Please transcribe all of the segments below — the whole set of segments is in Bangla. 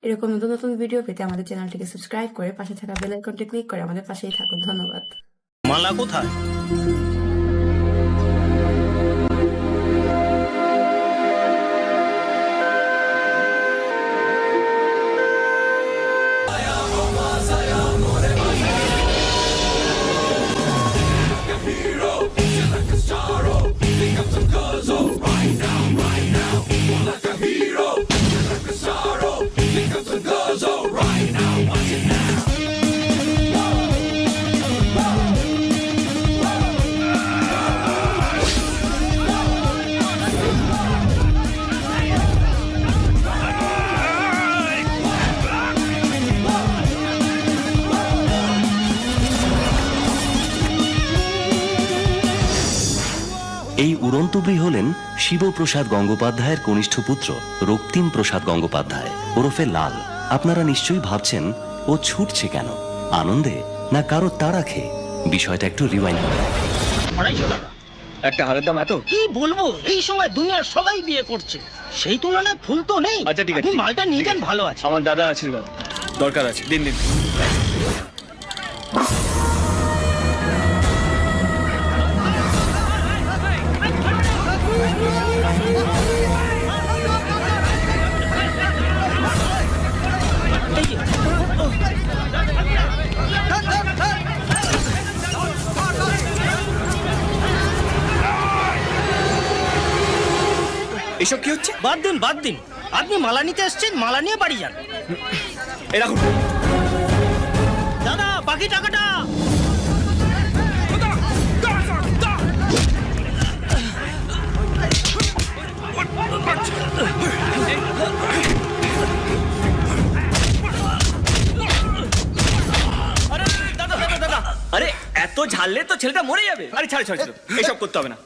এরকম নতুন নতুন ভিডিও পেতে আমাদের চ্যানেলটিকে সাবস্ক্রাইব করে পাশে থাকা বেল আইকনটি ক্লিক করে আমাদের পাশেই থাকুন। ধন্যবাদ। মালা কোথায়? এই উড়ন্তবি হলেন শিবপ্রসাদ গঙ্গোপাধ্যায়ের কনিষ্ঠ পুত্র রক্তিম প্রসাদ গঙ্গোপাধ্যায় ওরফে লাল। আপনারা নিশ্চয়ই ভাবছেন ও ছুটছে কেন, আনন্দে না কারো তাড়া খেয়ে? বিষয়টা একটু রিওয়াইন্ড করে। 250 টাকা একটা হারের দাম এত? কি বলবো, এই সময় দুনিয়ার সবাই বিয়ে করছে, সেই তুলনায় ফুল তো নেই। আচ্ছা ঠিক আছে, আপনি মালটা নিয়ে যান, ভালো আছে। আমার দাদা আশীর্বাদ দরকার আছে, দিন দিন। এই যে, এসব কি হচ্ছে? বাদ দিন বাদ দিন, আপনি মালা নিতে এসছেন, মালা নিয়ে বাড়ি যান। এই রাখুন। দাদা বাকি টাকাটা। আরে দাদা দাদা দাদা, আরে এত ঝাললে তো ছেলেটা মরে যাবে। আরে ছাড় ছাড় ছাড়, এসব করতে হবে না।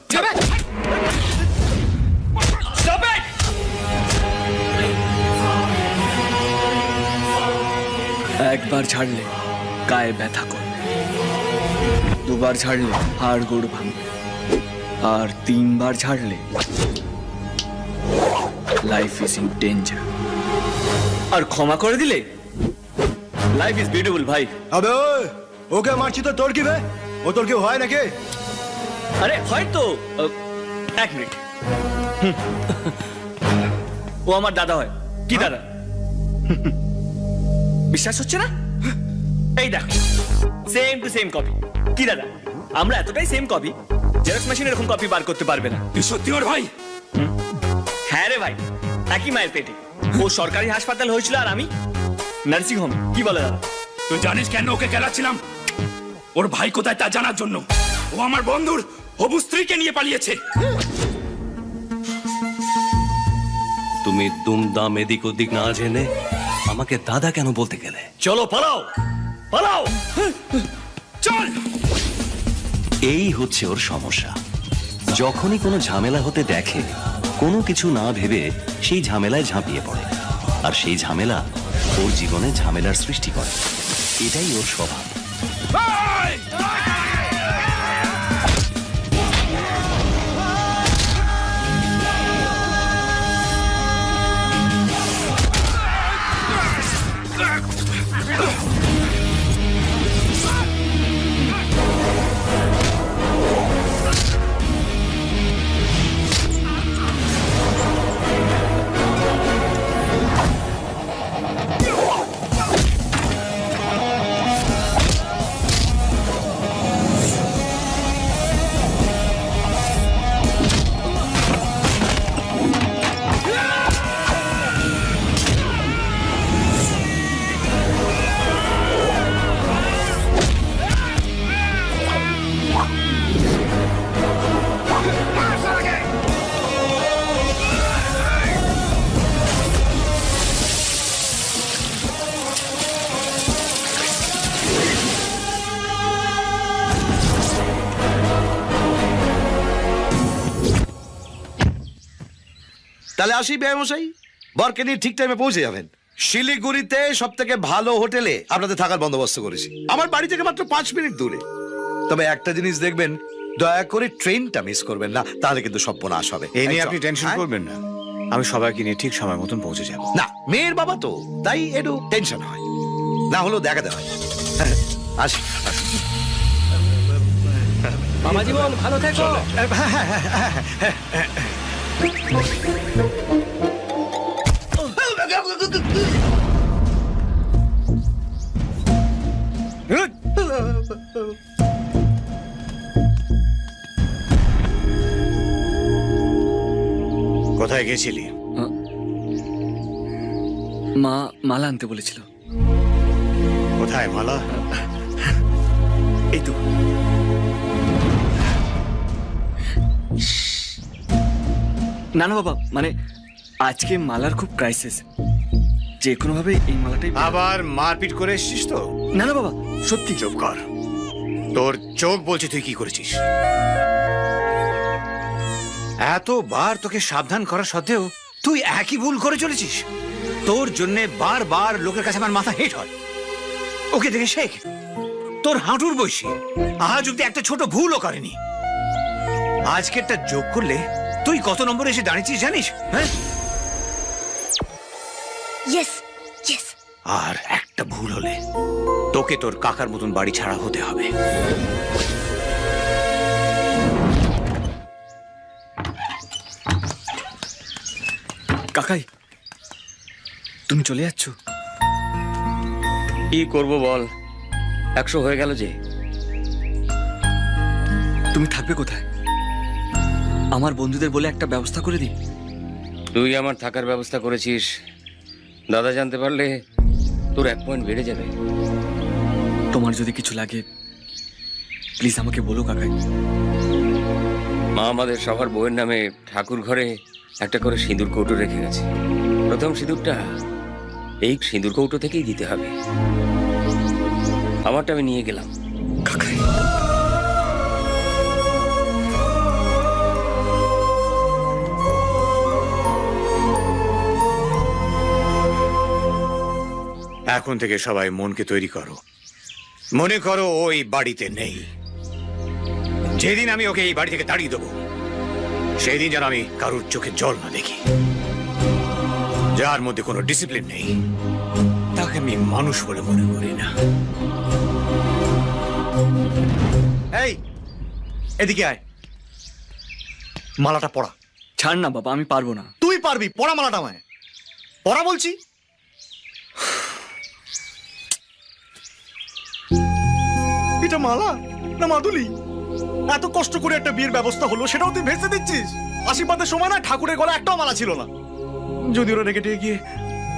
Stop it! একবার ছাড়লে গায়ে ব্যথা করবে, দুবার ছাড়লে হাড় গোড় ভাঙবে, আর 3বার ছাড়লে লাইফ ইজ ইন ডেঞ্জার। আর ক্ষমা করে দিলে লাইফ ইজ বিউটিফুল ভাই। আবে ওই, ওকে মারছি তো তোর কি বে? ও তোর কেউ হয় নাকি? আরে হয়তো 1 মিনিট। ও আমার দাদা হয়। কি দাদা? বিশ্বাস হচ্ছে না? এই দেখো, সেম টু সেম কপি। কি দাদা, আমরা এতটাই সেম কপি, জেরক্স মেশিন এরকম কপি বার করতে পারবে না। তুই সত্যি ওর ভাই? হ্যাঁ রে ভাই, একই মায়ের পেটে। ও সরকারি হাসপাতাল হয়েছিল আর আমি নার্সিং হোম। কি বলে দাদা? তুই জানিস কেন ওকে খেলাচ্ছিলাম? ওর ভাই কোথায় তা জানার জন্য। ও আমার বন্ধুর হবু স্ত্রীকে নিয়ে পালিয়েছে। তুমি দুমদাম এদিক ওদিক না জেনে আমাকে দাদা কেন বলতে গেলে? চলো পালাও পালাও, চল। এই হচ্ছে ওর সমস্যা। যখনই কোনো ঝামেলা হতে দেখে, কোনো কিছু না ভেবে সেই ঝামেলায় ঝাঁপিয়ে পড়ে, আর সেই ঝামেলা ওর জীবনে ঝামেলার সৃষ্টি করে। এটাই ওর স্বভাব। এই! তাহলে আসি ব্যয়মশাই, বরকে নিয়ে ঠিক টাইমে পৌঁছে যাবেন। শিলিগুড়িতে সব থেকে ভালো হোটেলে আপনাদের থাকার বন্দোবস্ত করেছি, আমার বাড়ি থেকে মাত্র 5 মিনিট দূরে। তবে একটা জিনিস দেখবেন, দয়া করে ট্রেনটা মিস করবেন না, তাহলে কিন্তু সর্বনাশ হবে। এই নিয়ে এই আপনি চল। টেনশন হ্যাঁ? করবেন না, আমি সবাইকে নিয়ে ঠিক সময় মতন পৌঁছে যাব। না, মেয়ের বাবা তো, তাই একটু টেনশন হয়, না হলেও দেখাতে হয়। আসি আসি। মামা জীবন ভালো থেকো। কোথায় গেছিলি? মা মালা আনতে বলেছিল। কোথায় মালা? এই তো। না না বাবা, মানে আজকে মালার খুব ক্রাইসিস, যে কোনো ভাবে এই মালাটাই। আবার মারপিট করে এসছিস তো? না না বাবা, সত্যি। চুপ কর, তোর চোখ বলছে তুই কি করেছিস। এতবার তোকে সাবধান করা সত্ত্বেও তুই একই ভুল করে চলেছিস। তোর জন্য বারবার লোকের কাছে আমার মাথা হেট হয়। ওকে দেখে শেখ, তোর হাঁটুর বয়সী আজ অব্দি একটা ছোট ভুলও করেনি। আজকেরটা যোগ করলে তুই কত নম্বরে এসে দাঁড়িয়েছিস জানিস? হ্যাঁ, ইয়েস ইয়েস। আর একটা ভুল হলে তোকে তোর কাকার মতন বাড়ি ছাড়া হতে হবে। কাকাই, তুমি চলে যাচ্ছ? কি করব বল, 100 হয়ে গেল যে। তুমি থাকবে কোথায়? আমার বন্ধুদের বলে একটা ব্যবস্থা করে দিই। তুই আমার থাকার ব্যবস্থা করেছিস, দাদা জানতে পারলে তোর 1 পয়েন্ট বেড়ে যাবে। তোমার যদি কিছু লাগে প্লিজ আমাকে বলো কাকাই। মা আমাদের সবার বউয়ের নামে ঠাকুর ঘরে একটা করে সিঁদুর কৌটো রেখে গেছে। প্রথম সিঁদুরটা এই সিঁদুর কৌটো থেকেই দিতে হবে। আমারটা আমি নিয়ে গেলাম। কাকাই, এখন থেকে সবাই মনকে তৈরি করো। মনে করো ওই বাড়িতে নেই। যেদিন আমি ওকে এই বাড়ি থেকে তাড়িয়ে দেবো সেই দিন যেন আমি কারোর চোখে জল না দেখি। যার মধ্যে কোনো ডিসিপ্লিন নেই তাকে আমি মানুষ বলে মনে করি না। এই এদিকে আয়, মালাটা পড়া। ছাড় না বাবা, আমি পারবো না। তুই পারবি, পড়া মালাটা আমায়। পড়া বলছি। এটা মালা না মাদুলি? এত কষ্ট করে একটা বিয়ের ব্যবস্থা হলো, সেটাও তুই ভেসে দিচ্ছিস। আশীর্বাদের সময় না ঠাকুরের গলা একটাও মালা ছিল না। যদি ওরা রেখে টেকে গিয়ে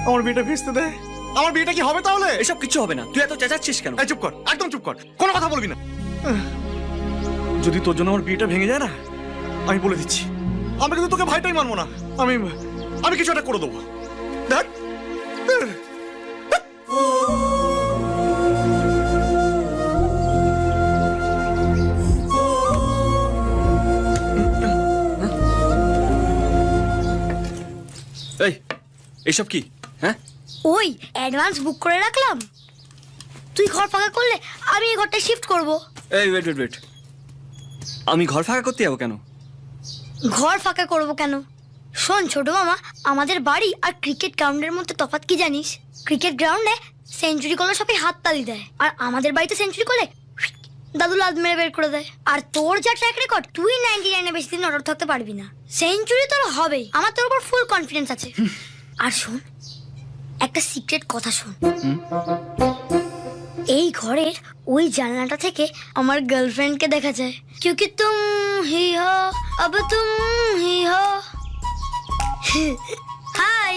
আমার বিয়েটা ভেস্তে দেয়, আমার বিয়েটা কি হবে তাহলে? এসব কিছু হবে না, তুই এত চেঁচাচ্ছিস কেন? এই চুপ কর, একদম চুপ কর, কোনো কথা বলবি না। যদি তোর জন্য আমার বিয়েটা ভেঙে যায় না, আমি বলে দিচ্ছি আমি কিন্তু তোকে ভাইটাই মানবো না। আমি আমি কিছু একটা করে দেবো। দেখ, এই এসব কি? হ্যাঁ, ওই অ্যাডভান্স বুক করে রাখলাম। তুই ঘর ফাঁকা করলে আমি এই ঘরটা শিফট করব। এই ওয়েট ওয়েট ওয়েট, আমি ঘর ফাঁকা করতে যাবো কেন? ঘর ফাঁকা করব কেন? শোন ছোট মামা, আমাদের বাড়ি আর ক্রিকেট গ্রাউন্ডের মধ্যে তফাৎ কি জানিস? ক্রিকেট গ্রাউন্ডে সেঞ্চুরি করলে সবাই হাততালি দেয়, আর আমাদের বাড়িতে সেঞ্চুরি করলে দাদু লাদ মেরে বের করে দেয়। আর তোর যা ট্র্যাক রেকর্ড, তুই 99-এ বেশি দিন অর্ডার থাকতে পারবি না। সেঞ্চুরি তোর হবেই, আমার তোর উপর ফুল কনফিডেন্স আছে। আর শোন, একটা সিক্রেট কথা শোন। এই ঘরের ওই জানলাটা থেকে আমার গার্লফ্রেন্ডকে দেখা যায়। क्योंकि तुम ही हो, अब तुम ही हो। হাই।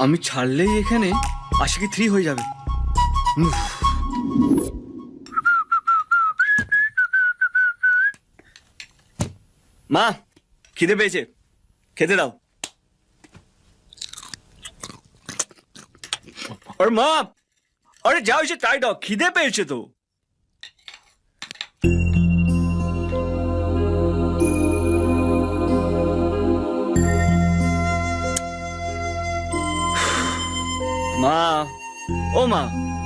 আমি ছাড়লেই এখানে আশিকি 3 হয়ে যাবে। মা, খিদে পেয়েছে, খেতে দাও। আর মা, আরে যাও এসে তাই দাও, খিদে পেয়েছে তো। মা, ও মা,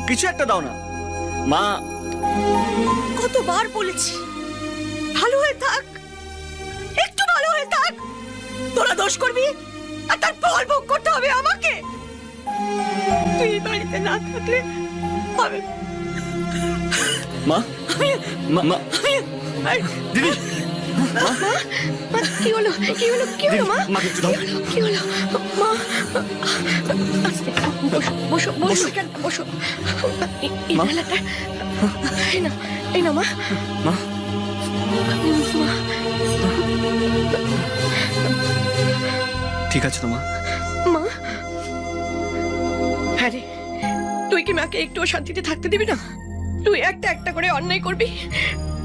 কিছু একটা দাও না। মা, কতবার বলেছি ভালো হয়ে থাক, তোরা দোষ করবি আর তার ফল ভোগ করতে হবে আমাকে। তুই এই বাড়িতে না থাকলে আমি মা মা মা দিদি কি হলো কি হলো কি হলো মা? মাকে একটু দাও। কি হলো মা? আস্তে, বসো বসো বসো এখানে বসো। মা? এই না মা। মা ঠিক আছে তো মা? মা হ্যাঁ রে, তুই কি মাকে একটু শান্তিতে থাকতে দিবি না? তুই একটা একটা করে অন্যায় করবি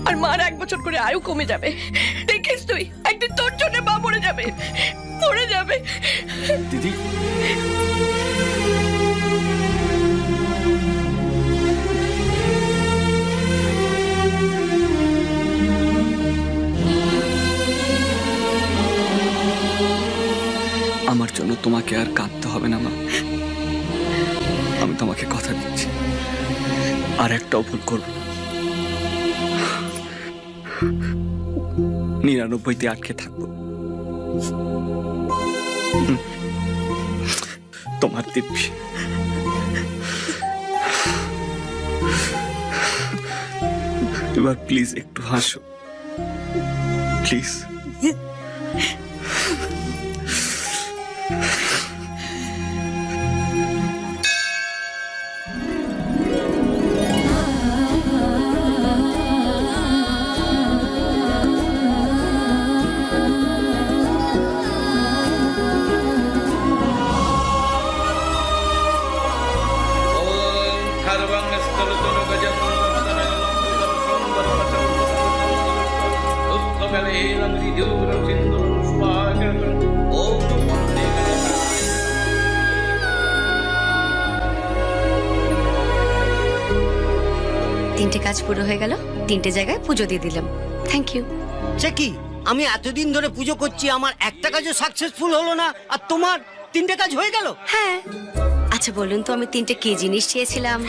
আর মার 1 বছর করে আয়ু কমে যাবে। দেখিস তুই একদিন তোর জন্য মা মরে যাবে, মরে যাবে। দিদি আমার জন্য তোমাকে আর কাঁদতে হবে না মা। আমি তোমাকে কথা দিচ্ছি আর একটাও ভুল করব না। 99তে আটকে থাকবো। তোমার দিব্যি। এবার প্লিজ একটু হাসো, প্লিজ। তিনটে কাজ পুরো হয়ে গেল, তিনটে জায়গায় পুজো দিয়ে দিলাম। Thank you. সে কি, আমি এতদিন ধরে পুজো করছি, আমার একটা কাজও সাকসেসফুল হলো না, আর তোমার 3টে কাজ হয়ে গেল? হ্যাঁ। আচ্ছা বলুন তো আমি 3টে কি জিনিস চেয়েছিলাম?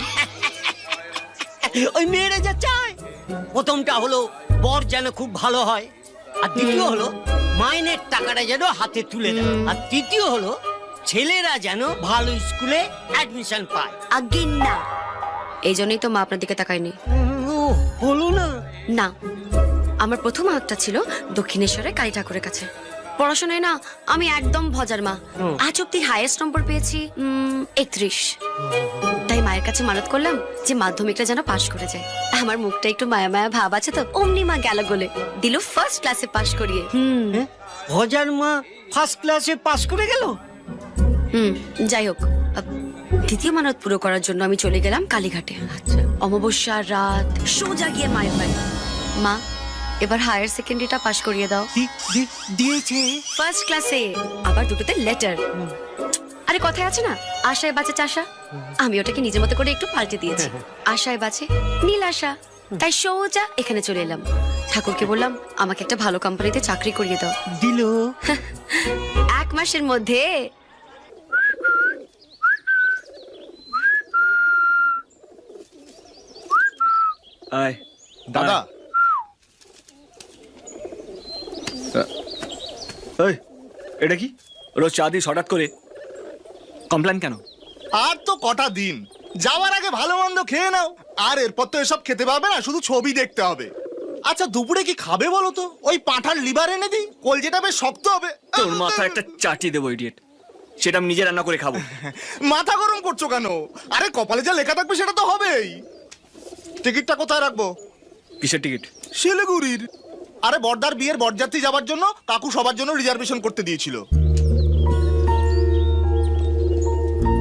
ওই মেয়েরা যা চায়, প্রথমটা হলো বর যেন খুব ভালো হয়, আর দ্বিতীয় হলো মাইনের টাকাটা যেন হাতে তুলে দেয়, আর তৃতীয় হলো ছেলেরা যেন ভালো স্কুলে অ্যাডমিশন পায়। আগে না, এই জন্যই তো মা আপনার দিকে তাকায়নি। হলো না? না, আমার প্রথম হাতটা ছিল দক্ষিণেশ্বরে কালী ঠাকুরের কাছে। পড়াশোনায় না আমি একদম ভজার মা। আজ অব্দি হাইয়েস্ট নম্বর পেয়েছি 31। তাই মায়ের কাছে মানত করলাম যে মাধ্যমিকটা যেন পাশ করে যায়। আমার মুখটা একটু মায়া মায়া ভাব আছে তো, অমনি মা গেল গলে দিল ফার্স্ট ক্লাসে পাশ করিয়ে। ভজার মা ফার্স্ট ক্লাসে পাশ করে গেল? যাই হোক, দ্বিতীয় মানত পুরো করার জন্য আমি চলে গেলাম কালীঘাটে। অমাবস্যার রাত সোজা গিয়ে মায়ের বাড়ি, মা এবার হায়ার সেকেন্ডারিটা পাশ করিয়ে দাও। দিয়েছে ফার্স্ট ক্লাসে, আবার দুটোতে লেটার। আরে কথায় আছে না, আশায় বাঁচে চাষা, আমি ওটাকে নিজের মতো করে একটু পাল্টে দিয়েছি। আশায় বাঁচে নীল আশা, তাই সোজা এখানে চলে এলাম। ঠাকুরকে বললাম আমাকে একটা ভালো কোম্পানিতে চাকরি করিয়ে দাও। দিল 1 মাসের মধ্যে। আয় দাদা, এই এটা কি? রোজ চা দিস হঠাৎ করে, কমপ্লেন কেন? আর তো কটা দিন, যাওয়ার আগে ভালো মন্দ খেয়ে নাও, আর এরপর তো এসব খেতে পারবে না, শুধু ছবি দেখতে হবে। আচ্ছা দুপুরে কি খাবে বলো তো? ওই পাঁঠার লিভার এনে দিই, কলজেটা বেশ শক্ত হবে। তোর মাথায় একটা চাটি দেবো ইডিয়েট, সেটা আমি নিজে রান্না করে খাবো। মাথা গরম করছো কেন? আরে কপালে যা লেখা থাকবে সেটা তো হবেই। টিকিটটা কোথায় রাখবো? কিসের টিকিট? শিলিগুড়ির। আরে বর্দার বিয়ের বরযাত্রী যাবার জন্য কাকু সবার জন্য রিজার্ভেশন করতে দিয়েছিল।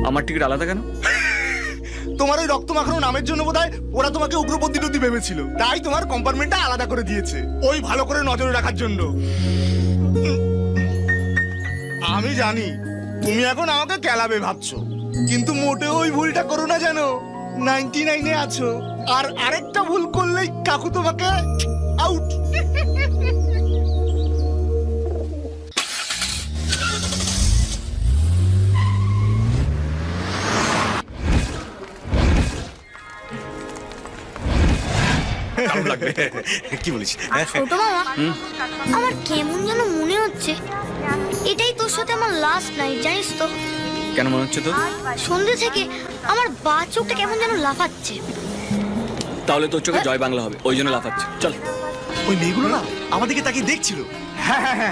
আমার টিকিট আলাদা কেন? তোমার ওই রক্ত মাখানো নামের জন্য বোধহয় ওরা তোমাকে উগ্রপন্থী টুতি ভেবেছিল, তাই তোমার কম্পার্টমেন্টটা আলাদা করে দিয়েছে, ওই ভালো করে নজরে রাখার জন্য। আমি জানি তুমি এখন আমাকে কেলাবে ভাবছো, কিন্তু মোটেও ওই ভুলটা করো না, জানো 99-এ আছো, আর আরেকটা ভুল করলেই কাকু তোমাকে আউট। কি বলিস? ছোট মামা, আমার কেমন যেন মনে হচ্ছে এটাই তোর সাথে আমার লাস্ট নাইট, জানিস তো? কেন মনে হচ্ছে তোর? সন্ধ্যে থেকে আমার বা চোখটা কেমন যেন লাফাচ্ছে। তাহলে তোর চোখে জয় বাংলা হবে, ওই জন্য লাফাচ্ছে। চল। ওই মেয়েগুলো না আমাদেরকে তাকে দেখছিল। হ্যাঁ,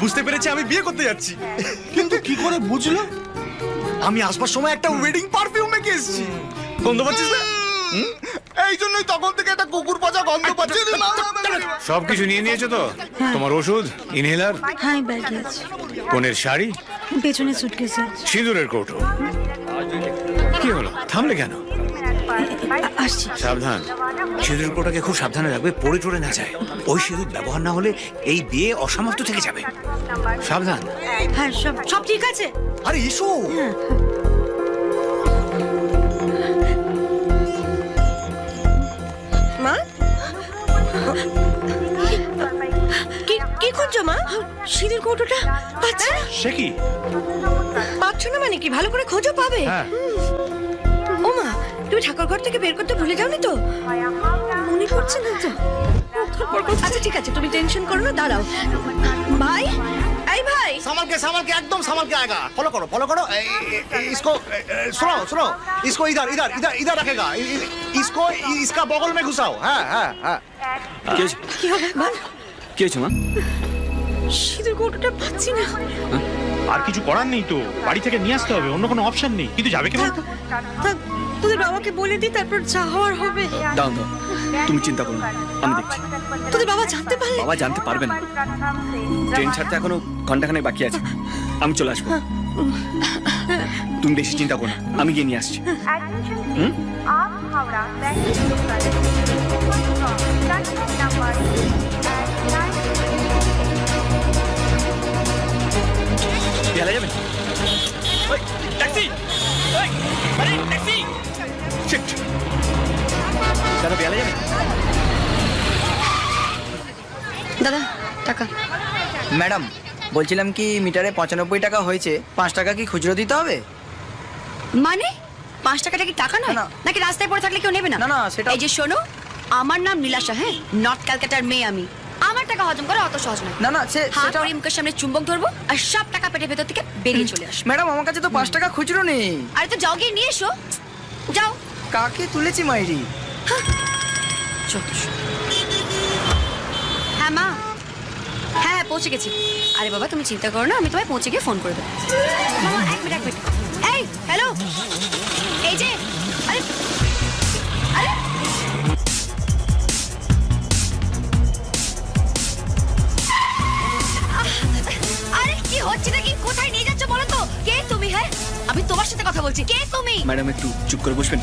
বুঝতে পেরেছি আমি বিয়ে করতে যাচ্ছি। কিন্তু কি করে বুঝলো? আমি আসবার সময় একটা ওয়েডিং পারফিউম মেখে এসেছি। গন্ধ পাচ্ছিস না? এই জন্যই তখন থেকে একটা কুকুর পচা গন্ধ পাচ্ছি। সবকিছু নিয়ে নিয়েছো তো? তোমার ওষুধ, ইনহেলার, হ্যাঁ ব্যাগে আছে, কনের শাড়ি, পেছনে সুটকেসে সিঁদুরের কৌটো। কি হলো, থামলে কেন? আসছি। সাবধান, সিঁদুরের কৌটাকে খুব সাবধানে রাখবে, পড়ে টরে না যায়। ওই সিঁদুর ব্যবহার না হলে এই বিয়ে অসমাপ্ত থেকে যাবে। সাবধান। হ্যাঁ সব সব ঠিক আছে। আরে এসো। মা, কি কি খুঁজছো মা? সিঁদুর কৌটোটা পাচ্ছি না। সে কি? পাচ্ছ না মানে কি? ভালো করে খোঁজো, পাবে। হ্যাঁ। ও মা, তুমি ঠাকুর ঘর থেকে বের করতে ভুলে যাওনি তো? মনে পড়ছে না তো। আচ্ছা ঠিক আছে, তুমি টেনশন করো না, দাঁড়াও। ভাই, এই ভাই, संभल के एकदम संभल के आएगा। फॉलो करो। इसको सुनो इसको इधर रखेगा। इसको इसका बगल में घुसाओ। हाँ। কি হবে ভাই? কি হয়েছে মা? সিঁদুর কৌটোটা পাচ্ছি না। আর কিছু করার নেই তো, বাড়ি থেকে নিয়ে আসতে হবে, অন্য কোনো অপশন নেই। কিন্তু যাবে কি বলতো? থাক, তোদের বাবাকে বলে দিই, তারপর যা হওয়ার হবে। দাও, তুমি চিন্তা করো না, আমি দেখছি। তোদের বাবা জানতে পারলে? বাবা জানতে পারবে না, ট্রেন ছাড়তে এখনো ঘন্টাখানেক বাকি আছে। আমি চলে আসবো, তুমি বেশি চিন্তা করো না, আমি গিয়ে নিয়ে আসছি। বেলা যাবে? ওই, ট্যাক্সি! ওই, আরে, ট্যাক্সি! Shit! দাদা, বেলা যাবে? দাদা টাকা। ম্যাডাম, বলছিলাম কি মিটারে 95 টাকা হয়েছে, 5 টাকা কি খুচরো দিতে হবে? মানে 5 টাকাটা কি টাকা নয়? না। নাকি রাস্তায় পড়ে থাকলে কেউ নেবে না? না, সেটা। এই যে শোনো, আমার নাম নীলাশা, হ্যাঁ, নর্থ ক্যালকাটার মেয়ে আমি। আমার টাকা হজম করা অত সহজ নয়। না, হাত সেটা। করে মুখের সামনে চুম্বক ধরবো আর সব টাকা পেটের ভেতর থেকে বেরিয়ে চলে আসবে। ম্যাডাম, আমার কাছে তো 5 টাকা খুচরো নেই। আরে তো যাও, গিয়ে নিয়ে এসো, যাও। কাকে তুলেছি মাইরি? হ্যাঁ মা, হ্যাঁ পৌঁছে গেছি। আরে বাবা তুমি চিন্তা করো না, আমি তোমায় পৌঁছে গিয়ে ফোন করে দেবো। মামা, এক মিনিট। এই হ্যালো, এই যে, আরে আরে আরে কি হচ্ছে নাকি? কোথায় নিয়ে যাচ্ছ বলো তো? কে তুমি? হ্যাঁ, আমি তোমার সাথে কথা বলছি। কে তুমি? ম্যাডাম একটু চুপ করে বসবেন,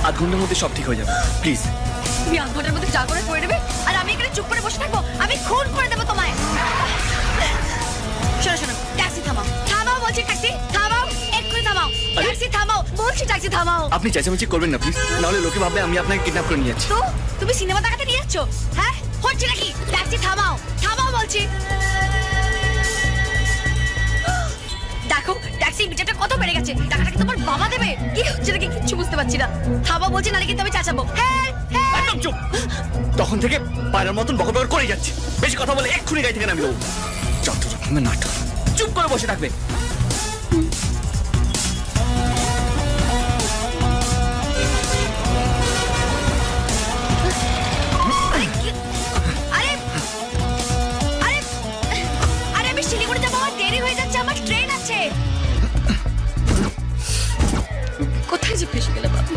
আধ ঘন্টার মধ্যে সব ঠিক হয়ে যাবে, প্লিজ। তুমি আধ ঘন্টার মধ্যে যা করে নেবে আর আমি এখানে চুপ করে বসে থাকবো? আমি খুন করে দেবো তোমায়। শোনো, ট্যাক্সি থামাও বলছি, ট্যাক্সি থামাও, এক্ষুনি থামাও, ট্যাক্সি থামাও বলছি, ট্যাক্সি থামাও। আপনি চেঁচামেচি করবেন না প্লিজ, নাহলে লোকে ভাববে আমি আপনাকে কিডন্যাপ করে নিয়ে যাচ্ছি। তো তুমি সিনেমা দেখাতে নিয়ে যাচ্ছ? হ্যাঁ, হচ্ছে নাকি? ট্যাক্সি থামাও বলছি। দেখো ট্যাক্সি মিটারটা কত বেড়ে গেছে, টাকাটা কি তোমার বাবা দেবে? কি হচ্ছে নাকি কিচ্ছু বুঝতে পারছি না। থামাও বলছি, নাহলে কিন্তু আমি চাচাবো। হ্যাঁ, একদম চুপ। তখন থেকে পায়রার মতন বকবক করে যাচ্ছে, বেশি কথা বলে এক্ষুনি গাড়ি থেকে নামিয়ে দেবো। যত রকমের নাটক, চুপ করে বসে থাকবে। আরে আমি শিলিগুড়ি যাবো, আমার দেরি হয়ে যাচ্ছে, আমার ট্রেন আছে। কোথায় যে ফেসে গেলে বাবা?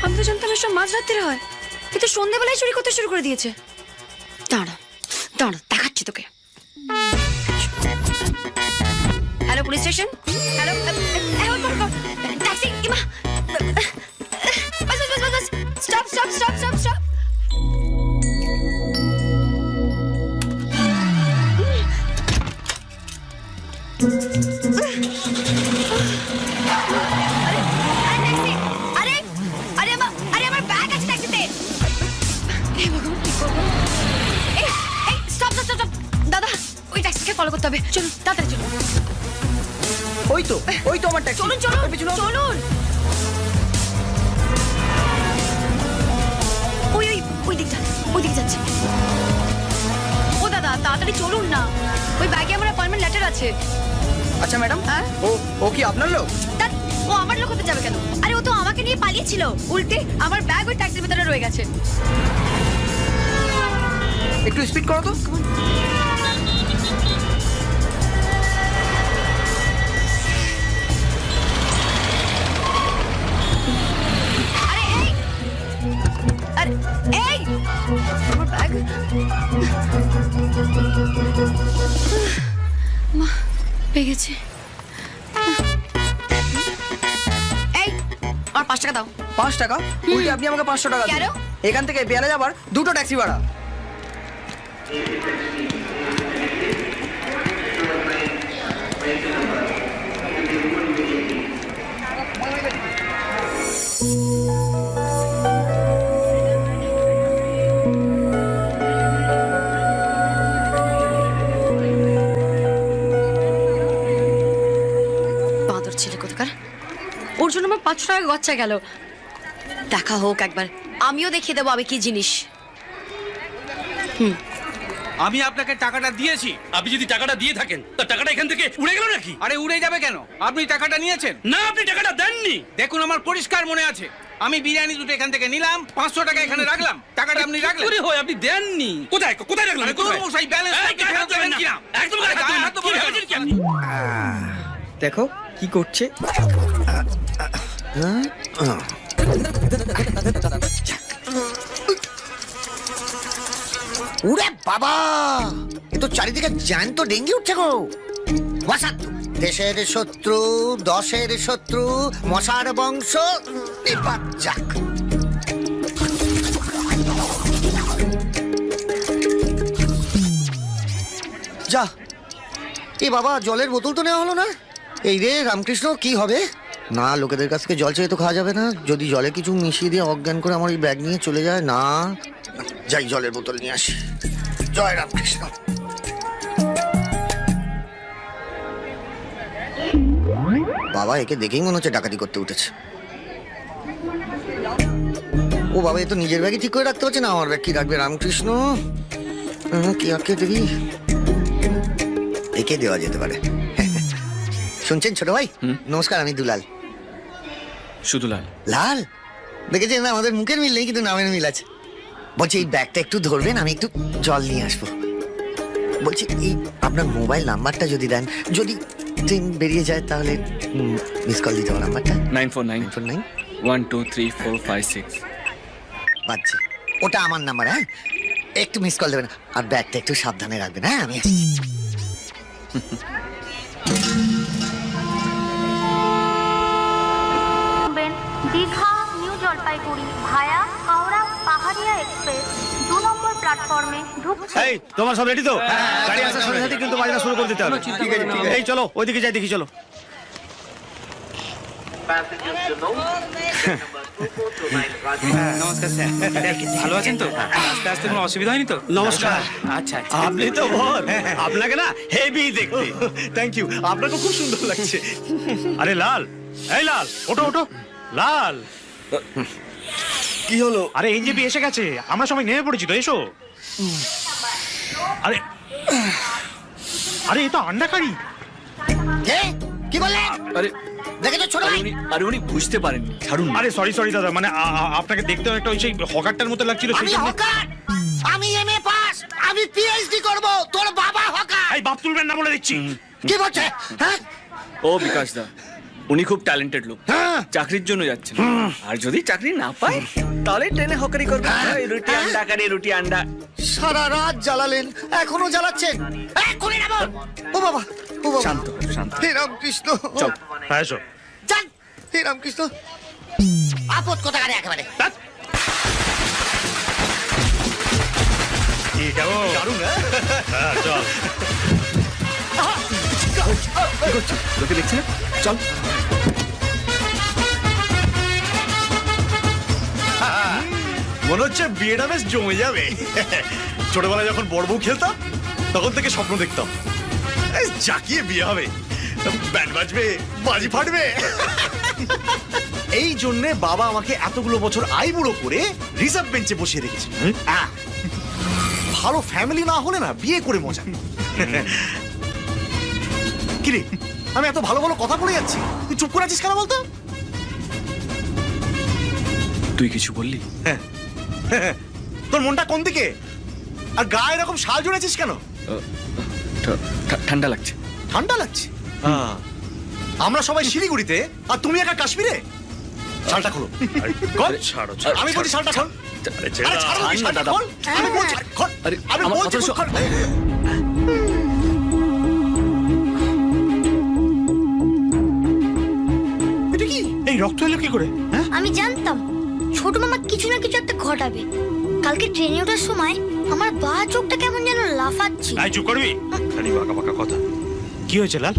আমি তো জানতাম এসব মাঝরাত্রে হয়, কিন্তু সন্ধ্যেবেলায় চুরি করতে শুরু করে দিয়েছে। দাঁড়া দেখাচ্ছি তোকে। Hello police station, hello, taxi, ইমা, বাস, স্টপ। আরে আমার ব্যাগ আছে ট্যাক্সিতে। এই ভগবান, কি করবো? এই স্টপ। দাদা, ওই ট্যাক্সিকে ফলো করতে হবে, চলুন তাড়াতাড়ি চলুন। ওই তো আমার ট্যাক্সি। চলুন। ওই দিকটা ওদিকে যাচ্ছে। ও দাদা তাড়াতাড়ি চলুন না, ওই ব্যাগে আমার অ্যাপয়েন্টমেন্ট লেটার আছে। আচ্ছা ম্যাডাম, ও কি আপনার লোক? তা ও আমার লোক হতে যাবে কেন? আরে ও তো আমাকে নিয়ে পালিয়েছিল, উল্টে আমার ব্যাগ ওই ট্যাক্সির ভিতরে রয়ে গেছে। একটু স্পিড করো তো। আরে এই আমার ব্যাগ। মা পেয়ে গেছে। এই আর 5 টাকা দাও। 5 টাকা? উল্টে আপনি আমাকে 500 টাকা দিন। কেন? এখান থেকে বেয়ালে যাবার 2টো ট্যাক্সি ভাড়া। বাঁদর ছেলে কোথাকার, ওর জন্য আমার 500 টাকা গচ্চা গেল। দেখা হোক একবার, আমিও দেখিয়ে দেবো আমি কি জিনিস। আমি আপনাকে টাকাটা দিয়েছি। আপনি যদি টাকাটা দিয়ে থাকেন তা টাকাটা এখান থেকে উড়ে গেল নাকি? আরে উড়ে যাবে কেন? আপনি টাকাটা নিয়েছেন না, আপনি টাকাটা দেননি। দেখুন আমার পরিষ্কার মনে আছে, আমি বিরিয়ানি দুটো এখান থেকে নিলাম, 500 টাকা এখানে রাখলাম, টাকাটা আপনি রাখলেন। চুরি হয়, আপনি দেননি। কোথায় কোথায় রাখলেন? আরে কোথায় মশাই, ব্যালেন্স করতে ফেরত দেবেন কিনা? একদম গায়ে হাত দেবেন না। কি ভেবেছেন কি আপনি? দেখো কি করছে। উড়ে বাবা, এ তো চারিদিকে জ্যান্ত ডেঙ্গি উঠছে গো। ওয়াসাত, দেশের শত্রু, দশের শত্রু, মশার বংশ, এবার যাক। যা, এ বাবা, জলের বোতল তো নেওয়া হলো না। এই রে রামকৃষ্ণ, কি হবে? না, লোকেদের কাছ থেকে জল চেয়ে তো খাওয়া যাবে না। যদি জলে কিছু মিশিয়ে দিয়ে অজ্ঞান করে আমার এই ব্যাগ নিয়ে চলে যায়, না যাই জলের বোতল নিয়ে আসি। জয় রামকৃষ্ণ। বাবা, একে দেখেই মনে হচ্ছে ডাকাতি করতে উঠেছে। ও বাবা, এ তো নিজের ব্যাগই ঠিক করে রাখতে পারছে না, আমার ব্যাগ কি রাখবে? রামকৃষ্ণ, কি আঁকে দেখি, একে দেওয়া যেতে পারে। শুনছেন ছোট ভাই? নমস্কার, আমি দুলাল। শুধু লাল? লাল দেখেছেন না, আমাদের মুখের মিল নেই কিন্তু নামের মিল আছে। বলছি এই ব্যাগটা একটু ধরবেন, আমি একটু জল নিয়ে আসবো। বলছি এই আপনার মোবাইল নাম্বারটা যদি দেন, যদি ট্রেন বেরিয়ে যায় তাহলে মিস কল দিতে হবে। নাম্বারটা 94949 123456 বাজছে, ওটা আমার নাম্বার। হ্যাঁ, একটু মিস কল দেবেন আর ব্যাগটা একটু সাবধানে রাখবেন। হ্যাঁ, আমি আসছি। দীঘা নিউ জলপাইগুড়ি ভায়া হাওড়া পাহাড়িয়া এক্সপ্রেস 2 নম্বর প্ল্যাটফর্মে ঢুকছে। এই তোমার সব রেডি তো? গাড়ি আসার সাথে সাথে কিন্তু বাজনা শুরু করে দিতে হবে। এই চলো, ওইদিকে যাই, দেখি চলো। নমস্কার স্যার, ভালো আছেন তো? আস্তে আস্তে কোনো অসুবিধা হয়নি তো? নমস্কার। আচ্ছা আচ্ছা, আপনি তো বল, আপনাকে না হেভি দেখতে। থ্যাংক ইউ, আপনাকে খুব সুন্দর লাগছে। আরে লাল, এই লাল, ওঠো ওঠো। লাল, কি হলো? আরে এনজেপি এসে গেছে, আমরা সবাই নেমে পড়েছি তো, এসো। আরে আরে এ তো আন্ডাকারি। কি বললেন? আরে দেখে তো ছোট ভাই। আরে উনি বুঝতে পারেননি, ছাড়ুন। আরে সরি দাদা, মানে আপনাকে দেখতে একটা ওই সেই হকারটার মতো লাগছিল। আমি হকার, আমি এমএ পাস, আমি পিএইচডি করব। তোর বাবা হকার। এই বাপ তুলবেন না বলে দিচ্ছি। কি বলছে? হ্যাঁ, ও বিকাশ দা, উনি খুব ট্যালেন্টেড লোক, চাকরির জন্য যাচ্ছেন। আর যদি চাকরি না পায় তাহলে ট্রেনে হকারি করবে। রুটি আন্ডা কারি, রুটি আন্ডা। সারা রাত জ্বালালেন, এখনো জ্বালাচ্ছেন। এক্ষুনি নামো। ও বাবা, ও বাবা, শান্ত শান্ত। হে রামকৃষ্ণ। চল, হ্যাঁ এসো। যান, হে রামকৃষ্ণ। আপদ কোথাকারে একেবারে। দারুণ। হ্যাঁ চল। লোকে দেখছি না, চল। মনে হচ্ছে বিয়েটা বেশ জমে যাবে। ছোটবেলায় যখন বড় বউ খেলতাম তখন থেকে স্বপ্ন দেখতাম জাকিয়ে বিয়ে হবে, ব্যান্ড বাজবে, বাজি ফাটবে। এই জন্যে বাবা আমাকে এতগুলো বছর আইবুড়ো করে রিজার্ভ বেঞ্চে বসিয়ে রেখেছে। ভালো ফ্যামিলি না হলে না বিয়ে করে মজা। কিরে, আমি এত ভালো ভালো কথা বলে যাচ্ছি, তুই চুপ করে আছিস কেন বলতো? তুই কিছু বললি? তোর মনটা কোন দিকে? আর গায়ে এরকম শাল জড়েছিস কেন? ঠান্ডা লাগছে। ঠান্ডা লাগছে? আমরা সবাই শিলিগুড়িতে আর তুমি একা কাশ্মীরে। শালটা খোলো। আমি বলছি শালটা খোল। আরে ছাড়ো না, শালটা খোল। আমি বলছি খোল। আমি বলছি খোল। এটা কি? এই রক্ত এলো কি করে? হ্যাঁ, আমি জানতাম ছোট মামা কিছু না কিছু একটা ঘটাবে। কালকে ট্রেনে ওঠার সময় আমার বা চোখটা কেমন যেন লাফাচ্ছিল। এই চুপ করবি? খালি বাঁকা বাঁকা কথা। কি হয়েছে লাল?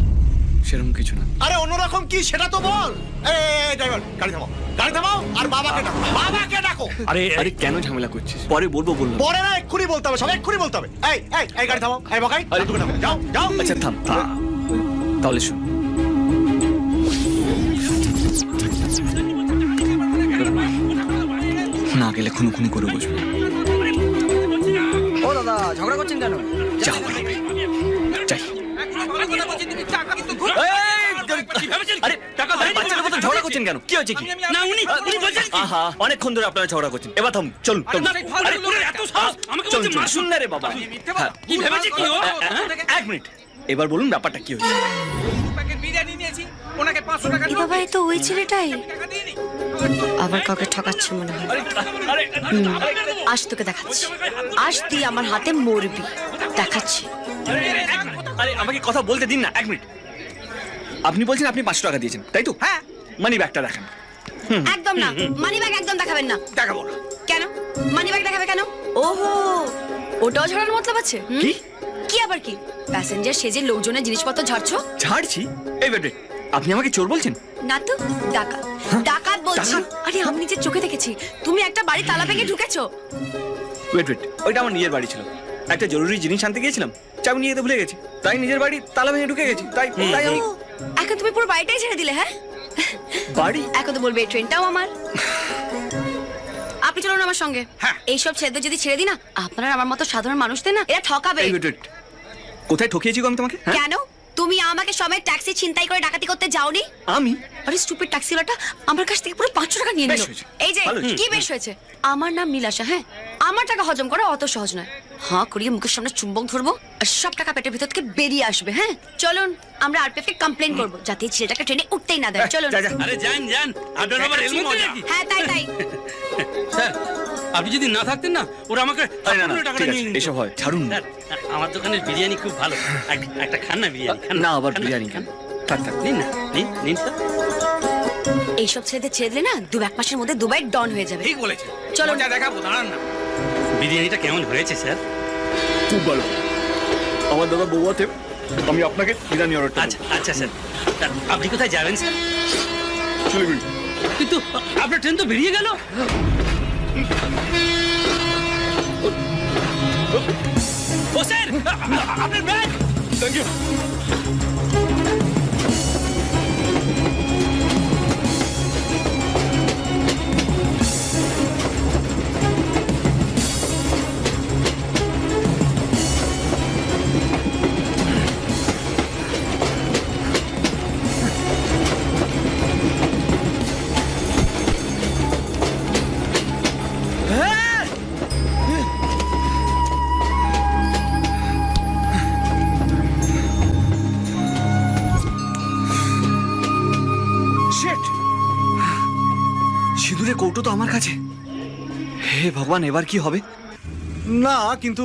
সেরকম কিছু না। আরে অন্যরকম কি সেটা তো বল। এই ড্রাইভার, গাড়ি থামাও, গাড়ি থামাও আর বাবাকে ডাকো, বাবাকে ডাকো। আরে আরে কেন ঝামেলা করছিস? পরে বলবো বললাম। পরে না, এক্ষুনি বলতে হবে, সব এক্ষুনি বলতে হবে। এই এই এই গাড়ি থামাও, এই বকাই, যাও যাও। আচ্ছা থাম। তাহলে শোন, না গেলে খুনুখুনি করে বসবে। ও দাদা, ঝগড়া করছেন কেন? যাও যাই। আরে বাচ্চাদের মতো ঝগড়া করছেন কেন? কি হয়েছে কি? না উনি বলছেন কি? আহা, অনেকক্ষণ ধরে আপনারা ঝগড়া করছেন। এবার থাম, চলুন চলুন। আরে ওর এত সাহস আমাকে বলছে চলুন, শুন না রে বাবা। হ্যাঁ, কি ভেবেছে কি ও? এক মিনিট, এবার বলুন ব্যাপারটা কি হয়েছে? বিরিয়ানি নিয়েছি, ওনাকে 500 টাকা এ বাবা, এ তো ওই ছেলেটাই। আবার কাউকে ঠকাচ্ছে মনে হয়। আজ তোকে দেখাচ্ছি। আজ তুই আমার হাতে মরবি, দেখাচ্ছি। আরে আমাকে কথা বলতে দিন না, এক মিনিট। আপনি বলছেন আপনি 500 টাকা দিয়েছেন, তাই তো? হ্যাঁ। মানি ব্যাগটা দেখান। একদম না, মানি ব্যাগ একদম দেখাবেন না। দেখাবো না। কেন? মানি ব্যাগ দেখাবে কেন? ওহো, ওটাও ঝাড়ার মতলব আছে? কি? কি আবার কি? প্যাসেঞ্জার সেজে লোকজনের জিনিসপত্র ঝাড়ছো? ঝাড়ছি? এই বেটে, আপনি আমাকে চোর বলছেন? না তো, ডাকাত। ডাকাত বলছি। আরে আমি নিজের চোখে দেখেছি, তুমি একটা বাড়ি তালা ভেঙে ঢুকেছো। ওয়েট, ওইটা আমার নিজের বাড়ি ছিল। একটা জরুরি জিনিস আনতে গিয়েছিলাম, চাবি নিয়ে যেতে ভুলে গেছি, তাই নিজের বাড়ি তালা ভেঙে ঢুকে গেছি। তাই আমি। এখন তুমি পুরো বাড়িটাই ছেড়ে দিলে? হ্যাঁ, বাড়ি? এখন তো বলবে এই ট্রেনটাও আমার। আপনি চলুন আমার সঙ্গে। এইসব ছেলেদের যদি ছেড়ে দিই না, আপনারা আমার মতো সাধারণ মানুষদের না এরা ঠকাবে। কোথায় ঠকিয়েছি গো আমি তোমাকে? কেন? তুমি আমাকে সময় ট্যাক্সি ছিনতাই করে ডাকাতি করতে যাওনি? আমি? আরে স্টুপিড ট্যাক্সিওয়ালাটা আমার কাছ থেকে পুরো 500 টাকা নিয়ে নিল। এই যে কি বেশ হয়েছে। আমার নাম নীলাশা। হ্যাঁ, আমার টাকা হজম করা অত সহজ নয়। হাঁ করিয়ে মুখের সামনে চুম্বক ধরবো আর সব টাকা পেটের ভিতর থেকে বেরিয়ে আসবে। হ্যাঁ চলুন, আমরা আরপিএফ কে কমপ্লেন করবো যাতে এই ছেলেটাকে ট্রেনে উঠতেই না দেয়। চলুন। আরে যান যান, আপনার আবার এর মধ্যে নাকি? হ্যাঁ তাই তাই। স্যার, আপনি যদি না থাকতেন না ওরা আমাকে টাকাটা নিয়ে নিত। এসব হয়, ছাড়ুন না। আমার দোকানের বিরিয়ানি খুব ভালো। একটা খান না বিরিয়ানি। না, আবার বিরিয়ানি খান। থাক থাক, নিন না, নিন স্যার। এইসব ছেলেদের ছেড়ে দিলে না 2-1 মাসের মধ্যে দুবাই ডন হয়ে যাবে। ঠিক বলেছে। চলো মজা দেখাবো, দাঁড়ান না। বিরিয়ানিটা কেমন হয়েছে স্যার? খুব ভালো। আমার দাদা বৌয়াতে আমি আপনাকে বিরিয়ানি অর্ডার। আচ্ছা আচ্ছা স্যার, আপনি কোথায় যাবেন স্যার? শিলিগুড়ি। কিন্তু আপনার ট্রেন তো বেরিয়ে গেল। ও স্যার, আপনার ব্যাগ। Thank you. সিঁদুরের কৌটো তো আমার কাছে। হে ভগবান, এবার কি হবে? না কিন্তু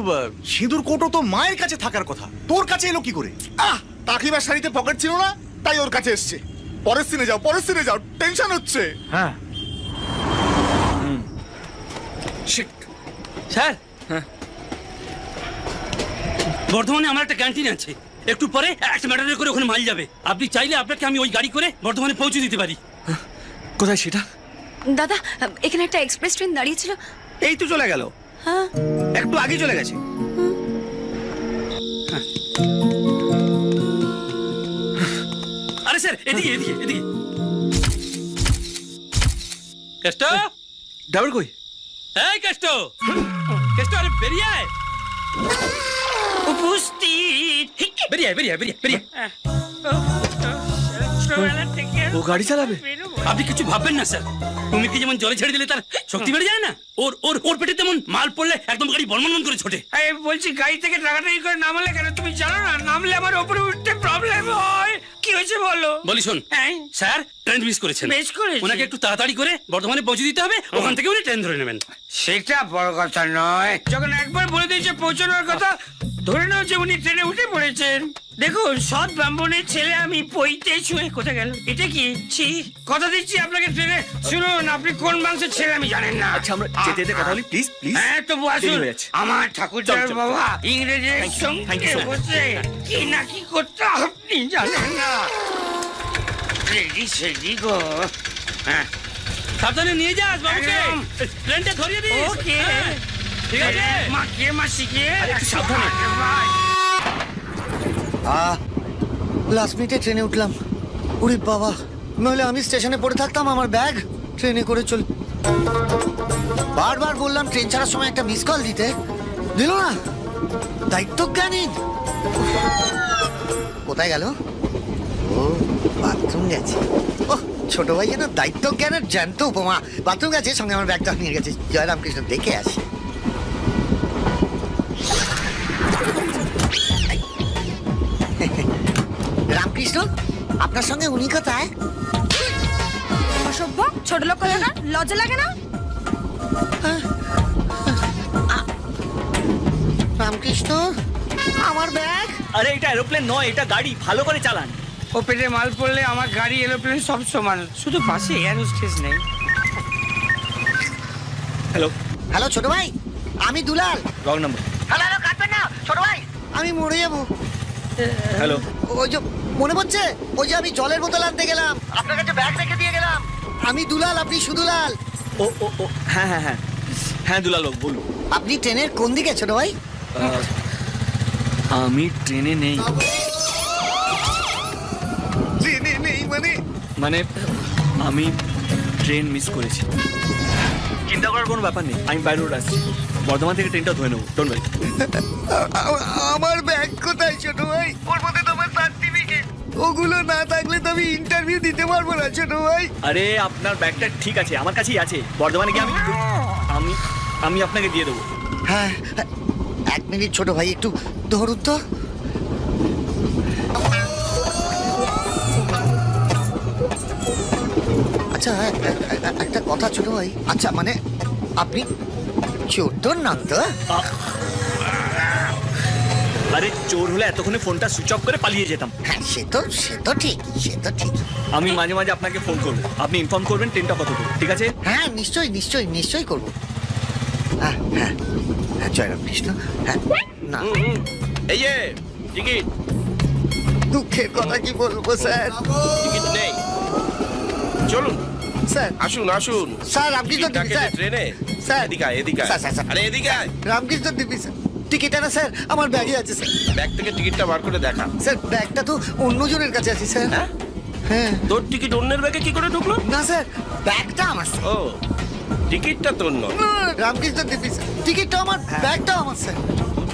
সিঁদুর কোটো তো মায়ের কাছে থাকার কথা, তোর কাছে এলো কি করে? কাকিমার শাড়িতে পকেট ছিল না, তাই ওর কাছে এসছে। পরের সিনে যাও, পরের সিনে যাও, টেনশন হচ্ছে। হ্যাঁ স্যার, বর্ধমানে আমার একটা ক্যান্টিন আছে, একটু পরে একটা ম্যাটারে করে ওখানে মাল যাবে। আপনি চাইলে আপনাকে আমি ওই গাড়ি করে বর্ধমানে পৌঁছে দিতে পারি। কোথায় সেটা? দাদা, এখানে একটা এক্সপ্রেস ট্রেন দাঁড়িয়েছিল। এই তো চলে গেল। হ্যাঁ, একটু আগে চলে গেছে। আরে স্যার, এদিকে এদিকে এদিকে। কেষ্ট, ড্রাইভার কই? এই কেষ্ট, কেষ্ট, আরে বেরিয়ে আয়। বেরিয়ে বেরিয়ে বেরিয়ে বেরিয়ে ও গাড়ি চালাবে? আপনি কিছু ভাববেন না স্যার, কুমিরকে যেমন জলে ছেড়ে দিলে তার শক্তি বেড়ে যায় না, ওর ওর ওর পেটে তেমন মাল পড়লে একদম গাড়ি বনমন করে ছোটে। বলছি গাড়ি থেকে টাকাটাই করে নামালে কেন? তুমি জানো না নামলে আমার উপরে উঠতে প্রবলেম হয়। কি হয়েছে বলো? বলি শোন স্যার, ট্রেন মিস করেছেন। মিস করেছি? ওনাকে একটু তাড়াতাড়ি করে বর্ধমানে পৌঁছে দিতে হবে, ওখান থেকে উনি ট্রেন ধরে নেবেন। সেটা বড় কথা নয়, যখন একবার বলে দিয়েছে পৌঁছানোর কথা, ধরে নাও যে উনি ট্রেনে উঠে পড়েছেন। দেখুন, সৎ ব্রাহ্মণের ছেলে আমি পইতে ছুঁয়ে কোথায় গেল? এটা কি? ছি, কথা দিচ্ছি আপনাকে ট্রেনে। শুনুন, আপনি কোন বংশের ছেলে আমি জানেন না। আচ্ছা, আমরা যেতে যেতে কথা বলি, প্লিজ প্লিজ। হ্যাঁ, তবু আসুন। আমার ঠাকুরদার বাবা ইংরেজের সঙ্গে বসে কি না কি করতে আপনি জানেন না। রেডি সেডি গো। হ্যাঁ, সাবধানে নিয়ে যাস বাবুকে, ট্রেনটা ধরিয়ে দিস। ওকে, ঠিক আছে। মাখিয়ে মাসিকে সাবধানে। লাস্ট মিনিটে ট্রেনে উঠলাম। উরি বাবা, নইলে আমি স্টেশনে পড়ে থাকতাম, আমার ব্যাগ ট্রেনে করে চল। বারবার বললাম ট্রেন ছাড়ার সময় একটা মিস কল দিতে, দিল না। দায়িত্ব জ্ঞানীন। কোথায় গেল? ও বাথরুম গেছে। ও ছোট ভাই যেন দায়িত্ব জ্ঞানের জ্যান্ত উপমা। বাথরুম গেছে, সঙ্গে আমার ব্যাগটা নিয়ে গেছে। জয় রামকৃষ্ণ, দেখে আসি। রামকৃষ্ণ, আপনার সঙ্গে উনি কোথায়? অসভ্য ছোট লোক কথা না, লজ্জা লাগে না? রামকৃষ্ণ, আমার ব্যাগ। আরে এটা এরোপ্লেন নয়, এটা গাড়ি, ভালো করে চালান। ও পেটে মাল পড়লে আমার গাড়ি এরোপ্লেন সব সমান, শুধু পাশে এয়ার হোস্টেস নেই। হ্যালো হ্যালো ছোট ভাই, আমি Dulal. Wrong number. Hello hello, কাটবেন না ছোট ভাই, আমি মরে যাবো। হ্যালো, ওই যে মনে পড়ছে, ওই যে আমি জলের বোতল আনতে গেলাম, আপনার কাছে ব্যাগ রেখে দিয়ে গেলাম। আমি দুলাল, আপনি সুদুলাল। ও ও ও, হ্যাঁ হ্যাঁ হ্যাঁ হ্যাঁ, দুলাল বাবু বলুন। আপনি ট্রেনের কোন দিকে ছোট ভাই? আমি ট্রেনে নেই। ট্রেনে নেই মানে আমি ট্রেন মিস করেছি। চিন্তা করার কোনো ব্যাপার নেই, আমি বাইরে রোড আসছি, বর্ধমান থেকে ট্রেনটা ধরে নেবো। Don't worry. আমার ব্যাগ কোথায় ছোট ভাই? ওর মধ্যে তো আমার সার্টিফিকেট, ওগুলো না থাকলে তো আমি ইন্টারভিউ দিতে পারবো না ছোট ভাই। আরে আপনার ব্যাগটা ঠিক আছে, আমার কাছেই আছে। বর্ধমানে গিয়ে আমি আমি আপনাকে দিয়ে দেবো। হ্যাঁ, এক মিনিট ছোট ভাই, একটু ধরুন তো। আচ্ছা, একটা কথা ছোট ভাই, আচ্ছা মানে আপনি চোর নাম তো? আরে চোর হলে এতক্ষণে ফোনটা সুইচ অফ করে পালিয়ে যেতাম। হ্যাঁ, সে তো ঠিক। আমি মাঝে মাঝে আপনাকে ফোন করবো, আপনি ইনফর্ম করবেন ট্রেনটা কত দূর, ঠিক আছে? হ্যাঁ, নিশ্চয়ই করবো। হ্যাঁ হ্যাঁ হ্যাঁ, জয় রামকৃষ্ণ। হ্যাঁ, না এই যে টিকিট। দুঃখের কথা কি বলবো স্যার, টিকিট নেই। চলুন স্যার, আসুন আসুন। স্যার আপনি তো দিবি স্যার। ট্রেনে স্যার, এদিকে আয়, এদিকে আয়। স্যার, আরে এদিকে আয়। রামকৃষ্ণ দিবি স্যার। টিকিট না স্যার, আমার ব্যাগে আছে স্যার। ব্যাগ থেকে টিকিটটা বার করে দেখা। স্যার, ব্যাগটা তো অন্যজনের কাছে আছে স্যার। হ্যাঁ, তোর টিকিট অন্যের ব্যাগে কি করে ঢুকলো? না স্যার, ব্যাগটা আমার স্যার। ও, টিকিটটা তোর নয়। রামকৃষ্ণ দিবি স্যার, টিকিটটা আমার, ব্যাগটা আমার স্যার।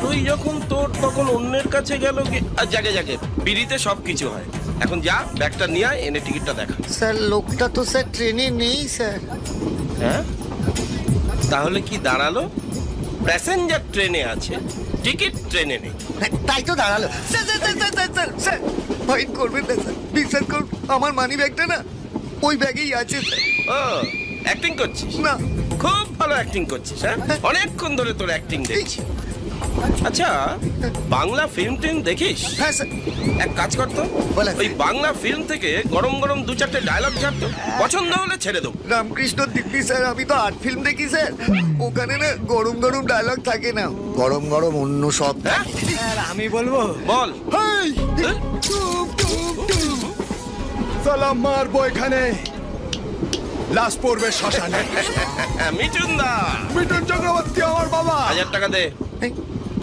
তুই যখন তোর তখন অন্যের কাছে গেল কি? জাগে বিড়িতে সব কিছু হয়। এখন যা, ব্যাগটা নিয়ে আয়, এনে টিকিটটা দেখা। স্যার, লোকটা তো স্যার ট্রেনে নেই স্যার। হ্যাঁ, তাহলে কি দাঁড়ালো? প্যাসেঞ্জার ট্রেনে আছে, টিকিট ট্রেনে নেই। তাই তো দাঁড়ালো। Sir sir sir sir sir sir, fine করবেন না স্যার, বিশ্বাস করুন, আমার মানি ব্যাগটা না ওই ব্যাগেই আছে স্যার। ও, অ্যাক্টিং করছিস? না, খুব ভালো অ্যাক্টিং করছিস। হ্যাঁ, অনেকক্ষণ ধরে তোর অ্যাক্টিং দেখছি। আচ্ছা, বাংলা ফিল্ম টিম দেখিস? হ্যাঁ স্যার। এক কাজ করতো, ওই বাংলা ফিল্ম থেকে গরম গরম 2-4টে ডায়লগ ছাড়তো, পছন্দ হলে ছেড়ে দেবো। রামকৃষ্ণ দিব্যি স্যার, আমি তো আর্ট ফিল্ম দেখি স্যার, ওখানে না গরম গরম ডায়লগ থাকে না, গরম গরম অন্য সব। আমি বলবো? বল। সালাম মারবো এখানে, লাশ পড়বে শ্মশানে। মিঠুন দা, মিঠুন চক্রবর্তী আমার বাবা। 1000 টাকা দে।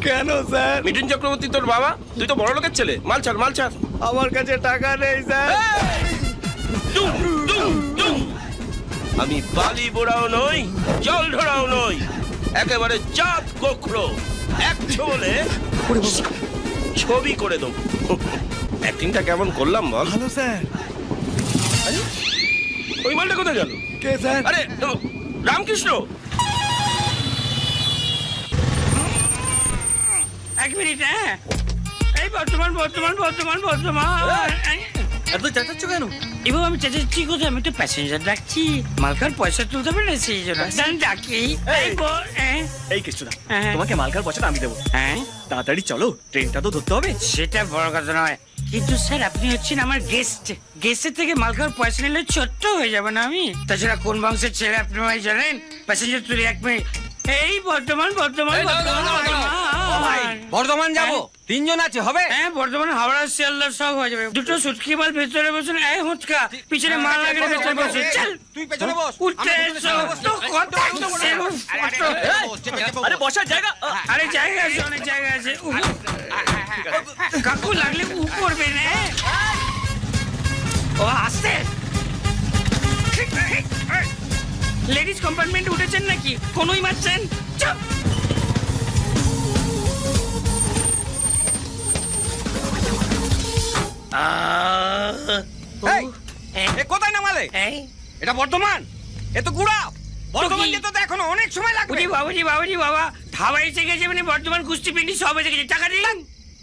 কেন স্যার? মিঠুন চক্রবর্তী তোর বাবা, তুই তো বড় লোকের ছেলে। মাল ছাড়, মাল ছাড়। আমার কাছে টাকা নেই স্যার। আমি বালি বোড়াও নই, জল ঢোড়াও নই, একেবারে জাত গোখরো। এক ছোলে ছবি করে দেবো। অ্যাক্টিংটা কেমন করলাম বল? ভালো স্যার। ওই মালটা কোথায় গেল? কে স্যার? আরে রামকৃষ্ণ। এক মিনিট, হ্যাঁ এই বর্তমান বর্তমান বর্তমান বর্তমান এত চেঁচাচ্ছ কেন? এবার আমি চেঁচাচ্ছি কোথায়? আমি তো প্যাসেঞ্জার ডাকছি, মালকার পয়সা তুলতে পারে না সেই জন্য ডাকি। এই কৃষ্ণদা, তোমাকে মালকার পয়সাটা আমি দেবো। হ্যাঁ তাড়াতাড়ি চলো, ট্রেনটা তো ধরতে হবে। সেটা বড় কথা নয়, কিন্তু স্যার আপনি হচ্ছেন আমার গেস্ট। গেস্টের থেকে মালকার পয়সা নিলে ছোট্ট হয়ে যাবে না আমি? তাছাড়া কোন বংশের ছেলে আপনি ভাই জানেন? প্যাসেঞ্জার তুলি 1 মিনিট। এই বর্তমান বর্তমান বর্ধমান যাবো, 3 জন আছে, হবে? হ্যাঁ বর্ধমান হাওড়া শিয়ালদা সব হয়ে যাবে। দুটো সুটকি মাল ভেতরে বসুন, এই হুঁচকা পিছনে মাল লাগে ভেতরে বসে। চল তুই পেছনে বস। উঠতে এসো তো কথা আরে বসার জায়গা। আরে জায়গা আছে, অনেক জায়গা আছে। কাকু লাগলে উ করবে না। ও আসতে লেডিস কম্পার্টমেন্ট উঠেছেন নাকি? কোনই মারছেন? চুপ। কোথায় নামালে? এটা বর্ধমান, এ তো গুড়া। বর্ধমান যেতে তো এখনো অনেক সময় লাগবে। বাবুজি বাবুজি বাবা, ধাবা এসে গেছে, মানে বর্ধমান কুস্তি পিন্ডি সব এসে গেছে। টাকা দিন।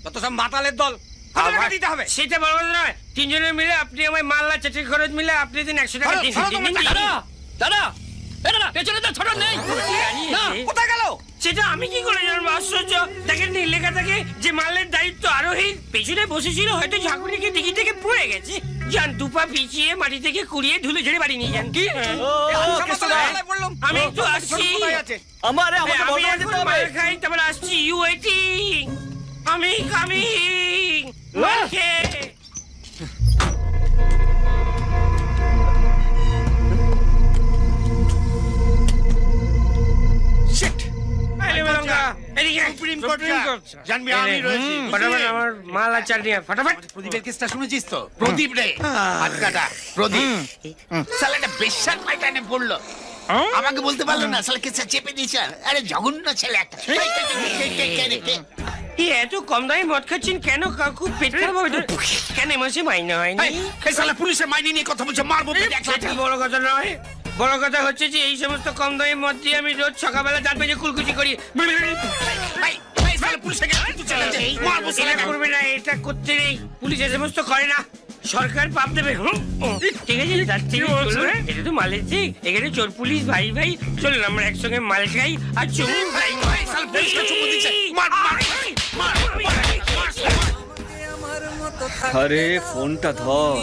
তত সব মাতালের দল, কত টাকা দিতে হবে? সেটা বড় কথা নয়, 3 জনের মিলে আপনি আমায় মাল্লা চেটের খরচ মিলে আপনি দিন 100 টাকা দিন। দাদা পেছনে তো ছোট নেই। কোথায় গেল? সেটা আমি কি করে জানবো? আশ্চর্য, দেখেন নি লেখা থাকে যে মালের দায়িত্ব আরোহী। পেছনে বসেছিল, হয়তো ঝাঁকুনিকে দিকে থেকে পড়ে গেছে। যান, 2 পা পিছিয়ে মাটি থেকে কুড়িয়ে ধুলে ঝেড়ে বাড়ি নিয়ে যান। কি আমি একটু আসছি, আমারে আমি এখন মার খাই, তারপর আসছি। ইউ ওয়েটিং, আমি কামিং। আমার মাল আর চাল নিয়ে ফটাফট। প্রদীপের কেসটা শুনেছিস তো? প্রদীপ রে, হাত কাটা প্রদীপ। সালাটা বেশার পাইটানে পড়লো, আমাকে বলতে পারলো না, সালা কেসটা চেপে দিয়েছে। আরে জঘন্য ছেলে একটা। এত কম দামে মদ খাচ্ছেন কেন কাকু? পেট খারাপ হবে তো? কেন মাসে মাইনে হয়নি? পুলিশের মাইনে নিয়ে কথা বলছে, মারবো। সেটা বড় কথা নয়, বড় কথা হচ্ছে যে এই সমস্ত কম দামে মদ দিয়ে আমি রোজ সকালবেলা জানবে যে কুলকুচি করি। এটা করবে না, এটা করতে নেই। পুলিশ এ সমস্ত করে না, সরকার পাপ দেবে। ঠিক আছে, তার থেকে চলুন। এটা তো মালের ঠিক, এখানে চোর পুলিশ ভাই ভাই। চলুন আমরা একসঙ্গে মাল খাই আর চলুন ভাই। আরে ফোনটা ধর।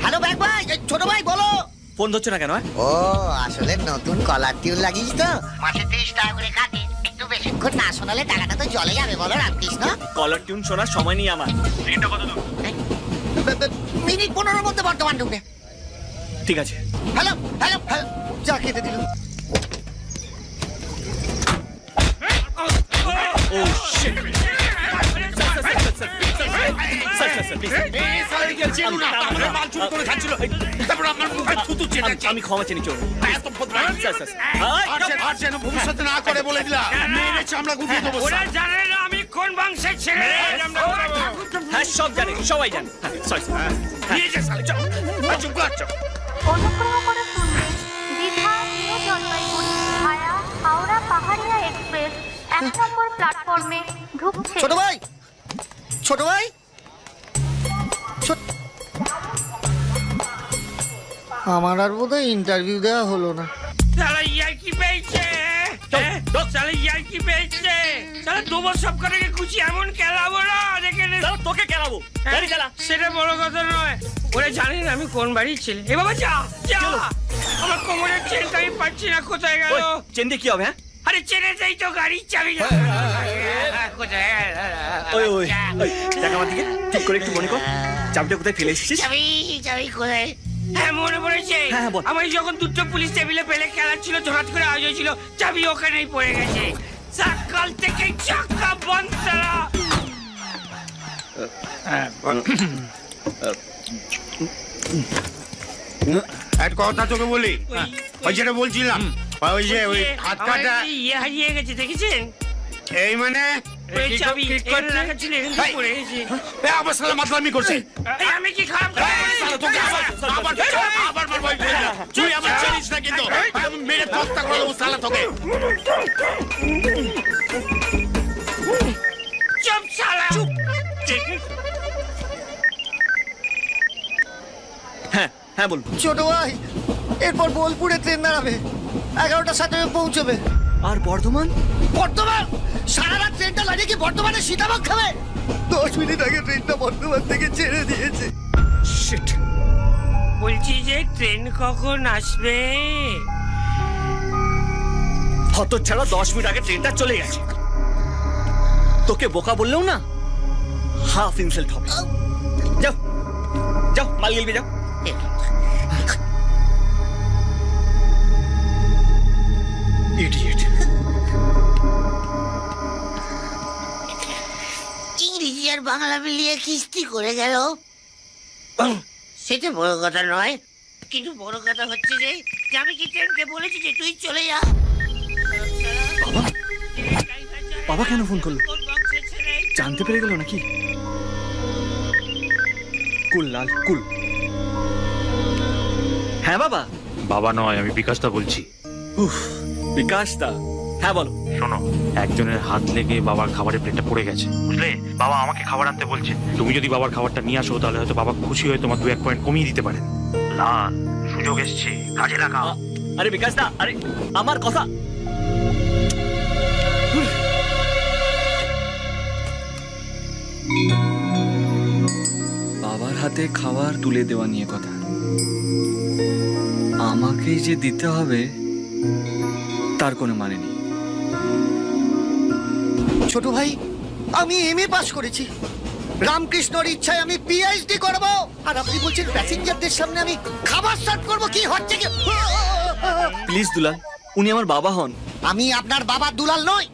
হ্যালো ব্যাগ ভাই, ছোট ভাই বলো। ফোন ধরছে না কেন? ও আসলে নতুন কলার টিউন লাগিস তো, মাসে 30 টাকা করে কাটে। একটু বেশিক্ষণ না শোনালে টাকাটা তো জলে যাবে, বলো রামকৃষ্ণ। কলার টিউন শোনার সময় নেই আমার। ট্রেনটা কত দূর? মিনিট 15 মধ্যে বর্তমান ঢুকবে। ঠিক আছে। হ্যালো হ্যালো হ্যালো, যা খেতে দিল। ও শিট। আমি ক্ষমা চেনি চোর। ভবিষ্যতে না করে বলে দিলাম, মেরে চামড়া গুটিয়ে দেবো। ওরা জানে না আমি কোন বংশের ছেলে। হ্যাঁ সব জানে, সবাই জানে। অনুগ্রহ করে শুনবেন, দীঘা নিউ জলপাইগুড়ি ভায়া হাওড়া পাহাড়িয়া এক্সপ্রেস 1 নম্বর প্ল্যাটফর্মে ঢুকছে। ছোট ভাই, ছোট ভাই, আমার আর বোধহয় ইন্টারভিউ দেওয়া হলো না। সালা ইয়ার্কি পেয়েছে, সালা ইয়ার্কি পেয়েছে। সালা দুবার সব কটাকে খুশি এমন খেলাবো না, দেখে তোকে খেলাবো। সেটা বড় কথা নয়, ওরা জানে না আমি কোন বাড়ির ছেলে। এ বাবা যা যা, আমার কোমরের চেনটা আমি পাচ্ছি না, কোথায় গেল? চেন দিয়ে কি হবে? আরে চেনে যাই তো গাড়ির চাবি। কোথায় দেখ আমার দিকে, ঠিক করে একটু মনে কর, চাবিটা কোথায় ফেলে এসেছিস? চাবি চাবি কোথায়? হ্যাঁ মনে পড়েছে, আমার যখন দুটো পুলিশ টেবিলে পেলে খেলাচ্ছিল, হঠাৎ করে আওয়াজ হয়েছিল, চাবি ওখানেই পড়ে গেছে। সকাল থেকে চাকা বন্ধ। এক কথা তোকে বলি, ওই যেটা বলছিলাম, ওই যে ওই হাত কাটা ইয়ে হারিয়ে গেছে দেখেছেন? এই মানে ওই চাবি এখানে রাখা ছিল, এখান থেকে পড়ে গেছে। আমার সালা মাতলামি করছে। এই, আমি কি খারাপ কাজ করেছি? আবার তুই আমার চিনিস না কিন্তু আমি মেরে তক্তা করে দেবো সালা তোকে। চুপ শালা চুপ। হ্যাঁ হ্যাঁ বলুন। ছোট ভাই, এরপর বোলপুরে ট্রেন দাঁড়াবে, 11টার সাথে পৌঁছবে। আর বর্ধমান? বর্ধমান? সারা রাত ট্রেনটা লাগে কি বর্ধমানে সীতাভোগ খাবে? 10 মিনিট আগে ট্রেনটা বর্ধমান থেকে ছেড়ে দিয়েছে। বলছি যে ট্রেন কখন আসবে? হত ছাড়া 10 মিনিট আগে ট্রেনটা চলে গেছে। তোকে বোকা বললেও না হাফ ইনসাল্ট হবে। যাও যাও মাল গেলবে যাও। ইডিয়েট। ইংরেজি আর বাংলা মিলিয়ে কিস্তি করে গেল। সেটা বড় কথা নয়, কিন্তু বড় কথা হচ্ছে যে আমি কি ট্রেনকে বলেছি যে তুই চলে যা। বাবা কেন ফোন করলো? জানতে পেরে গেল নাকি? কুল লাল কুল। হ্যাঁ বাবা। বাবা নয়, আমি বিকাশদা বলছি। বিকাশ দা, হ্যাঁ বলো। শোনো, একজনের হাত লেগে বাবার খাবারের প্লেটটা পড়ে গেছে, বুঝলে? বাবা আমাকে খাবার আনতে বলছে। তুমি যদি বাবার খাবারটা নিয়ে আসো তাহলে হয়তো বাবা খুশি হয়ে তোমার 2-1 পয়েন্ট কমিয়ে দিতে পারেন। লাল, সুযোগ এসছে, কাজে লাগাও। আরে বিকাশ দা, আরে আমার কথা। বাবার হাতে খাবার তুলে দেওয়া নিয়ে কথা। আমাকেই যে দিতে হবে তার কোনো মানে নেই। ছোট ভাই, আমি এমএ পাস করেছি, রামকৃষ্ণর ইচ্ছায় আমি পিএইচডি করব, আর আপনি বলছেন প্যাসেঞ্জারদের সামনে আমি খাবার সার্ভ করব? কি হচ্ছে কি? প্লিজ দুলাল, উনি আমার বাবা হন। আমি আপনার বাবা দুলাল নই।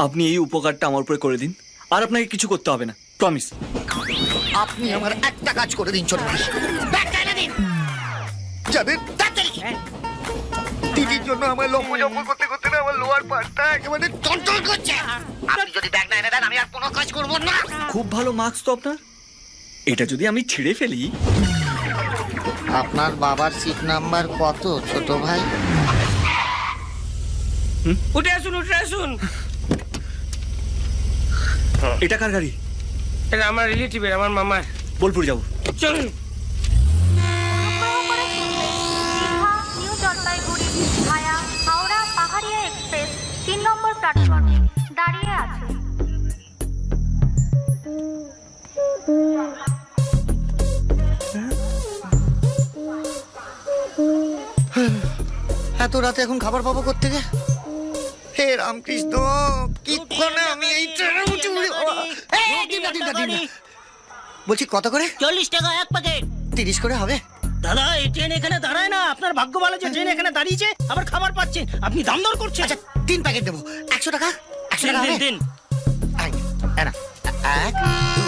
আপনি এই উপকারটা আমার উপরে করে দিন, আর আপনাকে কিছু করতে হবে না, প্রমিস। আপনি আমার একটা কাজ করে দিন ছোট ভাই, ব্যাগটা এনে দিন। যাবেন তাড়াতাড়ি। দিদির জন্য আমার লম্ব করতে করতে না আমার লোয়ার পার্টটা একেবারে টনটন করছে। আপনি যদি ব্যাগ না এনে দেন আমি আর কোনো কাজ করব না। খুব ভালো মার্কস তো আপনার। এটা যদি আমি ছিঁড়ে ফেলি। আপনার বাবার সিট নাম্বার কত ছোট ভাই? উঠে আসুন, উঠে আসুন। এটা কার গাড়ি? এটা আমার রিলেটিভের, আমার মামার। বোলপুর যাবো, চলুন। নিউ জলপাইগুড়ি ভায়া হাওড়া পাহাড়িয়া এক্সপ্রেস 3 নম্বর প্ল্যাটফর্মে দাঁড়িয়ে আছে। এত রাতে এখন খাবার পাবো কোত্থেকে? হে রামকৃষ্ণ, কিক্ষণে আমি এই ট্রেনে উঠে উড়ি বাবা। বলছি কত করে? 40 টাকা এক প্যাকেট। 30 করে হবে? দাদা, এই ট্রেন এখানে দাঁড়ায় না। আপনার ভাগ্য ভালো যে ট্রেন এখানে দাঁড়িয়েছে, আবার খাবার পাচ্ছেন। আপনি দাম দর করছেন। আচ্ছা 3 প্যাকেট দেবো। 100 টাকা? 100 টাকা হবে? দিন। এই না, 1 2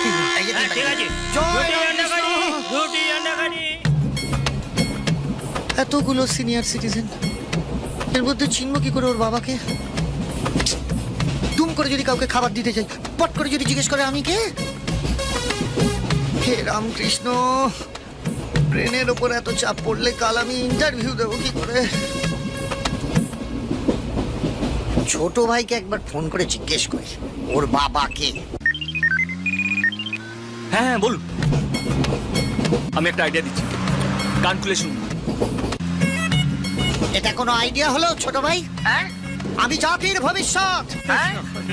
3। এই যে 3 ঠিক আছে। এতগুলো সিনিয়র সিটিজেন, এর মধ্যে চিনব কি করে ওর বাবাকে? দুম করে যদি কাউকে খাবার দিতে যাই, পট করে যদি জিজ্ঞেস করে আমি কে? হে রামকৃষ্ণ, ব্রেনের ওপর এত চাপ পড়লে কাল আমি ইন্টারভিউ দেবো কি করে? ছোট ভাইকে একবার ফোন করে জিজ্ঞেস করি ওর বাবাকে। হ্যাঁ হ্যাঁ বলুন। আমি একটা আইডিয়া দিচ্ছি, কান খুলে শুনুন। এটা কোনো আইডিয়া হলো ছোট ভাই? হ্যাঁ, আমি জাতির ভবিষ্যৎ।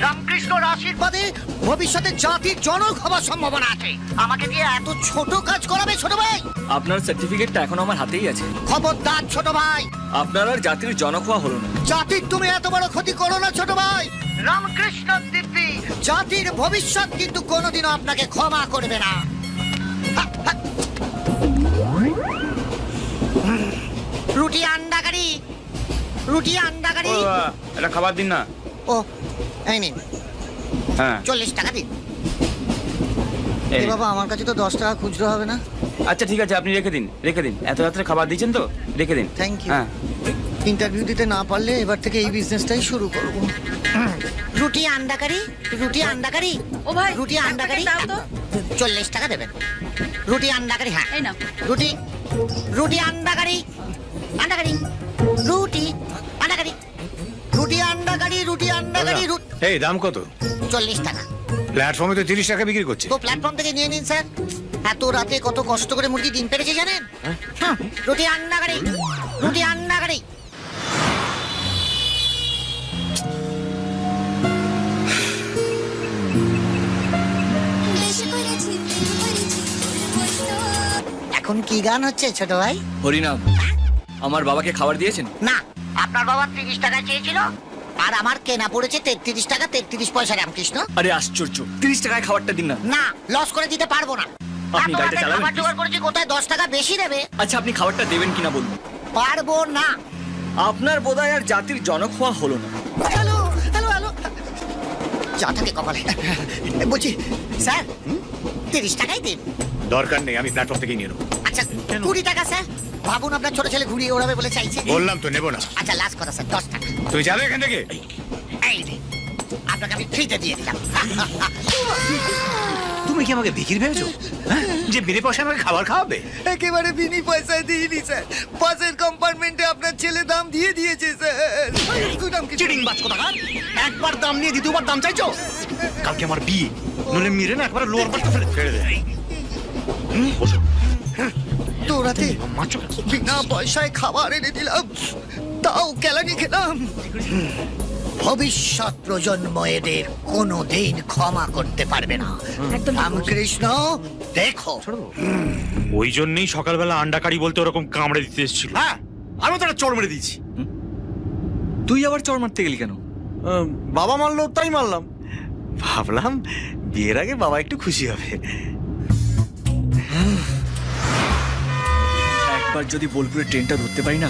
রামকৃষ্ণর আশীর্বাদে ভবিষ্যতে জাতির জনক হবার সম্ভাবনা আছে। আমাকে দিয়ে এত ছোট কাজ করাবে ছোট ভাই? আপনার সার্টিফিকেটটা এখন আমার হাতেই আছে। খবরদার ছোট ভাই, আপনার আর জাতির জনক হওয়া হলো না। জাতির তুমি এত বড় ক্ষতি করো না ছোট ভাই। রামকৃষ্ণ দিব্যি জাতির ভবিষ্যৎ কিন্তু কোনোদিনও আপনাকে ক্ষমা করবে না। রুটি আন্ডা কারি, রুটি আন্ডা কারি। এটা খাবার দিন না। ও এই নিন, হ্যাঁ 40 টাকা দিন। এ বাবা, আমার কাছে তো 10 টাকা খুচরো হবে না। আচ্ছা ঠিক আছে, আপনি রেখে দিন, রেখে দিন। এত রাত্রে খাবার দিয়েছেন তো, রেখে দিন। Thank you. হ্যাঁ ইন্টারভিউ দিতে না পারলে এবার থেকে এই বিজনেসটাই শুরু করব। রুটি আন্ডা কারি, রুটি আন্ডা কারি। ও ভাই, রুটি আন্ডা কারি। দাও তো। 40 টাকা দেবেন। রুটি আন্ডা কারি, হ্যাঁ। এই নাও। রুটি রুটি আন্ডা কারি, আন্ডা কারি, রুটি আন্ডা কারি, রুটি আন্ডা কারি, রুটি আন্ডা কারি। এই দাম কত? 40 টাকা। প্ল্যাটফর্মে তো 30 টাকা বিক্রি করছে। তো প্ল্যাটফর্ম থেকে নিয়ে নিন স্যার। এত রাতে কত কষ্ট করে মুরগি ডিম পেড়েছে জানেন? হ্যাঁ, রুটি আন্ডা কারি, রুটি আন্ডা কারি। এখন কি গান হচ্ছে ছোট ভাই? হরিনাম। আমার বাবাকে খাবার দিয়েছেন? না, আপনার বাবা 30 টাকা চেয়েছিল আর আমার কেনা পড়েছে 33 টাকা 33 পয়সা। রামকৃষ্ণ, আরে আশ্চর্য, 30 টাকায় খাবারটা দিন না। না, লস করে দিতে পারবো না। আপনি গাড়িটা চালাবেন? খাবার জোগাড় করেছি, কোথায় 10 টাকা বেশি দেবে? আচ্ছা, আপনি খাবারটা দেবেন কিনা বলুন। পারবো না। আপনার বোধহয় আর জাতির জনক হওয়া হলো না। হ্যালো হ্যালো হ্যালো, যা থাকে কপালে। বলছি স্যার, 30 টাকাই দিন। দরকার নেই, আমি প্ল্যাটফর্ম থেকেই নিয়ে নেবো। আচ্ছা 20 টাকা স্যার। ভাবুন, আপনার ছোট ছেলে ঘুরিয়ে ওড়াবে বলে চাইছে। বললাম তো নেবো না। আচ্ছা লাস্ট কথা স্যার, 10 টাকা। তুই যাবে এখান থেকে? এই রে, আপনাকে আমি ফ্রিতে দিয়ে দিলাম। তুমি কি আমাকে ভিখিরি ভেবেছো, হ্যাঁ? যে বিনা পয়সা আমাকে খাবার খাওয়াবে? একেবারে বিনি পয়সায় দিইনি স্যার। পাশের কম্পার্টমেন্টে আপনার ছেলে দাম দিয়ে দিয়েছে স্যার। চিটিং বাজ কোথাকার! একবার দাম নিয়ে দ্বিতীয়বার দাম চাইছো? কালকে আমার বিয়ে, নলে মেরে না একবার লোয়ার বাটটা ফেলে ছেড়ে দে। বসো। তোরাতে বিনা পয়সায় খাবার এনে দিলাম, তাও কেলানি খেলাম। ভবিষ্যৎ প্রজন্ম এদের কোনোদিন ক্ষমা করতে পারবে না। রামকৃষ্ণ, দেখো। ওই জন্যই সকালবেলা আন্ডা কারি বলতে ওরকম কামড়ে দিতে এসেছিল। হ্যাঁ, আমি তো একটা চড় মেরে দিয়েছি। তুই আবার চড় মারতে গেলি কেন? বাবা মারলো তাই মারলাম। ভাবলাম বিয়ের আগে বাবা একটু খুশি হবে। একবার যদি বোলপুরের ট্রেনটা ধরতে পারি না।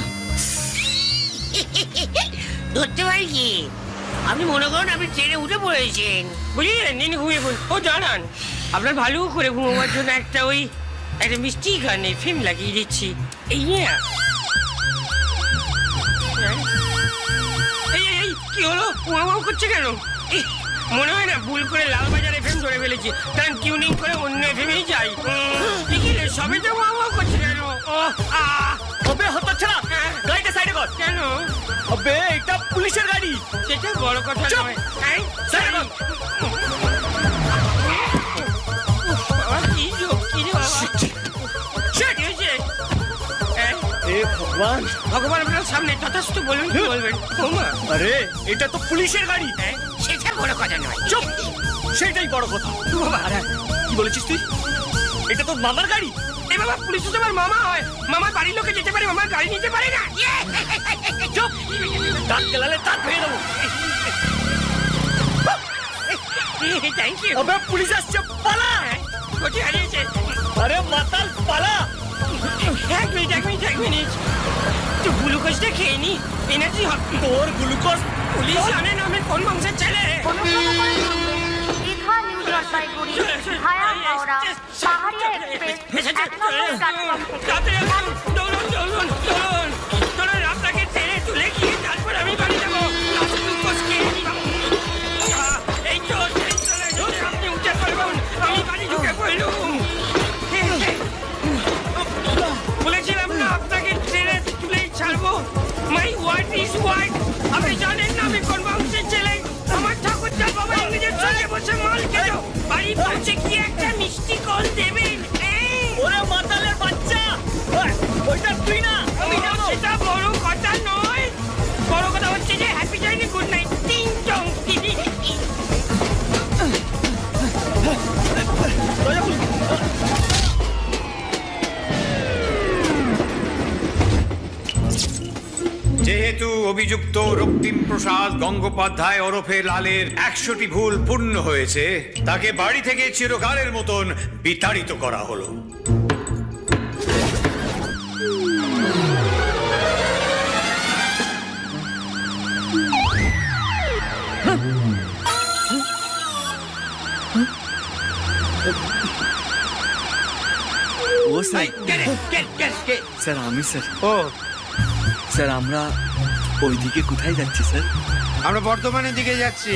ধরতে পারি কি? আপনি মনে করুন আপনি ট্রেনে উঠে পড়েছেন, বুঝলেন? নিন ঘুমিয়ে পড়ুন। ও জানান, আপনার ভালো করে ঘুমোবার জন্য একটা মিষ্টি গানের ফিল্ম লাগিয়ে দিচ্ছি। এই কি হলো? উমামাও করছে কেন? মনে হয় না ভুল করে লালবাজার এফএম ধরে ফেলেছি, কারণ টিউনিং করে অন্য এফএমেই যাই। সবে তো উমামাও করছে কেন? অবে হতচ্ছাড়া, গাড়িটা সাইডে কর। কেন? অবে এটা পুলিশের গাড়ি। সেটা বড় কথা নয়। সাইডে কর। কি যোগ, কি রে বাবা? কি হয়েছে? এ ভগবান! ভগবান আপনার সামনে, তথাস্তু বলুন, কি বলবেন? আরে এটা তো পুলিশের গাড়ি। সেটা বড় কথা নয়। চুপ, সেটাই বড় কথা। কি বলেছিস তুই? এটা তোর মামার গাড়ি? এ বাবা, পুলিশ তো আমার মামা হয়। মামার বাড়ির লোকে যেতে পারে, মামার গাড়ি নিতে পারে না। চুপ, দাঁত গেলালে দাঁত ভেঙে দেবো। Thank you. আবে পুলিশ আসছে, পালা! কোথায় হারিয়েছে? আরে মাতাল, পালা! এক মিনিট। তুই গ্লুকোজটা খেয়ে নি, এনার্জি হবে। তোর গ্লুকোজ? পুলিশ জানে না আমি কোন বংশের ছেলে। দীঘা নিউ জলপাইগুড়ি ভায়া হাওড়া পাহাড়িয়া এক্সপ্রেস 1 নম্বর প্ল্যাটফর্ম। চলুন, আপনাকে ট্রেনে তুলে গিয়ে তারপর আমি বাড়ি যাবো। গ্লুকোজ খেয়ে নি। এই তো আপনি উঠে পড়বেন, আমি বাড়ি ঢুকে পড়লুম। বলেছিলাম না আপনাকে ট্রেনে তুলেই ছাড়বো। My word is word. আপনি জানেন না আমি কোন বংশের ছেলে। আমার ঠাকুরদার বাবা ইংরেজের সঙ্গে বসে মাল খেলো। বাড়ি পৌঁছে কি একটা মিষ্টি কল দেবেন? ওরে মাতালের বাচ্চা, ওইটা তুই না, আমি জানো। সেটা বড় কথা নয়, বড় কথা হচ্ছে যে হ্যাপি জার্নি, গুড নাইট। টিং টং। যেহেতু অভিযুক্ত রক্তিম প্রসাদ গঙ্গোপাধ্যায় ওরফে লালের 100টি ভুল পূর্ণ হয়েছে, তাকে বাড়ি থেকে চিরকালের মতন বিতাড়িত করা হলো। ও স্যার, স্যার আমি স্যার। ও স্যার আমরা ওইদিকে কোথায় যাচ্ছি স্যার? আমরা বর্ধমানের দিকে যাচ্ছি।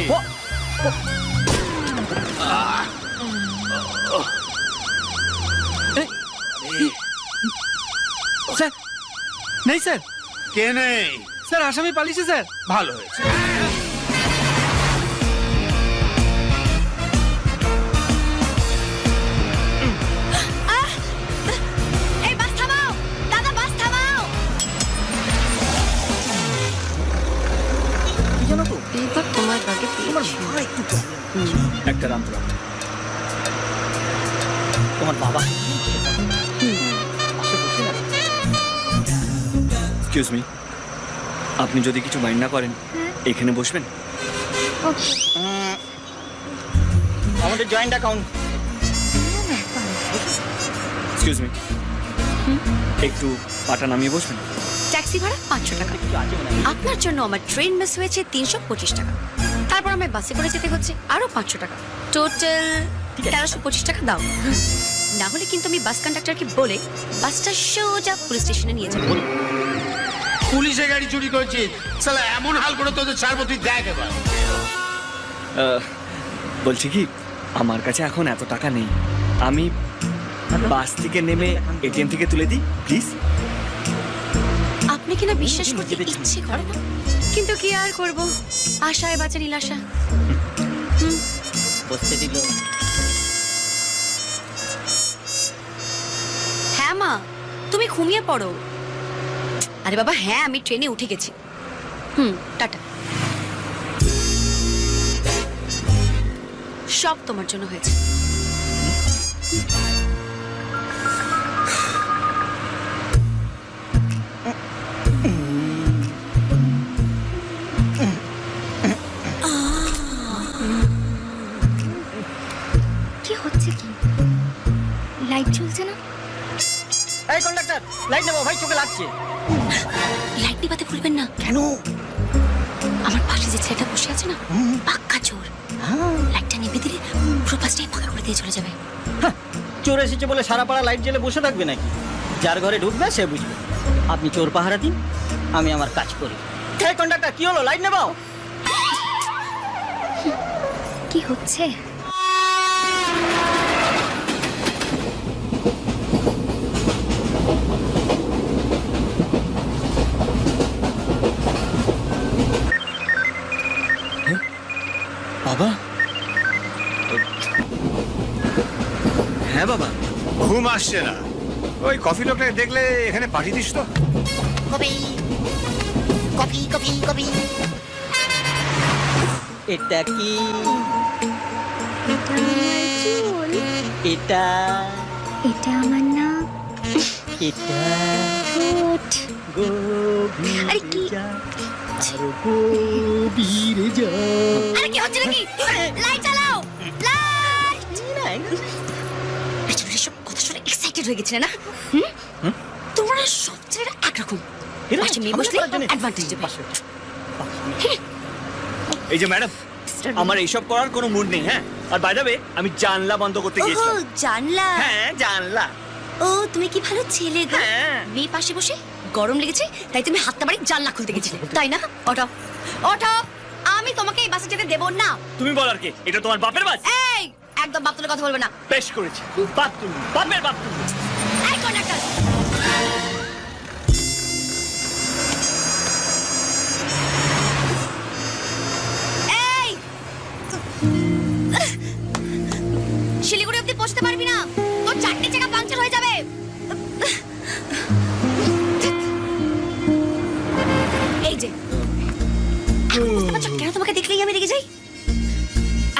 স্যার নেই স্যার। কে নেই? স্যার আসামি পালিয়েছে স্যার। ভালো হয়েছে। এই বাস থামাও দাদা, বাস থামাও। কি জানো তো, এইবার তোমার ব্যাগে তোমার মা একটু একটা রাম তোমার বাবা এক্সকিউজ মি, আপনি যদি কিছু মাইন্ড না করেন এখানে বসবেন। আমাদের জয়েন্ট অ্যাকাউন্ট। এক্সকিউজ মি, একটু পাটা নামিয়ে বসবেন। ট্যাক্সি ভাড়া 500 টাকা। আপনার জন্য আমার ট্রেন মিস হয়েছে 325 টাকা। তারপর আমি বাসে করে যেতে হচ্ছে আরো 500 টাকা। টোটাল 1325 টাকা দাও। না হলে কিন্তু আমি বাস কন্ডাক্টরকে বলে বাসটা সোজা পুলিশ স্টেশনে নিয়ে যাব। পুলিশে গাড়ি চুরি করেছিস শালা, এমন হাল করে তোদের ছাড়বো, তুই দেখ এবার। বলছি কি, আমার কাছে এখন এত টাকা নেই, আমি বাস থেকে নেমে এটিএম থেকে তুলে দিই প্লিজ। আপনি কিনা বিশ্বাস করতে ইচ্ছে করে না, কিন্তু কি আর করব, আশায় বাঁচে নীলাশা। বসতে দিল। হ্যাঁ মা, তুমি ঘুমিয়ে পড়ো। আরে বাবা হ্যাঁ, আমি ট্রেনে উঠে গেছি। টাটা। সব তোমার জন্য হয়েছে। কি হচ্ছে কি? লাইট জ্বলছে না? এই কন্ডাক্টর, লাইট নেবো ভাই, চোখে লাগছে। লাইট নিভাতে ভুলবেন না। কেন? আমার পাশে যে ছেলেটা বসে আছে না, পাক্কা চোর। লাইটটা নিভে দিলে পুরো বাসটাই ফাঁকা করে দিয়ে চলে যাবে। চোর এসেছে বলে সারা পাড়া লাইট জ্বেলে বসে থাকবে নাকি? যার ঘরে ঢুকবে সে বুঝবে। আপনি চোর পাহারা দিন, আমি আমার কাজ করি। এই কন্ডাক্টর, কি হলো, লাইট নেবো? কি হচ্ছে? বাবা। হ্যাঁ বাবা। ঘুম আসছে না। ওই কফি লোকটাকে দেখলে এখানে পাঠিয়ে দিস তো। Copy copy copy copy. এটা কি? এটা এটা আমার না। এটা ঠোঁট। আরে কি? আরো গভীরে যা। আরে কি হচ্ছে নাকি? লাইট চালাও, লাইট। পেছনের সব কথা শুনে এক্সাইটেড হয়ে গেছিলে না? তোমরা সব ছেলেরা একরকম। পাশে মেয়ে বসলে অ্যাডভান্টেজ দেবে। এই যে ম্যাডাম, আমার এইসব করার কোনো মুড নেই। হ্যাঁ, আর বাই দ্য ওয়ে আমি জানলা বন্ধ করতে গিয়েছিলাম। জানলা? হ্যাঁ জানলা। ও তুমি কি ভালো ছেলে গো। মেয়ে পাশে বসে গরম লেগেছে তাই তুমি হাতটা বাড়ি জানলা খুলতে গেছিলে, তাই না? ওঠো ওঠো, আমি তোমাকে এই বাসে যেতে দেবো না। তুমি বলার কে? এটা তোমার বাপের বাস। এই একদম বাপ তুলে কথা বলবে না। বেশ করেছি, বাপ তুমি, বাপের বাপ তুমি। এই কন্ডাক্টর, এই শিলিগুড়ি অব্দি পৌঁছতে পারবি না, তোর 4টে চাকা পাংচার হয়ে যাবে। এই যে এখন বুঝতে পারছো কেন তোমাকে দেখলেই আমি রেগে যাই?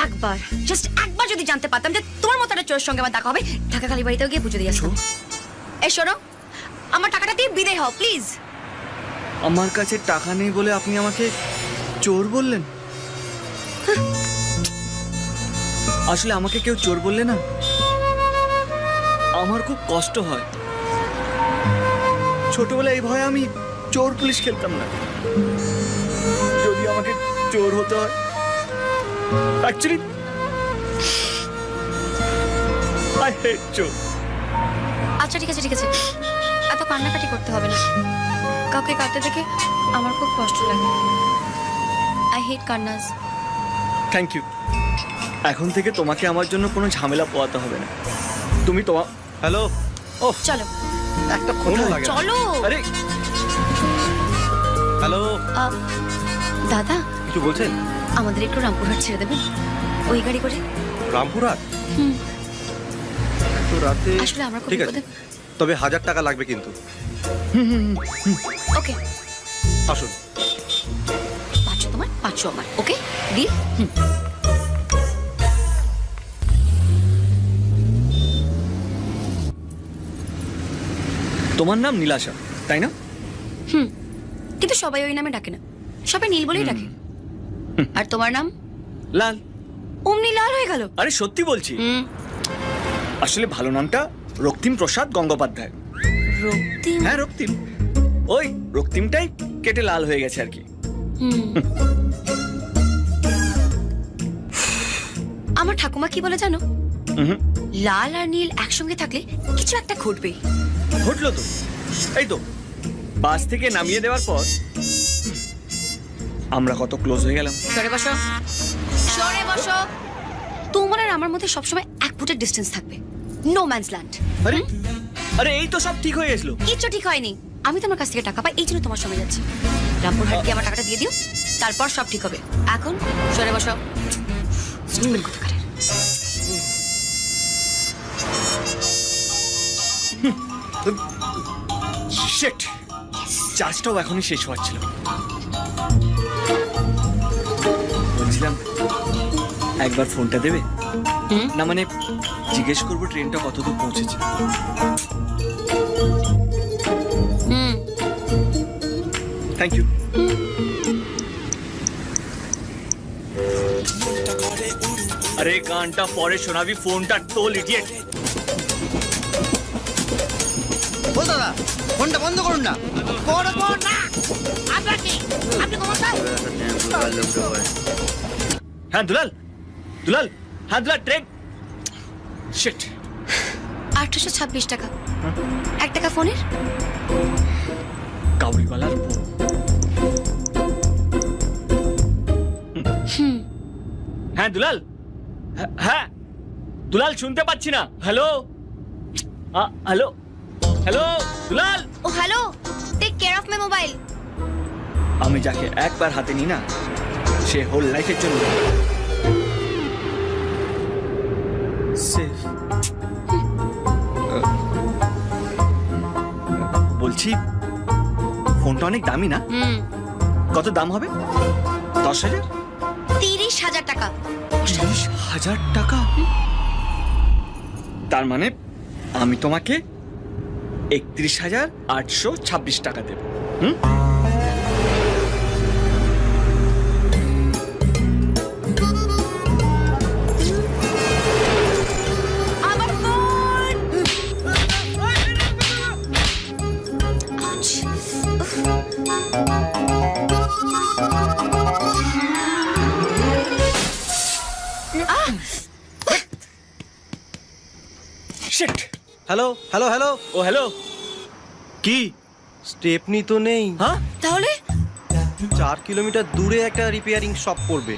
একবার জাস্ট একবার যদি জানতে পারতাম যে তোমার মতো একটা চোরের সঙ্গে আমার দেখা হবে, ঢাকা কালী বাড়িতেও গিয়ে পুজো দিয়ে আসবো। এই শোনো, আমার টাকাটা দিয়ে বিদায় হও প্লিজ। আমার কাছে টাকা নেই বলে আপনি আমাকে চোর বললেন? আসলে আমাকে কেউ চোর বললে না আমার খুব কষ্ট হয়। ছোটবেলায় এই ভয়ে আমি চোর পুলিশ খেলতাম না। যদি আমাকে চোর হতে হয়, অ্যাকচুয়ালি আই হেট চোর। আচ্ছা ঠিক আছে ঠিক আছে, এত কান্নাকাটি করতে হবে না। কাউকে কাঁদতে দেখে আমার খুব কষ্ট লাগে। আই হেট কান্নাস। Thank you. এখন থেকে তোমাকে আমার জন্য কোনো ঝামেলা পোয়াতে হবে না। তুমি তোমার হ্যালো ও চলো একটা ফোন লাগে। চলো। আরে হ্যালো দাদা কিছু বলছেন? আমাদের একটু রামপুরহাট ছেড়ে দেবেন ওই গাড়ি করে? রামপুরহাট? হুম। তো রাতে আসলে আমরা খুব ঠিক আছে, বিপদে। তবে 1000 টাকা লাগবে কিন্তু। ওকে আসুন। 500 তোমার 500 আমার। Okay deal. তোমার নাম নীলাশা তাই না? হুম, কিন্তু সবাই ওই নামে ডাকে না, সবাই নীল বলেই ডাকে। আর তোমার নাম? লাল। অমনি লাল হয়ে গেল? আরে সত্যি বলছি, আসলে ভালো নামটা রক্তিম প্রসাদ গঙ্গোপাধ্যায়। রক্তিম? হ্যাঁ রক্তিম, ওই রক্তিমটাই কেটে লাল হয়ে গেছে আর কি। আমার ঠাকুমা কি বলে জানো? লাল আর নীল একসঙ্গে থাকলে কিছু একটা ঘটবে। ঘটলো তো, এই তো বাস থেকে নামিয়ে দেওয়ার পর আমরা কত ক্লোজ হয়ে গেলাম। সরে বসো, সরে বসো। তোমার আর আমার মধ্যে সবসময় 1 ফুটের ডিস্টেন্স থাকবে, নো ম্যানস ল্যান্ড। আরে আরে এই তো সব ঠিক হয়ে গেছিল। কিচ্ছু ঠিক হয়নি, আমি তোমার কাছ থেকে টাকা পাই, এই জন্য তোমার সঙ্গে যাচ্ছি। রামপুরহাট গিয়ে আমার টাকাটা দিয়ে দিও, তারপর সব ঠিক হবে। এখন সরে বসো। স্টুপিড কোথাকার। শিট, চার্জটাও এখনই শেষ হচ্ছিল। বলছিলাম একবার ফোনটা দেবে না, মানে জিজ্ঞেস করবো ট্রেনটা কতদূর পৌঁছেছে। Thank you. আরে গানটা পরে শোনাবি, ফোনটা তোল ইডিয়েট। ও দাদা, ফোনটা বন্ধ করুন না। করব না। আপনি কোথায়? হ্যাঁ দুলাল, দুলাল, হ্যাঁ দুলাল, ট্রেন। শিট। 826 টাকা। 1 টাকা ফোনের। কাউরিওয়ালার বউ। হ্যাঁ দুলাল, হ্যাঁ দুলাল, শুনতে পাচ্ছি না। Hello hello hello Dulal. ও hello, take care of my mobile. আমি যাকে একবার হাতে নিই না, সে হোল লাইফের জন্য সেফ। বলছি ফোনটা অনেক দামি না? কত দাম হবে? 10,000? 30,000 টাকা। 30,000 টাকা? তার মানে আমি তোমাকে 31,826 টাকা দেব। আমার ফোন। শিট। Hello hello hello. ও হ্যালো, কি স্টেপনি তো নেই? হ্যাঁ তাহলে 4 কিলোমিটার দূরে একটা রিপেয়ারিং শপ পড়বে।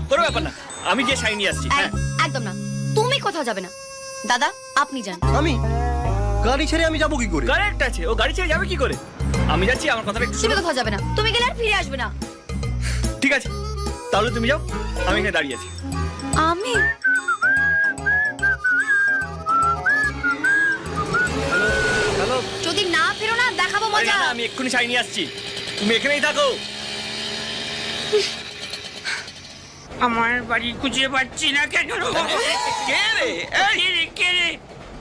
কোনো ব্যাপার না, আমি গিয়ে সাইন নিয়ে আসছি। হ্যাঁ একদম না, তুমি কোথাও যাবে না। দাদা আপনি যান। আমি গাড়ি ছেড়ে আমি যাবো কি করে? কারেক্ট আছে, ও গাড়ি ছেড়ে যাবে কি করে? আমি যাচ্ছি, আমার কথাটা একটু তুমি কোথাও যাবে না, তুমি গেলে আর ফিরে আসবে না। ঠিক আছে, তাহলে তুমি যাও, আমি এখানে দাঁড়িয়ে আছি। আমি হ্যালো, যদি না ফেরো না দেখাবো মজা। আমি এক্ষুনি সাইন নিয়ে আসছি, তুমি এখানেই থাকো। আমার বাড়ি খুঁজে পাচ্ছি না কেন? কে রে? কে রে?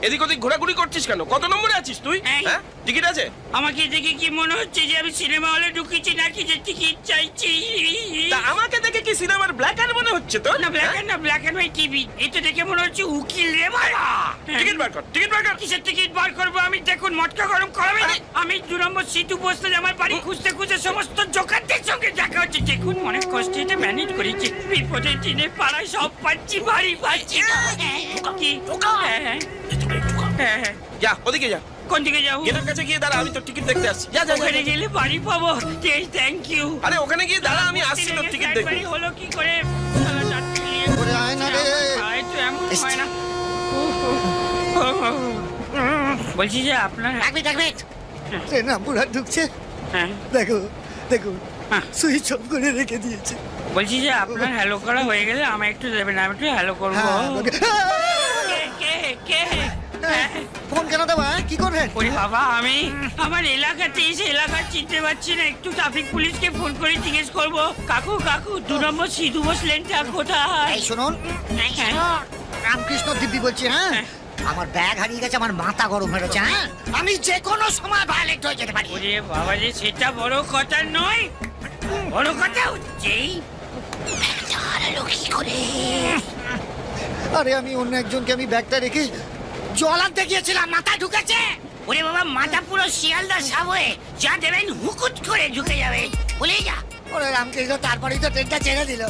এদিক ওদিক ঘোরাঘুরি করছিস কেন? কত নম্বরে আছিস তুই? হ্যাঁ, টিকিট আছে? আমাকে দেখে কি মনে হচ্ছে যে আমি সিনেমা হলে ঢুকেছি নাকি যে টিকিট চাইছি? তা আমাকে দেখে কি সিনেমার ব্ল্যাক অ্যান্ড মনে হচ্ছে তো? না ব্ল্যাক অ্যান্ড না, ব্ল্যাক অ্যান্ড হোয়াইট টিভি। এটা দেখে মনে হচ্ছে উকিল রে মারা। টিকিট বার কর, টিকিট বার কর। কিসের টিকিট বার করবো আমি? দেখুন মটকা গরম করাবে না। আমি 2 নম্বর সিটু বসলে আমার বাড়ি খুঁজতে খুঁজে সমস্ত জোকারদের সঙ্গে দেখা হচ্ছে। দেখুন অনেক কষ্টে এটা ম্যানেজ করেছি। বিপদের দিনে পাড়ায় সব পাচ্ছি, বাড়ি পাচ্ছি না। কি? যা ওদিকে যা। কোন দিকে যাবো? গেটের কাছে গিয়ে দাঁড়া, আমি তোর টিকিট দেখতে আসছি। যা যা, যা, ওখানে যা। গেলে বাড়ি পাবো। Thank you. আরে ওখানে গিয়ে দাঁড়া, আমি আসছি তোর টিকিট দেখতে। বাড়ি হলো কি করে? আয় না রে। আয় তো এমন হয় না। বলছি যে আপনার ট্রেন রামপুরহাট ঢুকছে। হ্যাঁ দেখো দেখো, সুইচ অফ করে রেখে দিয়েছে। বলছি যে আপনার হ্যালো করা হয়ে গেলে আমায় একটু দেবেন, আমি একটু হ্যালো করবো। ফোন কেন দেবো? কি করবেন? ওরে বাবা, আমি আমার এলাকাতে এসে এলাকা চিনতে পারছি না, একটু ট্রাফিক পুলিশকে ফোন করে জিজ্ঞেস করবো কাকু কাকু 2 নম্বর সিধু বোস লেনটা কোথায়? এই শুনুন, রামকৃষ্ণ দিব্যি বলছি। হ্যাঁ, আমার ব্যাগ হারিয়ে গেছে, আমার মাথা গরম হয়ে গেছে। হ্যাঁ, আমি যে কোনো সময় ভায়োলেট হয়ে যেতে পারি। ওরে বাবা রে, সেটা বড় কথা নয়, বড় কথা হচ্ছেই কি করে? আরে আমি অন্য একজনকে আমি ব্যাগটা রেখে জল আনতে গিয়েছিলাম, মাথায় ঢুকেছে। ওরে বাবা, মাথা পুরো শিয়ালদা সাবয়ে, যা দেবেন হুকুট করে ঢুকে যাবে, বলে যা। ওরে রামকৃষ্ণ, তারপরেই তো ট্রেনটা ছেড়ে দিল।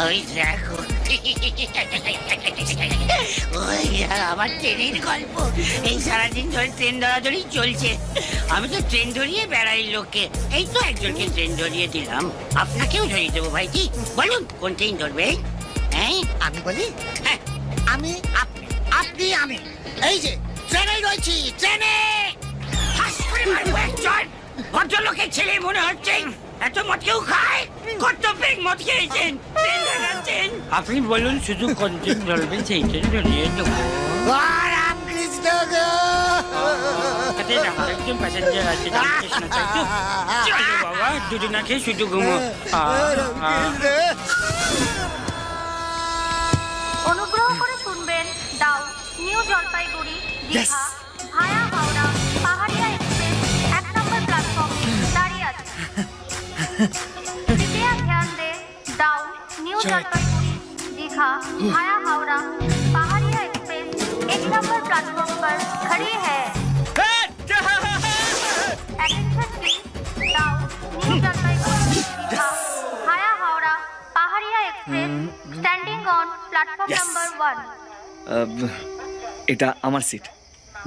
ওই দেখো, ওই আমার ট্রেনের গল্প। এই সারাদিন ধরে ট্রেন ধরাধরি চলছে। আমি তো ট্রেন ধরিয়ে বেড়াই লোককে, এই তো একজনকে ট্রেন ধরিয়ে দিলাম, আপনাকেও ধরিয়ে দেবো ভাইজি। বলুন কোন ট্রেন ধরবে? হ্যাঁ আমি বলি, হ্যাঁ আমি, আপনি, আপনি, আমি, এই যে ট্রেনে রয়েছি, ট্রেনে। হাস করে মারবো একজন ভদ্রলোকের ছেলে মনে হচ্ছে। এত মদ কেউ খায়? কত পেক মদ খেয়েছেন, ট্রেন ধরাচ্ছেন। আপনি বলুন শুধু কোন ট্রেন ধরবেন, সেই ট্রেন ধরিয়ে দেবো। রামকৃষ্ণ গো, একজন প্যাসেঞ্জার আছে, চলো বাবা, দুটো না খেয়ে শুধু ঘুমো। অনুগ্রহ করে শুনবেন দাও নিউ জলপাইগুড়ি দীঘা ভায়া হাওড়া পাহাড়িয়া এক্সপ্রেস 1 নম্বর প্ল্যাটফর্মে দাঁড়িয়ে আছে। कृपया ध्यान दें down New Jalpaiguri Digha via Howrah Paharia Express 1 number platform पर खड़ी है। Attention please, down New Jalpaiguri Digha via Howrah Paharia Express standing on platform number 1। এটা আমার সিট।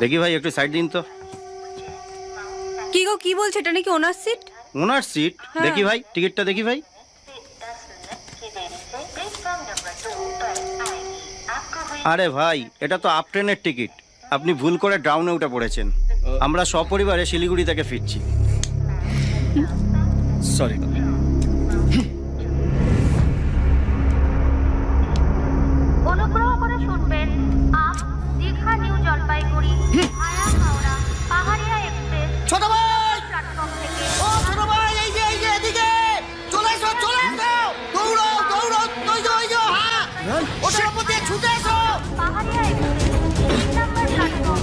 দেখি ভাই, একটু সাইড দিন তো। কি গো, কি বলছে? এটা নাকি ওনার সিট? ওনার সিট? দেখি ভাই, টিকিটটা দেখি ভাই। আরে ভাই, এটা তো আপ ট্রেনের টিকিট, আপনি ভুল করে ডাউনে উঠে পড়েছেন। আমরা সপরিবারে শিলিগুড়ি থেকে ফিরছি। সরি। অনুগ্রহ করে শুনবেন আপ দীঘা নিউ জলপাইগুড়ি ভায়া হাওড়া পাহাড়িয়া এক্সপ্রেস ছোট ভাই, প্ল্যাটফর্ম থেকে। ও ছোট ভাই, এই যে এদিকে চলে এসো, চলে এসো, দৌড়াও দৌড়াও, ওই যে হ্যাঁ, ওটার উপর দিয়ে ছুটে এসো। পাহাড়িয়া এক্সপ্রেস 3 নম্বর প্ল্যাটফর্ম।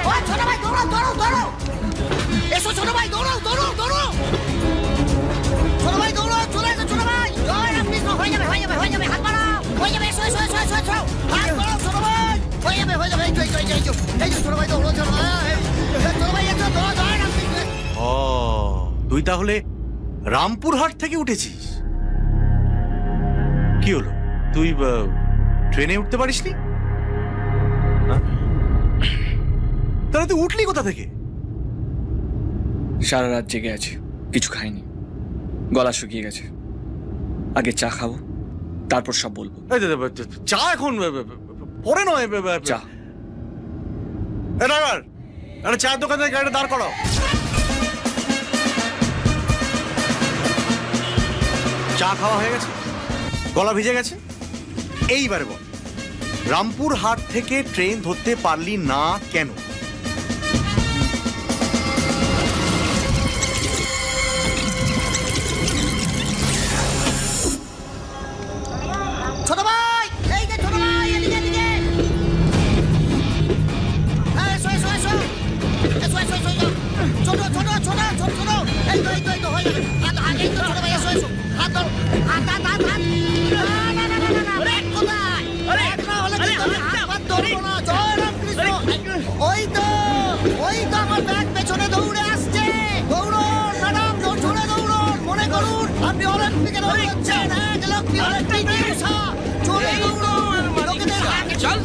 ও ছোট ভাই, দৌড়াও দৌড়াও দৌড়াও, এসো ছোট ভাই, দৌড়াও দৌড়াও দৌড়াও, ছোট ভাই দৌড়াও, চলে এসো ছোট ভাই। জয় রামকৃষ্ণ, হয়ে যাবে হয়ে যাবে হয়ে যাবে, হাত বাড়াও, হয়ে যাবে, এসো এসো এসো এসো এসো, হাত বাড়াও ছোট ভাই, হয়ে যাবে হয়ে যাবে, এই যে এই যে ছোট ভাই দৌড়াও, ছোট ভাই, ছোট ভাই এসো, দৌড়াও, জয় রামকৃষ্ণ। ও, তুই তাহলে রামপুরহাট থেকে উঠেছিস? কি হলো, তুই ট্রেনে উঠতে পারিসনি? তাহলে তুই উঠলি কোথা থেকে? সারা রাত জেগে আছি, কিছু খাইনি, গলা শুকিয়ে গেছে। আগে চা খাবো, তারপর সব বলবো। চা এখন পরে নয়। চা ড্রাইভার, আরে চায়ের দোকান থেকে গাড়িটা দাঁড় করাও। চা খাওয়া হয়ে গেছে, গলা ভিজে গেছে, এইবারে বল, রামপুরহাট থেকে ট্রেন ধরতে পারলি না কেন? ছোট ভাই, এই যে ছোট ভাই, এদিকে এদিকে, এসো এসো এসো এসো এসো এসো, ছোট ছোট ছোট ছোট ছোট, এই তো হয়ে যাবে, হাত হাত, এই তো ছোট ভাই, এসো এসো, হাত ধরো, হাত হাত হাত হাত, না না না না না, ব্যাগ কোথায়? ব্যাগ না হলে কি হবে? হাত ধরবো না, জয় রামকৃষ্ণ। ওই তো আমার ব্যাগ পেছনে দৌড়ে আসছে, দৌড়ুন ম্যাডাম, ধরে দৌড়ুন, মনে করুন আপনি অলিম্পিকে দৌড়াচ্ছেন, আপনি অলিম্পিক চলে দৌড়ুন, লোকেদের হাত চল।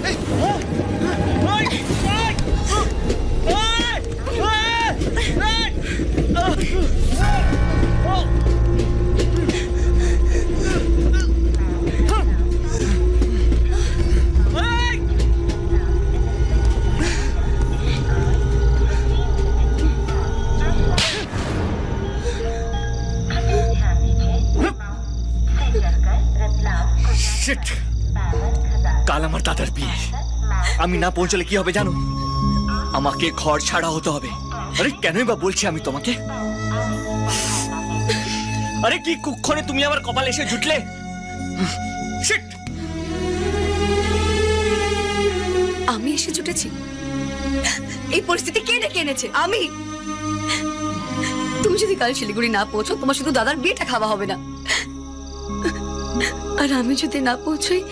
শিট, কাল আমার দাদার বিয়ে। আমি না পৌঁছলে কি হবে জানো? আমাকে ঘর ছাড়া হতে হবে। আরে কেনই বা বলছি আমি তোমাকে? আরে কি কুক্ষণে তুমি আমার কপালে এসে জুটলে। শিট, আমি এসে জুটেছি? এই পরিস্থিতি কে ডেকে এনেছে? আমি? তুমি যদি কাল শিলিগুড়ি না পৌঁছো, তোমার শুধু দাদার বিয়েটা খাওয়া হবে না। আর আমি যদি না পৌঁছই,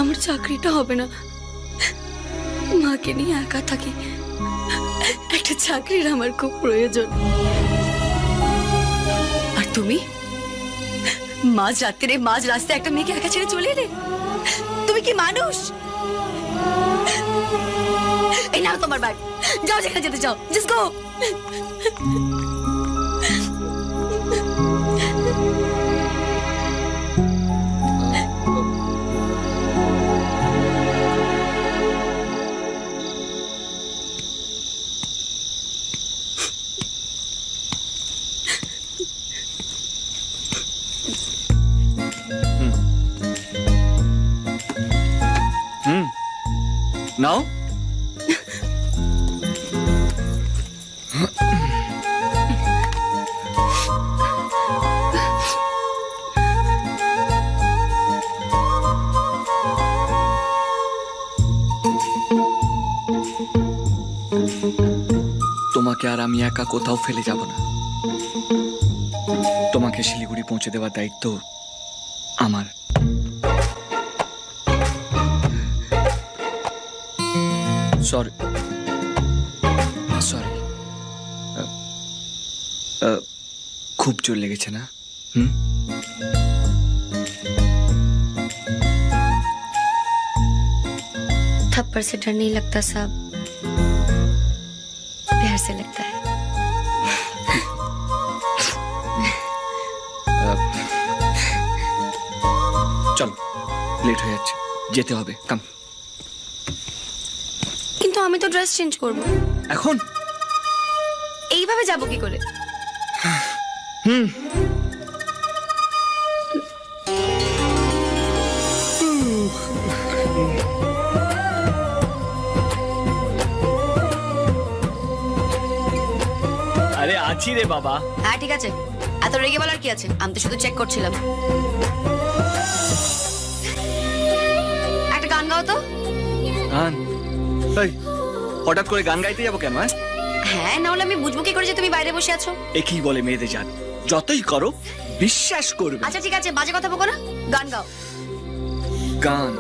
আমার চাকরিটা হবে না। মাকে নিয়ে একা থাকি, একটা চাকরির আমার খুব প্রয়োজন। আর তুমি মাঝ রাত্রে মাঝ রাস্তায় একটা মেয়েকে একা ছেড়ে চলে এলে? তুমি কি মানুষ? এই নাও তোমার ব্যাগ, যাও যেখানে যেতে চাও, জাস্ট গো। নাও। তোমাকে আর আমি একা কোথাও ফেলে যাব না। তোমাকে শিলিগুড়ি পৌঁছে দেওয়ার দায়িত্ব আমার। সরি সরি, খুব জোর লেগেছে না? थप्पड़ से डर नहीं लगता साहब, प्यार से लगता है। চলো, লেট হয়ে যাচ্ছে, যেতে হবে। কাম। কিন্তু আমি তো ড্রেস চেঞ্জ করব এখন। এইভাবে যাব কি করে? আরে আছি রে বাবা। হ্যাঁ ঠিক আছে, এত রেগে বলার কি আছে? আমি তো শুধু চেক করছিলাম। একটা গান গাও তো। গান? এই, হঠাৎ করে গান গাইতে যাবো কেন? হ্যাঁ, না হলে আমি বুঝবো কি করে যে তুমি বাইরে বসে আছো? এ কি বলে মেয়েদের জাত, যতই করো বিশ্বাস করবে। আচ্ছা ঠিক আছে, বাজে কথা বকো না, গান গাও। গান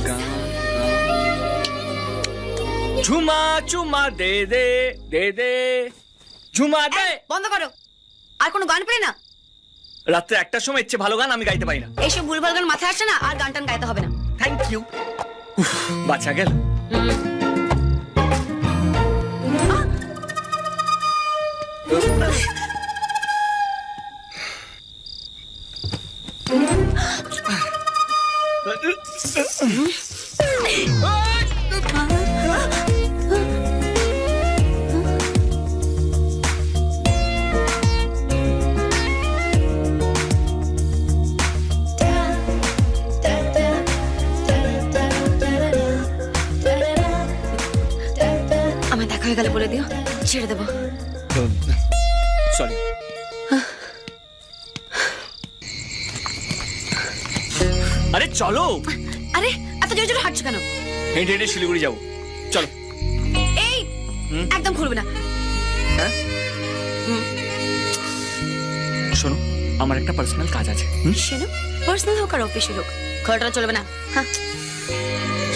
গান ঝুমা চুমা দে দে দে দে ঝুমা দে। বন্ধ করো, আর কোনো গান পেলে না। রাত্রে একটার সময় ইচ্ছে ভালো গান আমি গাইতে পারি না। এইসব ভুলভাল গান মাথায় আসছে না, আর গান টান গাইতে হবে না। Thank you. বাঁচা গেল। আমার দেখা হয়ে গেলে বলে দিও, ছেড়ে দেবো। সরি। আরে চলো। আরে এত জোরে জোরে হাঁটছো কেন? হেঁটে হেঁটে শিলিগুড়ি যাবো, চলো। এই একদম খুলবে না। হ্যাঁ শোনো, আমার একটা পার্সোনাল কাজ আছে। শোনো, পার্সোনাল হোক আর অফিসিয়াল হোক, খরটা চলবে না। হ্যাঁ,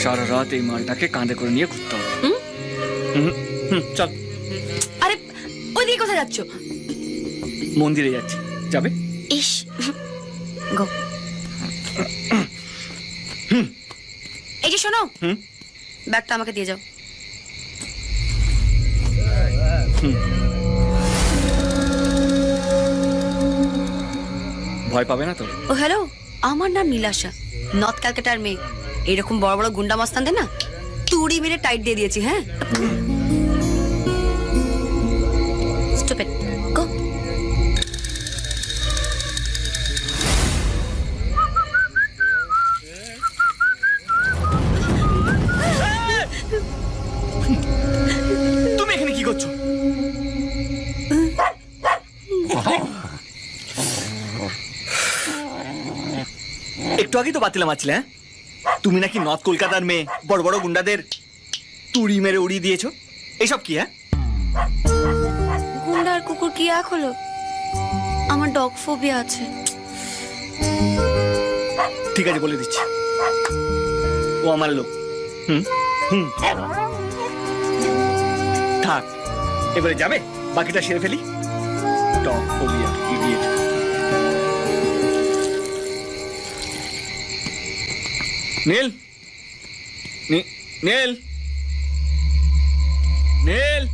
সারা রাত এই মালটাকে কাঁধে করে নিয়ে ঘুরতে হবে। চল। আরে ওইদিকে কোথায় যাচ্ছ? মন্দিরে যাচ্ছি, যাবে? ইস, গো। এই যে শোনো, ব্যাগটা আমাকে দিয়ে যাও। ভয় পাবে না তো? ও হ্যালো, আমার নাম নীলাশা, নর্থ ক্যালকাটার মেয়ে। এরকম বড় বড় গুন্ডা মাস্তানদের না তুড়ি মেরে টাইট দিয়ে দিয়েছি। হ্যাঁ, স্টুপিড, গো। একটু আগেই তো বাতিলা মারছিলে, হ্যাঁ? তুমি নাকি নর্থ কলকাতার মেয়ে, বড় বড় গুন্ডাদের তুড়ি মেরে উড়িয়ে দিয়েছো। এইসব কি? হ্যাঁ, গুন্ডা আর কুকুর কি এক হলো? আমার ডগ ফোবিয়া আছে। ঠিক আছে, বলে দিচ্ছি, ও আমার লোক। থাক, এবারে যাবে, বাকিটা সেরে ফেলি। Dog phobia, idiot. Neel, Neel, Neel,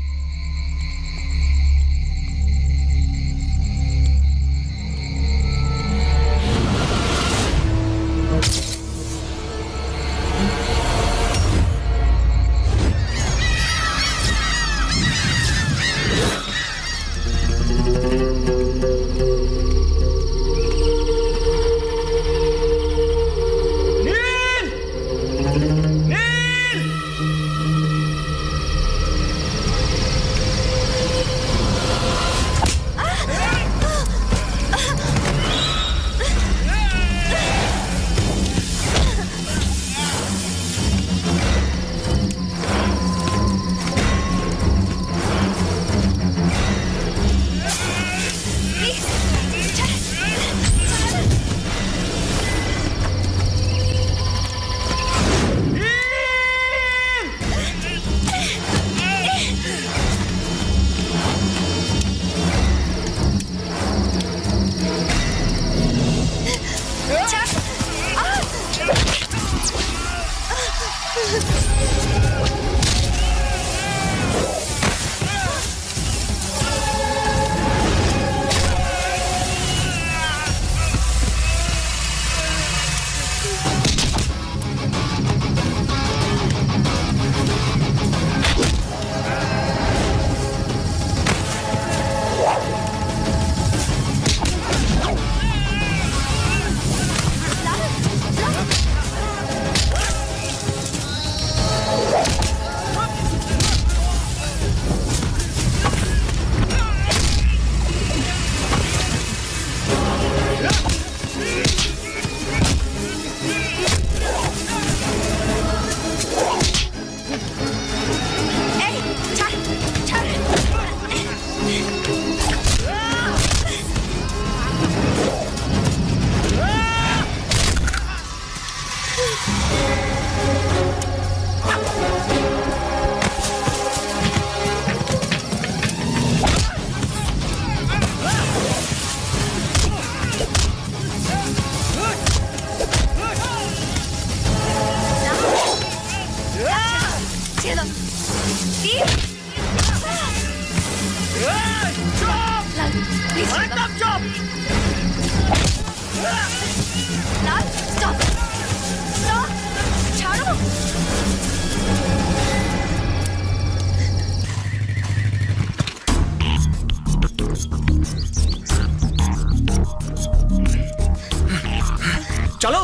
চলো।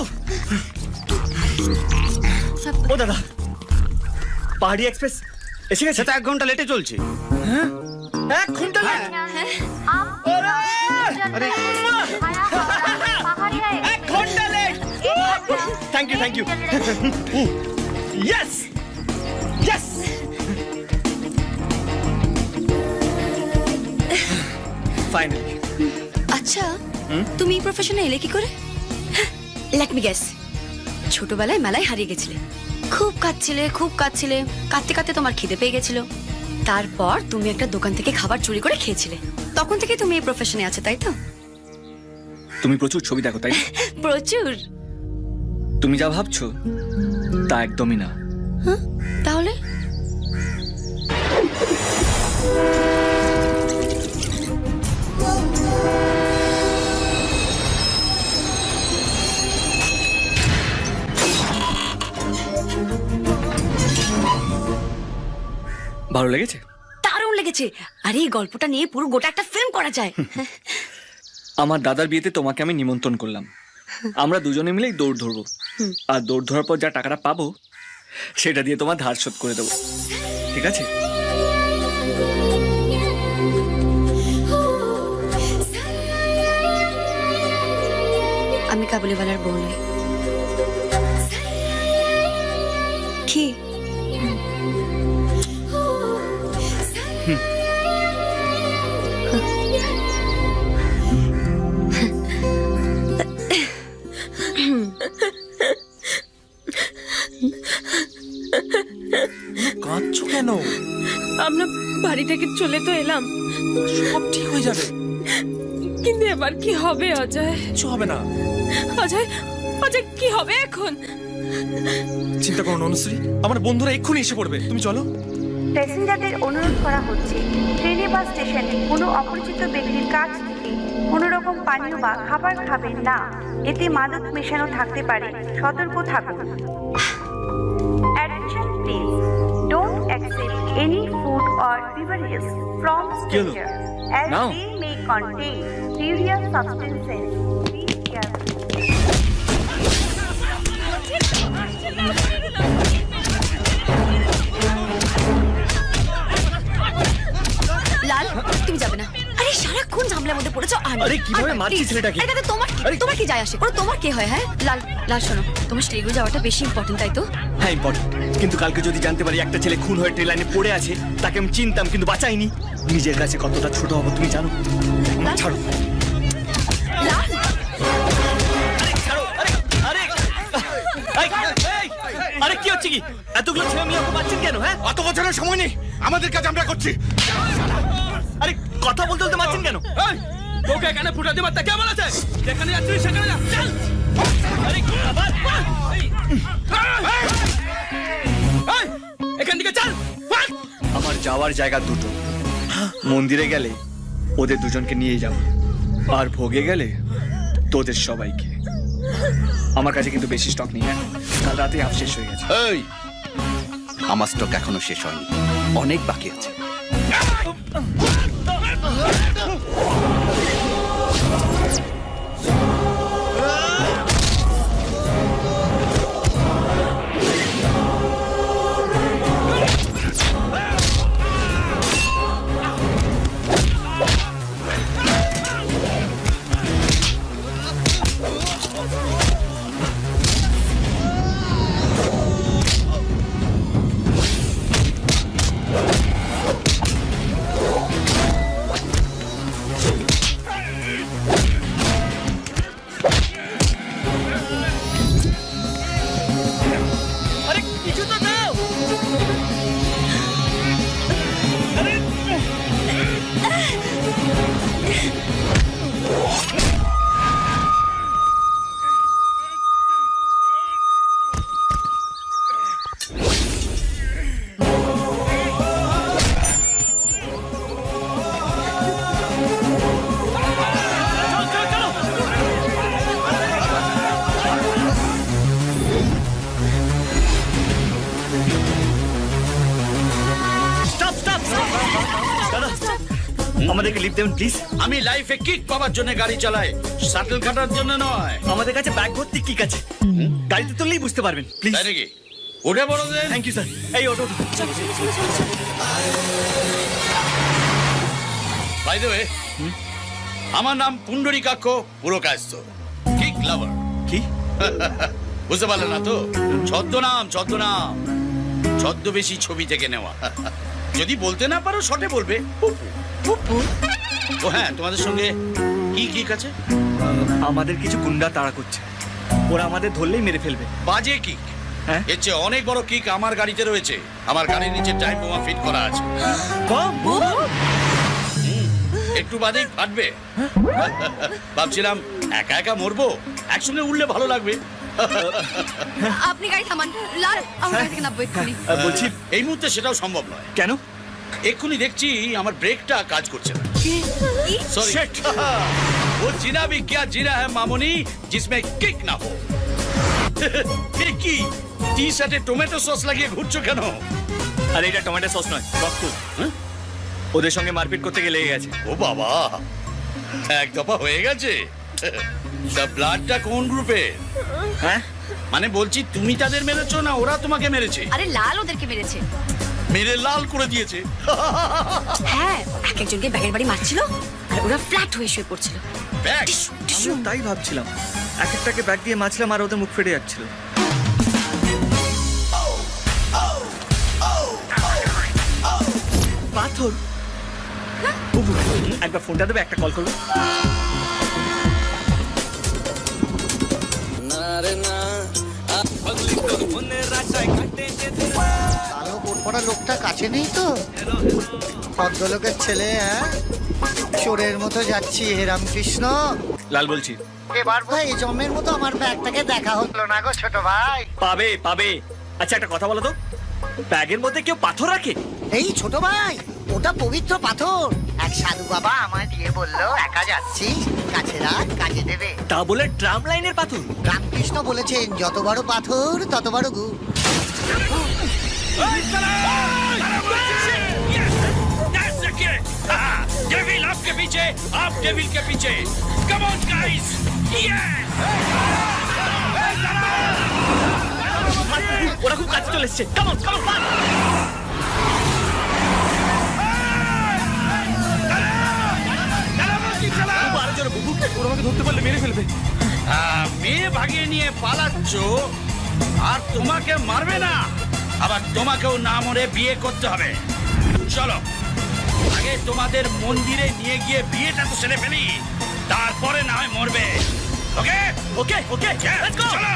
ও দাদা, পাহাড়ি এক্সপ্রেস এসে গেছে। সেটা 1 ঘন্টা লেটে চলছে। হ্যাঁ, 1 ঘন্টা late? Thank you, thank you. Yes, yes. Finally. আচ্ছা, তুমি এই প্রফেশনে এলে কি করে? লেট মি গেস, ছোটবেলায় মেলায় হারিয়ে গেছিলে, খুব কাঁদছিলে, কাঁদতে কাঁদতে তোমার খিদে পেয়ে গেছিল, তারপর তুমি একটা দোকান থেকে খাবার চুরি করে খেয়েছিলে, তখন থেকে তুমি এই প্রফেশনে আছো, তাই তো? তুমি প্রচুর ছবি দেখো, তাই? প্রচুর। তুমি যা ভাবছো তা একদমই না। তাহলে? ভালো লেগেছে? দারুণ লেগেছে। আরে এই গল্পটা নিয়ে পুরো গোটা একটা ফিল্ম করা যায়। আমার দাদার বিয়েতে তোমাকে আমি নিমন্ত্রণ করলাম, আমরা দুজনে মিলেই দৌড় ধরবো, আর দৌড় ধরার পর যা টাকাটা পাবো সেটা দিয়ে তোমার ধার শোধ করে দেবো, ঠিক আছে? আমি কাবুলিওয়ালার বউ নই, কি? কাঁদছো কেন? আমরা বাড়ি থেকে চলে তো এলাম, সব ঠিক হয়ে যাবে। কিন্তু এবার কি হবে অজয়? কিছু হবে না। অজয়, অজয় কি হবে এখন? চিন্তা করো না অনুশ্রী, আমার বন্ধুরা এক্ষুনি এসে পড়বে, তুমি চলো। প্যাসেঞ্জারদের অনুরোধ করা হচ্ছে ট্রেনে বা স্টেশনে কোনো অপরিচিত ব্যক্তির কাছ থেকে কোনো রকম পানীয় বা খাবার খাবেন না, এতে মাদক মেশানো থাকতে পারে, সতর্ক থাকুন। Attention please, don't accept any food or beverages from stranger as they may contain serious substances. Be careful. লাল, তুমি যাবে না। আরে সারাক্ষণ ঝামেলার মধ্যে পড়েছো। আরে কিভাবে মারছিস ছেলেটাকে? এটা তোমার কি যায় আসে? ওরা তোমার কে হয়? হ্যাঁ লাল, লাল শোনো, তোমার শিলিগুড়ি যাওয়াটা বেশি ইম্পর্টেন্ট, তাই তো? হ্যাঁ ইম্পর্টেন্ট, কিন্তু কালকে যদি জানতে পারি একটা ছেলে খুন হয়ে ট্রেন লাইনে পড়ে আছে, তাকে আমি চিনতাম কিন্তু বাঁচাইনি, নিজের কাছে কতটা ছোট হবো তুমি জানো? ছাড়ো। লাল, আরে কি হচ্ছে কি? এতগুলো ছেলে মেয়ে ওকে বাঁচছেন কেন? হ্যাঁ, অত বছরের সময় নেই, আমাদের কাজ আমরা করছি। আরে কথা বলতে বলতে মারছেন কেন? তোকে এখানে ফুটাতে মারতে কে বলেছে? যেখানে যাচ্ছিস সেখানে যা, চল। আরে আবার এখান থেকে চল। আমার যাওয়ার জায়গা দুটো, মন্দিরে গেলে ওদের দুজনকে নিয়ে যাব, আর ভোগে গেলে তোদের সবাইকে। আমার কাছে কিন্তু বেশি স্টক নেই, হ্যাঁ, কাল রাতে হাফ শেষ হয়ে গেছে। এই, আমার স্টক এখনো শেষ হয়নি, অনেক বাকি আছে। আমাদেরকে লিফট দেবেন প্লিজ। আমি লাইফে কিক পাওয়ার জন্য গাড়ি চালাই, শাটল কাটার জন্য নয়। আমাদের কাছে ব্যাগ ভর্তি কিক আছে, গাড়িতে তুললেই বুঝতে পারবেন প্লিজ। তাই নাকি? উঠে পড়ো দেন। Thank you sir. এই ওটো বাই দ্য ওয়ে, আমার নাম পুণ্ডরীকাক্ষ পুরকায়স্থ, কিক লাভার। কি বুঝতে পারলে না তো? ছদ্মনাম, ছদ্মনাম, ছদ্মবেশী ছবি থেকে নেওয়া। যদি বলতে না পারো শর্টে বলবে পুপু। পুপু। ও হ্যাঁ, তোমাদের সঙ্গে কি কিক আছে? আমাদের কিছু গুন্ডা তাড়া করছে, ওরা আমাদের ধরলেই মেরে ফেলবে। বাজে কিক। এর চেয়ে অনেক বড় কিক আমার গাড়িতে রয়েছে। আমার গাড়ির নিচে টাইম বোমা ফিট করা আছে। একটু বাদেই ফাটবে। ভাবছিলাম একা একা মরবো, একসঙ্গে উঠলে ভালো লাগবে। আপনি গাড়ি থামান। লাল, আমার গাড়ি থেকে নামবো এক্ষুনি। বলছি এই মুহূর্তে সেটাও সম্ভব নয়। কেন? এক্ষুনি দেখছি আমার ব্রেকটা কাজ করছে না। সরি, वो जीना भी क्या जीना है मामूनी जिसमें किक ना हो। কি টি শার্টে টমেটো সস লাগিয়ে ঘুরছো কেন? আরে এটা টমেটো সস নয়, রক্ত। ওদের সঙ্গে মারপিট করতে গিয়ে লেগে গেছে। ও বাবা, এক দফা হয়ে গেছে। তা ব্লাডটা কোন গ্রুপের? হ্যাঁ মানে বলছি তুমি তাদের মেরেছো না ওরা তোমাকে মেরেছে? আরে লাল ওদেরকে মেরেছে, মেরে লাল করে দিয়েছে। হ্যাঁ, এক একজনকে ব্যাগের বাড়ি মারছিল আর ওরা ফ্ল্যাট হয়ে শুয়ে পড়ছিল। ব্যাগ? আমিও তাই ভাবছিলাম, এক একটাকে ব্যাগ দিয়ে মারছিলাম আর ওদের মুখ ফেটে যাচ্ছিল। পাথর? বুবু, একবার ফোনটা দেবে, একটা কল করবো। কালো কোট পরা লোকটা কাছে নেই তো? ভদ্রলোকের ছেলে, হ্যাঁ? চোরের মতো যাচ্ছি হে রামকৃষ্ণ। লাল বলছি। এবার ভাই জমের মতো আমার ব্যাগটাকে দেখা হলো না গো ছোট ভাই। পাবে পাবে। আচ্ছা একটা কথা বলো তো, ব্যাগের মধ্যে কেউ পাথর রাখে? এই ছোট ভাই, ওটা পবিত্র পাথর। এক সাধু বাবা আমায় দিয়ে বললো, একা যাচ্ছি, কাছে রাখ, কাজে দেবে। তা বলে ড্রাম লাইনের পাথর? রামকৃষ্ণ বলেছেন, যত বড় পাথর তত বড় গু। डेविल आपके पीछे, आप डेविल के पीछे। Come on guys, ওরা খুব কাছে চলে এসছে। Come on, come on, come on! আরো জোরে বুবু, ওরা আমাকে ধরতে পারলে মেরে ফেলবে। মেয়ে ভাগিয়ে নিয়ে পালাচ্ছ আর তোমাকে মারবে না, আবার তোমাকেও না মরে বিয়ে করতে হবে। চলো আগে তোমাদের মন্দিরে নিয়ে গিয়ে বিয়েটা তো সেরে ফেলি, তারপরে না হয় মরবে। ওকে ওকে ওকে, লেটস গো। চলো।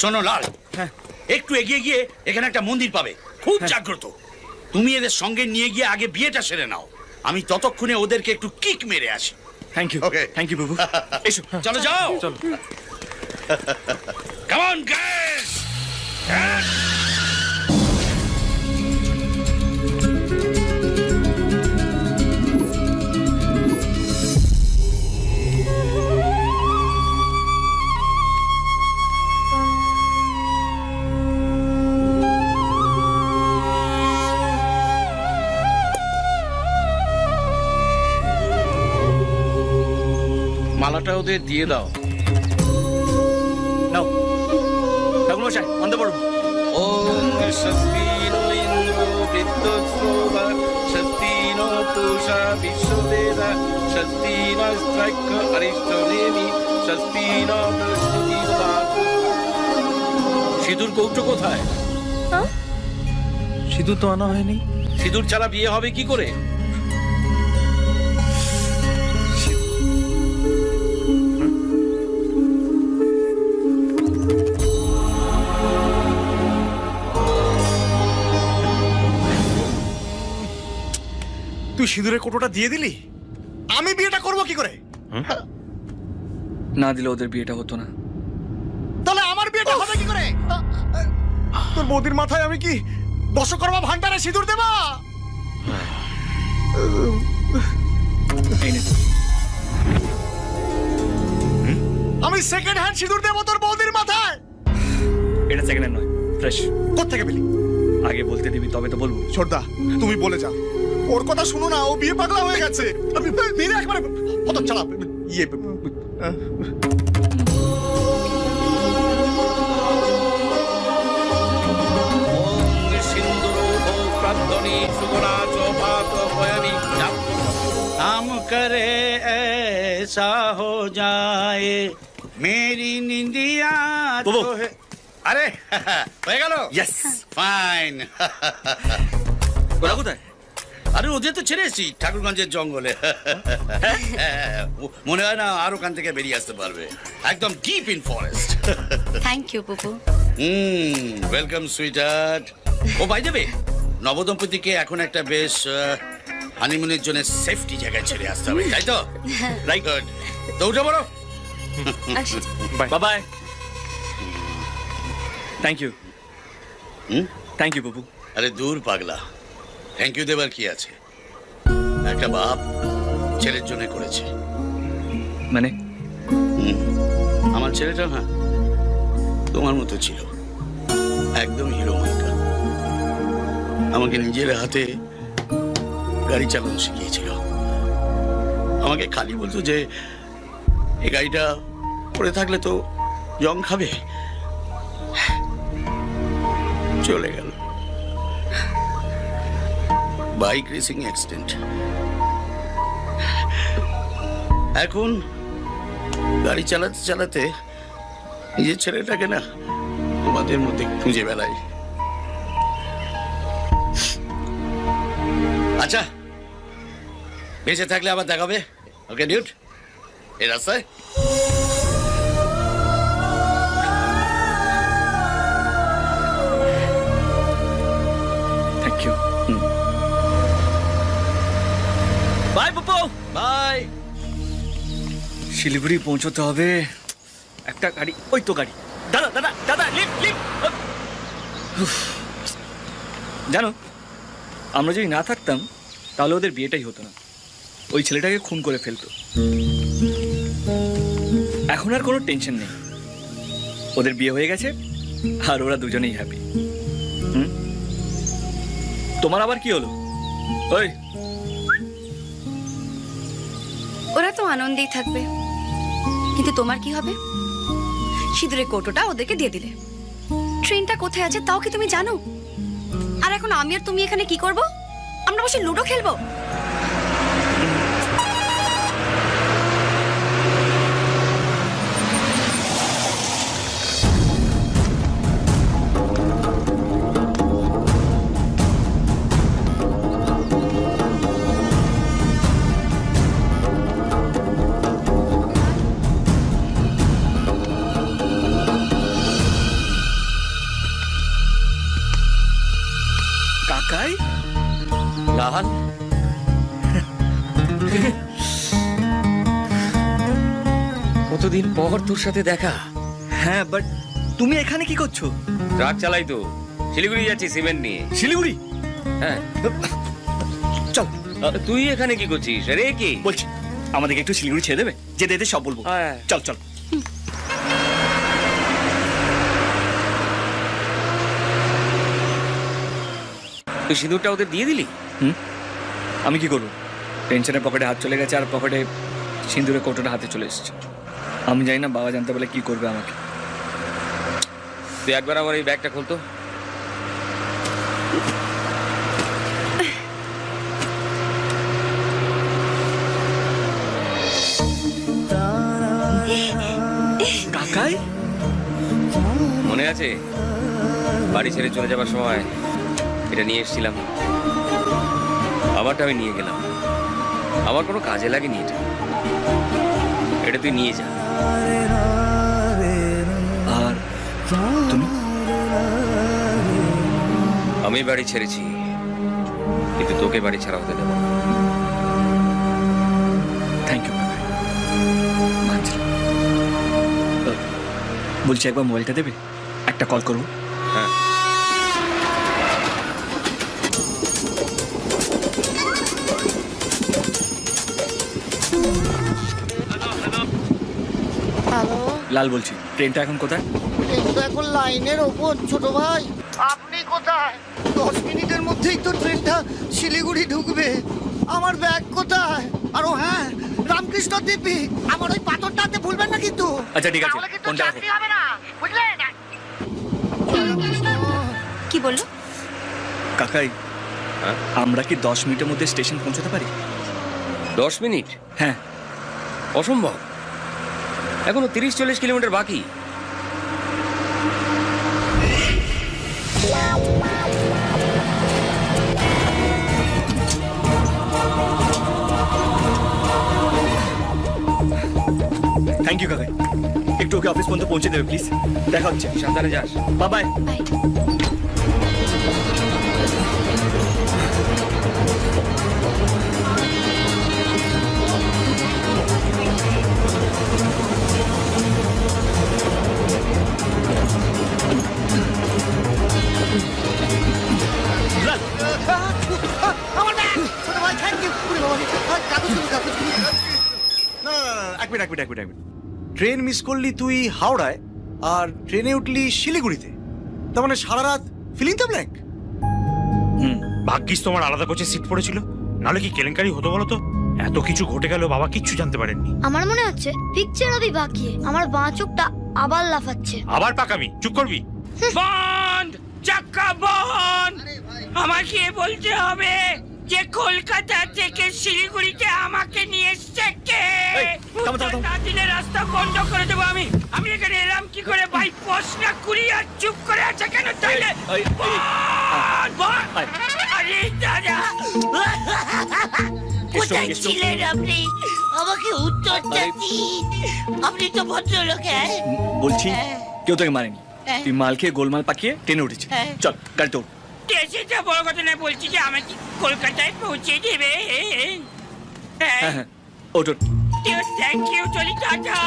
শোনো লাল, একটু এগিয়ে গিয়ে এখানে একটা মন্দির পাবে, খুব জাগ্রত। তুমি এদের সঙ্গে নিয়ে গিয়ে আগে বিয়েটা সেরে নাও, আমি ততক্ষণে ওদেরকে একটু কিক মেরে আসি। Thank you. Okay, thank you Bubu. এসো, চলো যাও। চলো। Come on guys! মালাটা ওদের দিয়ে দাও। নাও ঠাকুর মশাই, অন্ধ পড়ুন। ওম স্বস্তিনো ইন্দ্র বৃদ্ধশ্রবা স্বস্তিনো পূষা বিশ্ববেদা স্বস্তিনো স্ত্রৈক্য অরিষ্টনেমি স্বস্তিনো বৃহস্পতির্বা। সিঁদুর কৌটো কোথায়? সিঁদুর তো আনা হয়নি। সিঁদুর ছাড়া বিয়ে হবে কি করে? তুই সিঁদুরের কোটোটা দিয়ে দিলি, আমি বিয়েটা করবো কি করে? না দিলে ওদের বিয়েটা হতো না। তাহলে আমার বিয়েটা হবে কি করে? তোর বৌদির মাথায় আমি কি দশকর্মা ভান্ডারে সিঁদুর দেবা? আমি সেকেন্ড হ্যান্ড সিঁদুর দেবো তোর বৌদির মাথায়? এটা সেকেন্ড হ্যান্ড নয়, ফ্রেশ। কোত্থেকে পেলি? আগে বলতে দিবি তবে তো বলবো। ছোটদা, তুমি বলে যাও, ওর কথা শুনো না, ও বিয়ে পাগলা হয়ে গেছে। একবারে কত চালা ইয়ে। हम करे ऐसा हो जाए मेरी निंदिया तो है। আরে হয়ে গেল? Yes, fine. ওরা কোথায়? আরে ওদের তো ছেড়ে এসেছি ঠাকুরগঞ্জের জঙ্গলে। মনে হয় না আর ওখান থেকে বেরিয়ে আসতে পারবে, একদম deep in forest. Thank you বুবু। Welcome sweetheart. ও বাই দ্য ওয়ে, নবদম্পতিকে এখন একটা বেশ হানিমুনের জন্য সেফটি জায়গায় ছেড়ে আসতে হবে তাই তো রাইট গুড তো উঠে পড়ো bye bye thank you thank you বাবু আরে দূর পাগলা থ্যাংক ইউ দেবার কি আছে একটা বাপ ছেলের জন্য করেছে মানে আমার ছেলেটা না তোমার মতো ছিল একদম হিরো মার্কা আমাকে নিজের হাতে গাড়ি চালানো শিখিয়েছিল আমাকে খালি বলতো যে এই গাড়িটা পড়ে থাকলে তো জং খাবে চলে গেল বাইক রেসিং অ্যাক্সিডেন্ট এখন গাড়ি চালাতে চালাতে নিজের ছেলেটাকে না তোমাদের মধ্যে খুঁজে বেড়াই আচ্ছা বেঁচে থাকলে আবার দেখাবে ওকে ডিউট এই রাস্তায় thank you bye Popu bye Siliguri পৌঁছতে হবে একটা গাড়ি ওই তো গাড়ি দাদা দাদা দাদা লিফট লিফট জানো আমরা যদি না থাকতাম তাহলে ওদের বিয়েটাই হতো না ওই ছেলেটাকে খুন করে ফেলতো এখন আর কোনো টেনশন নেই ওদের বিয়ে হয়ে গেছে আর ওরা দুজনেই হ্যাপি তোমার আবার কি হলো ওই ওরা তো আনন্দেই থাকবে কিন্তু তোমার কি হবে সিঁদুরের কৌটোটা ওদেরকে দিয়ে দিলে ট্রেনটা কোথায় আছে তাও কি তুমি জানো আর এখন আমি আর তুমি এখানে কি করব আমরা বসে লুডো খেলবো কাকাই লাল কতদিন পর তোর সাথে দেখা হ্যাঁ বাট তুমি এখানে কি করছো ট্রাক চালাই তো শিলিগুড়ি যাচ্ছি সিমেন্ট নিয়ে শিলিগুড়ি হ্যাঁ চল তুই এখানে কি করছিস রে কি বলছি আমাদেরকে একটু শিলিগুড়ি ছেড়ে দেবে যেতে যেতে সব বলবো চল চল তুই সিঁদুরটা ওদের দিয়ে দিলি আমি কি করবো টেনশনে পকেটে হাত চলে গেছে আর পকেটে সিঁদুরের কৌটোটা হাতে চলে এসেছে আমি জানি না বাবা জানতে পারলে কি করবে আমাকে তুই একবার আমার এই ব্যাগটা খুলতো কাকাই মনে আছে বাড়ি ছেড়ে চলে যাবার সময় এটা নিয়ে এসেছিলাম আমারটা আমি নিয়ে গেলাম আমার কোনো কাজে লাগেনি এটা তুই নিয়ে যা আর তুমি আমি বাড়ি ছেড়েছি কিন্তু তোকে বাড়ি ছাড়া হতে দেবো থ্যাংক ইউ বলছি একবার মোবাইলটা দেবে একটা কল করবো হ্যাঁ হ্যালো লাল বলছি ট্রেনটা এখন কোথায় ট্রেনটা এখন লাইনের ওপর ছোট ভাই আপনি কোথায় 10 মিনিটের মধ্যেই তো ট্রেনটা শিলিগুড়ি ঢুকবে আমার ব্যাগ কোথায় আরো হ্যাঁ রামকৃষ্ণ দিব্যি আমার ওই পাথরটা আনতে ভুলবেন না কিন্তু আচ্ছা ঠিক আছে তাহলে কিন্তু ফোনটা রাখো চাকরি হবে না বুঝলেন কি বললো কাকাই আমরা কি 10 মিনিটের মধ্যে স্টেশন পৌঁছতে পারি 10 মিনিট হ্যাঁ অসম্ভব এখনো 30-40 কিলোমিটার বাকি থ্যাংক ইউ কাকাই একটু ওকে অফিস পর্যন্ত পৌঁছে দেবে প্লিজ দেখা হচ্ছে সাবধানে যাস bye bye bye train miss করলি তুই হাওড়ায় আর ট্রেনে উঠলি শিলিগুড়িতে, তার মানে সারা রাত ফিলিং দ্য ব্ল্যাঙ্ক। ভাগ্যিস তোমার আলাদা কোচে সিট পড়েছিল, নাহলে কি কেলেঙ্কারি হতো বলো তো? এত কিছু ঘটে গেল, বাবা কিচ্ছু জানতে পারেননি। আমার মনে হচ্ছে পিকচার অবি বাকি, আমার বাঁ চোখটা আবার লাফাচ্ছে। আবার পাকামি, চুপ করবি। বন্ধ, চাক্কা বন্ধ। আমাকে বলতে হবে যে কলকাতা থেকে শিলিগুড়িতে আমাকে নিয়ে এসছে কে? দিনের রাস্তা বন্ধ করে দেবো আমি। আমি এখানে এলাম কি করে ভাই? প্রশ্ন কুড়ি আর চুপ করে আছে কেন? তাইলে আরে দাদা, কোথায় ছিলেন আপনি? আমাকে উত্তরটা দিন। আপনি তো ভদ্রলোক। বলছি কেউ তোকে মারেনি, তুই মাল খেয়ে গোলমাল পাকিয়ে ট্রেনে উঠেছিস। চল গাড়িতে উঠ। সেটা বড় কথা না, বলছি যে আমাকে কলকাতায় পৌঁছে দেবে। হ্যাঁ, ওঠ। থ্যাংক ইউ, চলি টাটা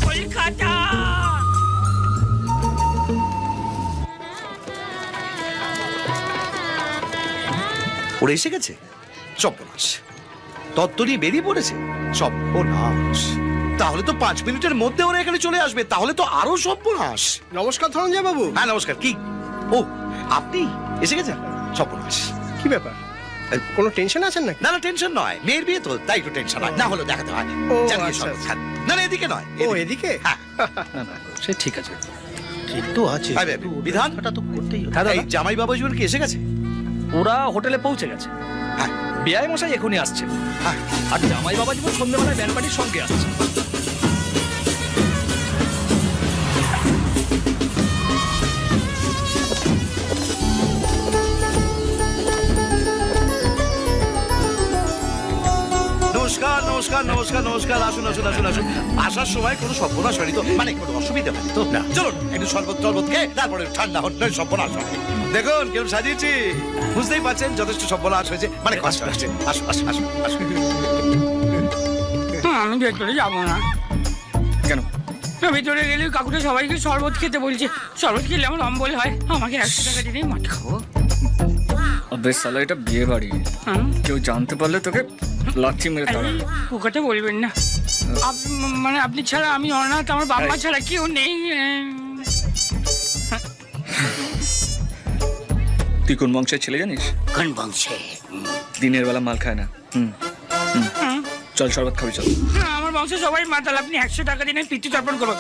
কলকাতা। ওরা এসে গেছে, সর্বনাশ। তত্ত্বরি বেরিয়ে পড়েছে, সর্বনাশ। তাহলে তো 5 মিনিটের মধ্যে ওরা এখানে চলে আসবে, তাহলে তো আরো সর্বনাশ। নমস্কার ধনঞ্জয় বাবু। হ্যাঁ নমস্কার। কি? ও আপনি এসে গেছেন? সর্বনাশ। কি ব্যাপার, কোনো টেনশন আছেন নাকি? না না, টেনশন নয়, মেয়ের বিয়ে তো, তাই একটু টেনশন হয়, না হলো দেখাতে হয়। জানিয়ে শরবত খান। না না, এদিকে নয়। ও এদিকে? হ্যাঁ, সে ঠিক আছে, ঠিক তো আছে। বিধান তো করতেই এই জামাই বাবু জীবন কি এসে গেছে? ওরা হোটেলে পৌঁছে গেছে। হ্যাঁ, বিআই মশাই এখনই আসছে। হ্যাঁ, আর জামাই বাবা জীবন সন্ধ্যেবেলায় ব্যান্ড পার্টির সঙ্গে আসছে। নমস্কার নমস্কার নমস্কার নমস্কার। আসুন আসুন আসুন আসুন। আসার সময় কোনো সর্বনাশ হয়নি তো? মানে কোনো অসুবিধা হয়নি তো? না, চলুন একটু শরবত টরবত খেয়ে তারপরে ঠান্ডা হন, নয় সর্বনাশ হয়নি। দেখুন কেমন সাজিয়েছি, বুঝতেই পারছেন যথেষ্ট সর্বনাশ হয়েছে, মানে কষ্ট আসছে। আসুন আসুন আসুন আসুন। আমি ভেতরে যাবো না। কেন? ভেতরে গেলে কাকুটা সবাইকে শরবত খেতে বলছে। শরবত খেলে আমার অম্বল হয়, আমাকে 100 টাকা দিলেই মাটি খাবো। বেশ সালা, এটা বিয়ে বাড়ি, কেউ জানতে পারলে তোকে লাথি মেরে তাড়াবে। ও কথা বলবেন না। মানে আপনি ছাড়া আমি অনাথ, আমার বাবা ছাড়া কেউ নেই। তুই কোন বংশের ছেলে জানিস? কোন বংশে? দিনের বেলা মাল খায় না। চল শরবত খাবি, চল। আমার বংশে সবাই মাতাল, আপনি 100 টাকা দিনে পিতৃ তর্পণ করবো।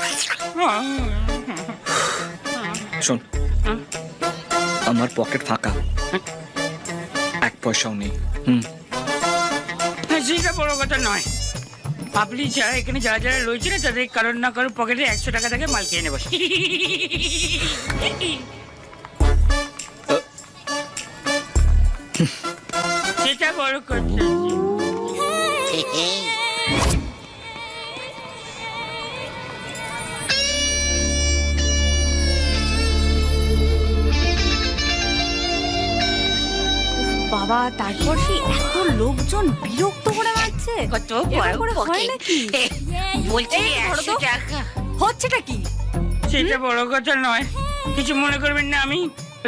শোন, আমার পকেট ফাঁকা, 1 পয়সাও নেই। সেটা বড় কথা নয়। আপনি যারা এখানে যারা যারা রয়েছে না, তাদের কারোর না কারোর পকেটে 100 টাকা থেকে মাল খেয়ে নেব। সেটা বড় কথা। বাবা, তারপর সেই এত লোকজন বিরক্ত করে মারছে। কত করে হয় নাকি? বলছি এই, ধরো তো। 100 টাকা। হচ্ছেটা কি? সেটা বড় কথা নয়, কিছু মনে করবেন না। আমি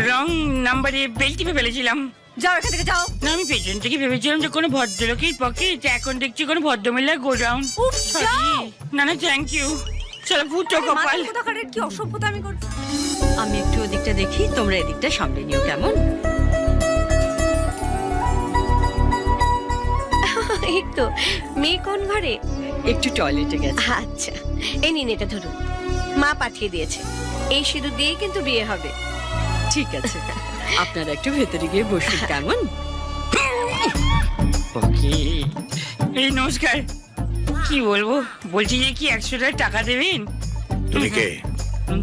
রং নাম্বারে বেল টিপে ফেলেছিলাম। যাও এখান থেকে, যাও। না, আমি পেছন থেকে ভেবেছিলাম যে কোনো ভদ্রলোকের পকেট, এখন দেখছি কোনো ভদ্রমহিলার গোডাউন। যাও। না না, থ্যাংক ইউ। চলো, ফুটো কপাল। কি অসভ্যতা আমি করছি। আমি একটু ওদিকটা দেখি, তোমরা এদিকটা সামলে নিও, কেমন? এই তো, মেয়ে কোন ঘরে? একটু টয়লেটে গেছে। আচ্ছা, এই নিন, এটা ধরুন, মা পাঠিয়ে দিয়েছে। এই সিঁদুর দিয়ে কিন্তু বিয়ে হবে। ঠিক আছে, আপনারা একটু ভেতরে গিয়ে বসুন, কেমন? এই নমস্কার। কি বলবো, বলছি যে কি 100 টাকা দেবেন? তুমি কে?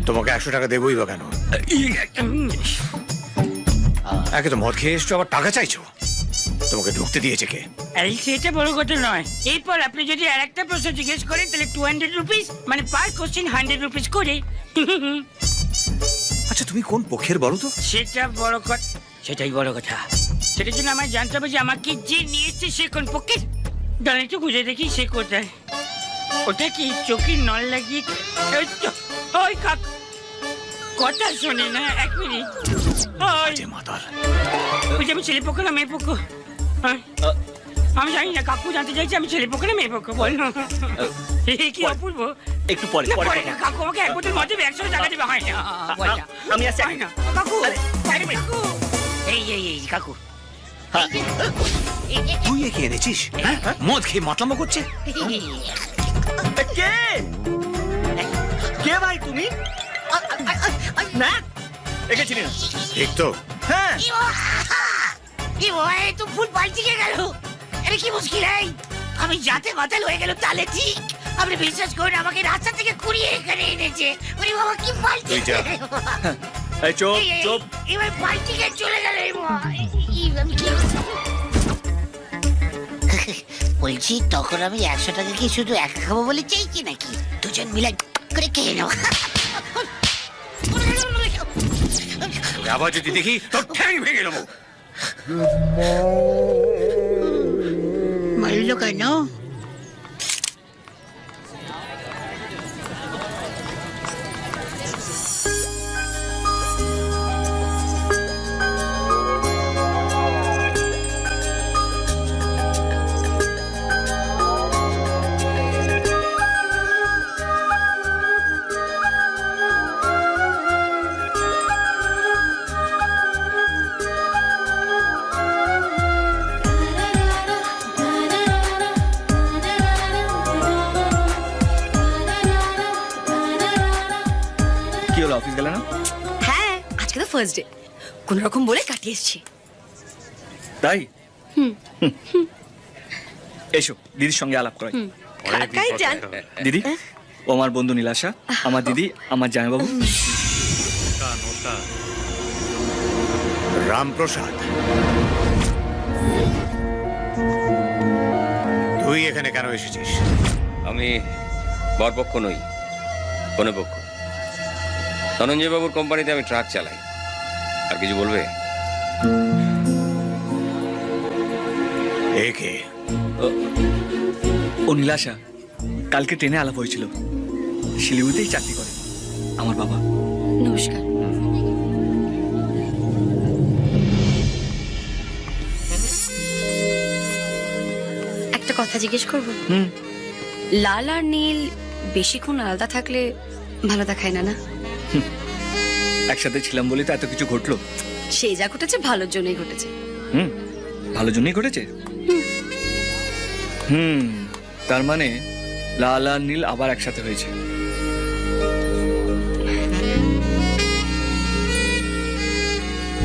তোমাকে 100 টাকা দেবই বা কেন? একে তো মদ খেয়ে এসছো, আবার টাকা চাইছো। তোমাকে ঢুকতে দিয়েছে কে? আরে সেটা বড় কথা নয়। এরপর আপনি যদি আর একটা প্রশ্ন জিজ্ঞেস করেন, তাহলে 200 রুপিস, মানে পার কোশ্চেন 100 রুপিস করে। আচ্ছা, তুমি কোন পক্ষের বলো তো? সেটা বড় কথা, সেটাই বড় কথা। সেটার জন্য আমায় জানতে হবে যে আমাকে যে নিয়ে এসছে সে কোন পক্ষের। দাঁড়া একটু খুঁজে দেখি সে কোথায়। ওটা কি চোখের নল লাগিয়ে? ওই কাক কথা শোনে না, 1 মিনিট। ওই মাতাল। ওই যে আমি ছেলে পক্ষ না মেয়ে পক্ষ? আমি জানি না কাকু জানতে চাইছি আমি ছেলে পক্ষে না মেয়ে পক্ষে বল না কি অপূর্ব একটু পরে না, পরে পরে না, কাকু আমাকে এক বছর মধ্যে 100 টাকা দিবে হয় না বল না। আমি আসছি হয় না কাকু কাকু এই কাকু তুই একে এনেছিস হ্যাঁ? মদ খেয়ে মাতলামো করছে কে কে ভাই তুমি না একে চিনি না ঠিক তো হ্যাঁ কি ভাই তো ফুল পাল্টি গেল আরে কি মুশকিল এই আমি যাতে মাতাল হয়ে গেল তাহলে ঠিক আপনি বিশ্বাস করুন আমাকে রাস্তা থেকে কুড়িয়ে এখানে এনেছে ওরে বাবা কি পাল্টি তুই যা। এই চুপ চুপ এবার পাল্টি কে চলে গেল আমি কি বলছি তখন আমি 100 টাকা কি শুধু একা খাবো বলে চাইছি নাকি দুজন মিলে করে খেয়ে নেবো আবার যদি দেখি তোর ঠ্যাং ভেঙে নেবো মারলো কেন কি হলো অফিস গেলে না হ্যাঁ আজকে তো ফার্স্ট ডে কোন রকম বলে কাটিয়ে এসেছি তাই হুম এসো দিদির সঙ্গে আলাপ করাই কাকাই জান দিদি ও আমার বন্ধু নীলাশা আমার দিদি আমার জামাইবাবু রামপ্রসাদ তুই এখানে কেন এসেছিস আমি বরপক্ষ নই কোন পক্ষ ধনঞ্জয় বাবুর কোম্পানিতে আমি ট্রাক চালাই আর কিছু বলবে একে ও নীলাশা কালকে ট্রেনে আলাপ হয়েছিল শিলিগুড়িতেই চাকরি করে আমার বাবা নমস্কার একটা কথা জিজ্ঞেস করবো হুম লাল আর নীল বেশিক্ষণ আলাদা থাকলে ভালো দেখায় না না একসাথে ছিলাম বলে তো এত কিছু ঘটলো সেই যা ঘটেছে ভালোর জন্যই ঘটেছে হুম ভালো জন্যই ঘটেছে তার মানে লাল আর নীল আবার একসাথে হয়েছে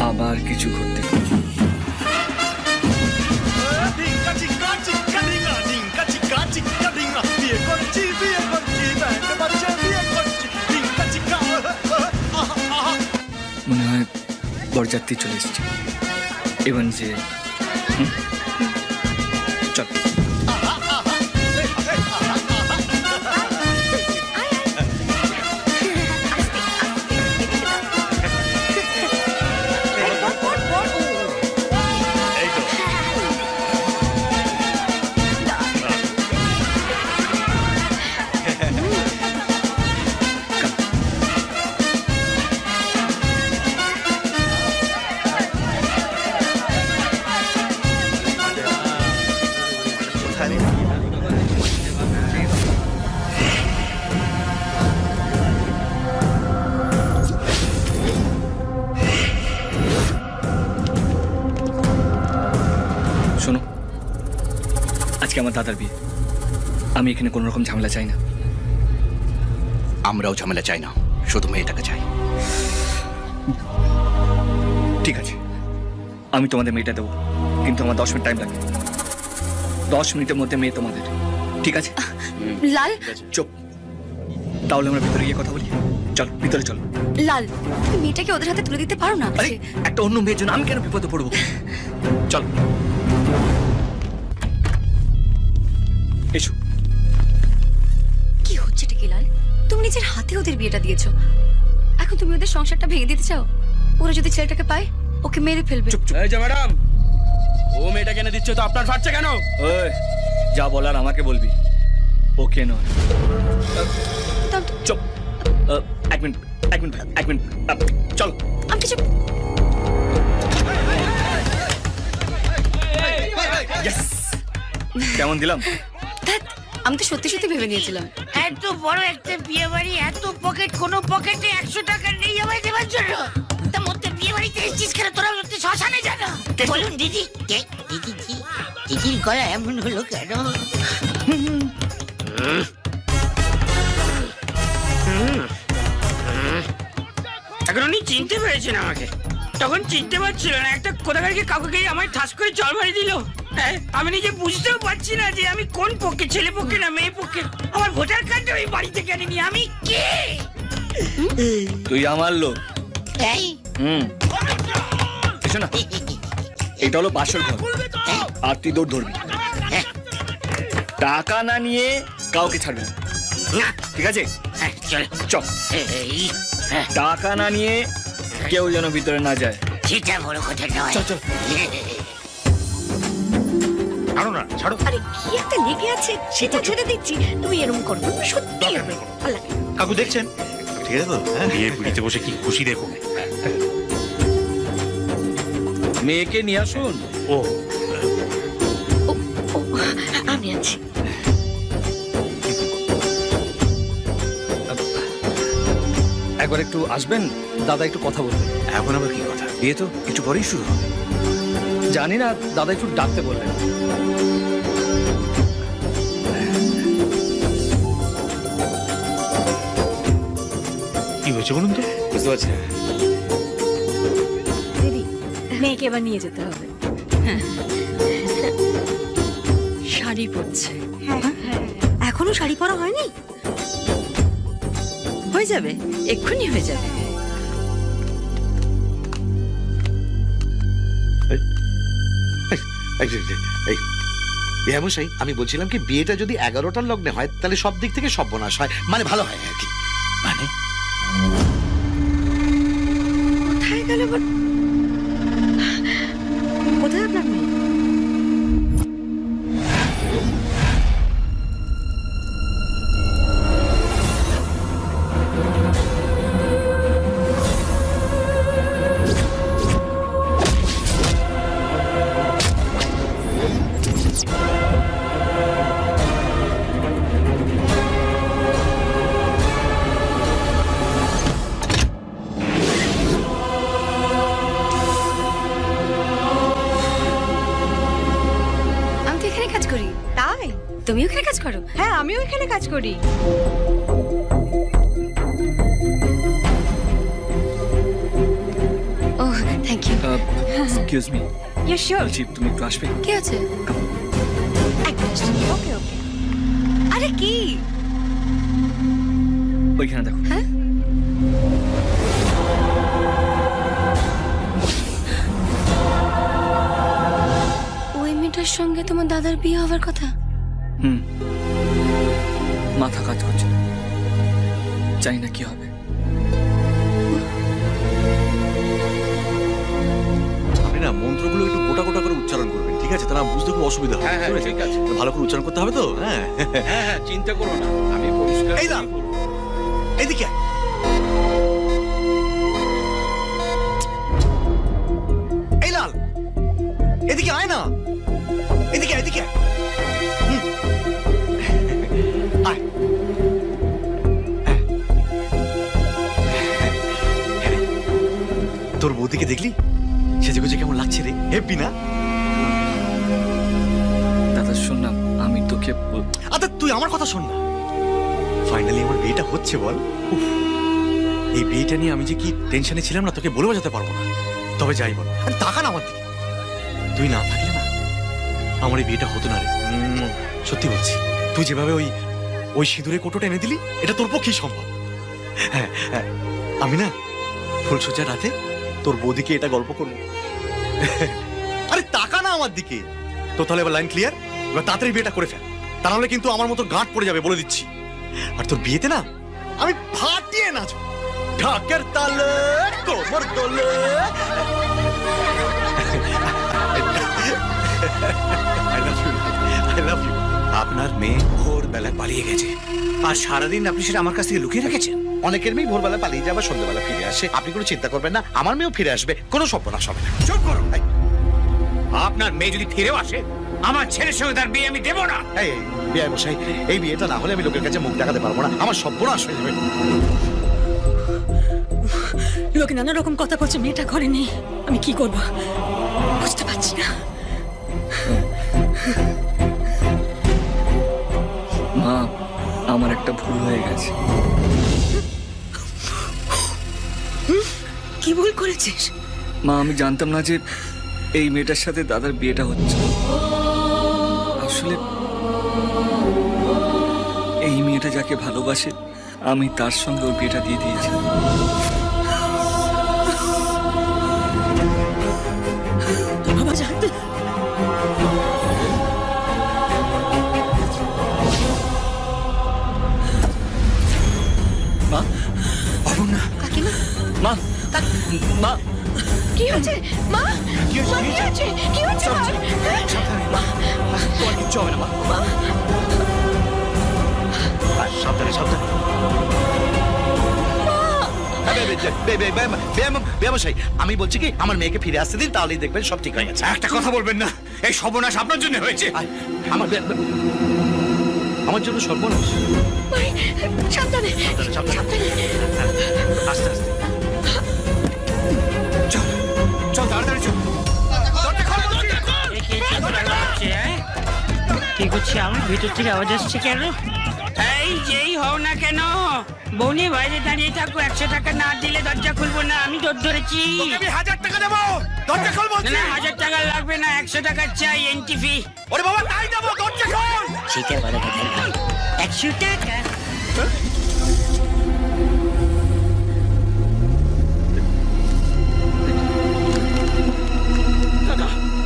আবার কিছু ঘটতে মনে হয় বরযাত্রী চলে এসেছে এবং যে চল শোনো আজকে আমার দাদার বিয়ে আমি এখানে কোনো রকম ঝামেলা চাই না আমরাও ঝামেলা চাই না শুধু মেয়েটাকে চাই ঠিক আছে আমি তোমাদের মেয়েটা দেবো কিন্তু আমার 10 মিনিট টাইম লাগবে 10 মিনিটের মধ্যে মেয়ে তোমাদের ঠিক আছে লাল চুপ তাহলে আমরা ভিতরে গিয়ে কথা বলি চল ভিতরে চল লাল তুমি মেয়েটাকে ওদের হাতে তুলে দিতে পারো না আরে একটা অন্য মেয়ের জন্য আমি কেন বিপদে পড়বো চল এসো কি হচ্ছে টিকি লাল তুমি নিজের হাতে ওদের বিয়েটা দিয়েছো এখন তুমি ওদের সংসারটা ভেঙে দিতে চাও ওরা যদি ছেলেটাকে পায় ওকে মেরে ফেলবে এই যে ম্যাডাম ও মেয়েটা কেন দিচ্ছে তো আপনার ফাটছে কেন ওই যা বলার আমাকে বলবি ওকে নয় চুপ এক মিনিট চল আমি কিছু Yes! কেমন দিলাম? আমি তো সত্যি সত্যি ভেবে নিয়েছিলাম। এত বড় একটা বিয়ে বাড়ি, এত পকেট, কোনো পকেটে 100 টাকা নেই আমায় দেওয়ার জন্য। তা মধ্যে বিয়ে বাড়িতে এসেছিস কেন? তোরা মধ্যে শ্মশানে জানা। বলুন দিদি, দিদির গলা এমন হলো কেন? এখন উনি চিনতে পেরেছেন আমাকে, তখন চিনতে পারছিল না। একটা কোথাকারকে কাউকে আমায় ঠাস করে জল মারি দিল। হ্যাঁ, আমি নিজে বুঝতেও পারছি না যে আমি কোন পক্ষে, ছেলে পক্ষে না মেয়ে পক্ষে। আমার ভোটার কার্ডটা ওই বাড়ি থেকে আনিনি। আমি কে? তুই আমার লোক। এই এসো না, এটা হলো বাসর ঘর, আর তুই দৌড় ধরবি। টাকা না নিয়ে কাউকে ছাড়বি না, ঠিক আছে? চল, টাকা না নিয়ে কেউ যেন ভিতরে না যায়। সেটা বড় কথা নয়। চল চল। ছাড়ো না, ছাড়ো। আরে কি একটা লেগে আছে, সেটা ছেড়ে দিচ্ছি। তুমি এরকম করো, সত্যি হবে। আল্লাহ। কাকু দেখছেন? ঠিক আছে তো? বিয়ে পিড়িতে বসে কি খুশি দেখো। মেয়েকে নিয়ে আসুন। ও আমি আছি। একবার একটু আসবেন, দাদা একটু কথা বলবেন। এখন আবার কি কথা? বিয়ে তো একটু পরেই শুরু হবে। জানি না, দাদা একটু ডাকতে বললেন। কি হয়েছে বলুন তো? বুঝতে পারছি না। দিদি, মেয়েকে এবার নিয়ে যেতে হবে। শাড়ি পরছে। এখনো শাড়ি পরা হয়নি? হয়ে যাবে, এক্ষুনি হয়ে যাবে। বিহামশাই, আমি বলছিলাম কি, বিয়েটা যদি 11টার লগ্নে হয় তাহলে সব দিক থেকে সর্বনাশ হয়, মানে ভালো হয় আর কি। মানে কোথায় গেল? কোথায় আপনার মেয়ে? তুমি ওখানে কাজ করো? হ্যাঁ, আমিও এখানে কাজ করি। ও thank you. Excuse me, you sure? বলছি তুমি একটু আসবে? কি আছে? ওকে ওকে। আরে কি? ওইখানে দেখো। হ্যাঁ, ওই মেয়েটার সঙ্গে তোমার দাদার বিয়ে হওয়ার কথা। মাথা কাজ করছে না, জানি না কি হবে। আপনি না মন্ত্রগুলো একটু গোটা গোটা করে উচ্চারণ করবেন, ঠিক আছে? তারা বুঝতে খুব অসুবিধা হয়। হ্যাঁ, ঠিক আছে। ভালো করে উচ্চারণ করতে হবে তো। হ্যাঁ হ্যাঁ হ্যাঁ, চিন্তা করো না, আমি পরিষ্কার। এই না, এইদিকে আয়। এই লাল, এদিকে আয় না, এদিকে আয়, এদিকে আয়। আয়। তোর বৌদিকে দেখলি? সেজে গুজে কেমন লাগছে রে? হেপি না? দাদা শোন না, আমি তোকে আচ্ছা তুই আমার কথা শোন না। ফাইনালি আমার বিয়েটা হচ্ছে, বল। উফ, এই বিয়েটা নিয়ে আমি যে কি টেনশনে ছিলাম না, তোকে বলে বোঝাতে পারবো না। তবে যাই বল, আরে তাকা না আমার দিকে। তুই না থাকলে না আমার এই বিয়েটা হতো না রে। সত্যি বলছি, তুই যেভাবে ওই সিঁদুরে কোটোটা এনে দিলি, এটা তোর পক্ষেই সম্ভব। হ্যাঁ হ্যাঁ, আমি না ফুলসজ্জার রাতে তোর বৌদিকে এটা গল্প করবো। আরে তাকা না আমার দিকে। তো তাহলে এবার লাইন ক্লিয়ার, এবার তাড়াতাড়ি বিয়েটা করে ফেল, তা নাহলে কিন্তু আমার মতো গাঁট পড়ে যাবে, বলে দিচ্ছি। আর তোর বিয়েতে না আমি ফাটিয়ে নাচবো, ঢাকের তালে কোমর দোলে। I love you. আপনার মেয়ে ভোরবেলা পালিয়ে গেছে, আর সারাদিন আপনি সেটা আমার কাছ থেকে লুকিয়ে রেখেছেন। অনেকের মেয়ে ভোরবেলা পালিয়ে যাবে, সন্ধ্যাবেলা ফিরে আসে। আপনি কোনো চিন্তা করবেন না, আমার মেয়েও ফিরে আসবে, কোনো সর্বনাশ হবে না। চুপ করো। আপনার মেয়ে যদি ফিরেও আসে আমার ছেলের সঙ্গে তার বিয়ে আমি দেবো না। এই বিয়ে মশাই, এই বিয়েটা না হলে আমি লোকের কাছে মুখ দেখাতে পারবো না, আমার সর্বনাশ হয়ে যাবে। লোকে নানা রকম কথা বলছে, মেয়েটা ঘরে নেই, আমি কি করব বুঝতে পারছি না। মা, আমার একটা ভুল হয়ে গেছে। কি ভুল করেছিস? মা, আমি জানতাম না যে এই মেয়েটার সাথে দাদার বিয়েটা হচ্ছে। আসলে এই মেয়েটা যাকে ভালোবাসে আমি তার সঙ্গে ওর বিয়েটা দিয়ে দিয়েছি। বাবা জানতে মা, কাকিমা মা, মা, কি হয়েছে? মা, কি হয়েছে? কি হয়েছে? তোমার কিচ্ছু হবে না মা। সাবধানে সাবধানে। ব্যবসায়ী, আমি বলছি কি আমার মেয়েকে ফিরে আসতে দিন, তাহলেই দেখবেন সব ঠিক হয়ে গেছে। একটা কথা বলবেন না, এই সর্বনাশ আপনার জন্য হয়েছে। আমার জন্য সর্বনাশ? সাবধানে সাবধানে। আস্তে আস্তে চল চল, তাড়াতাড়ি চল। কি করছে? আমার ভিতর থেকে আওয়াজ আসছে কেন? এই যেই হও না কেন, বৌনি বাইরে দাঁড়িয়ে থাকো, 100 টাকা না দিলে দরজা খুলবো না। আমি দর ধরেছি। আমি 1000 টাকা দেবো, দরজা খোল বলছি। না, 1000 টাকা লাগবে না, 100 টাকা চাই এন্ট্রি ফি। ওরে বাবা, তাই দেবো, দরজা খোল। শীতের বড় কথা 100 টাকা।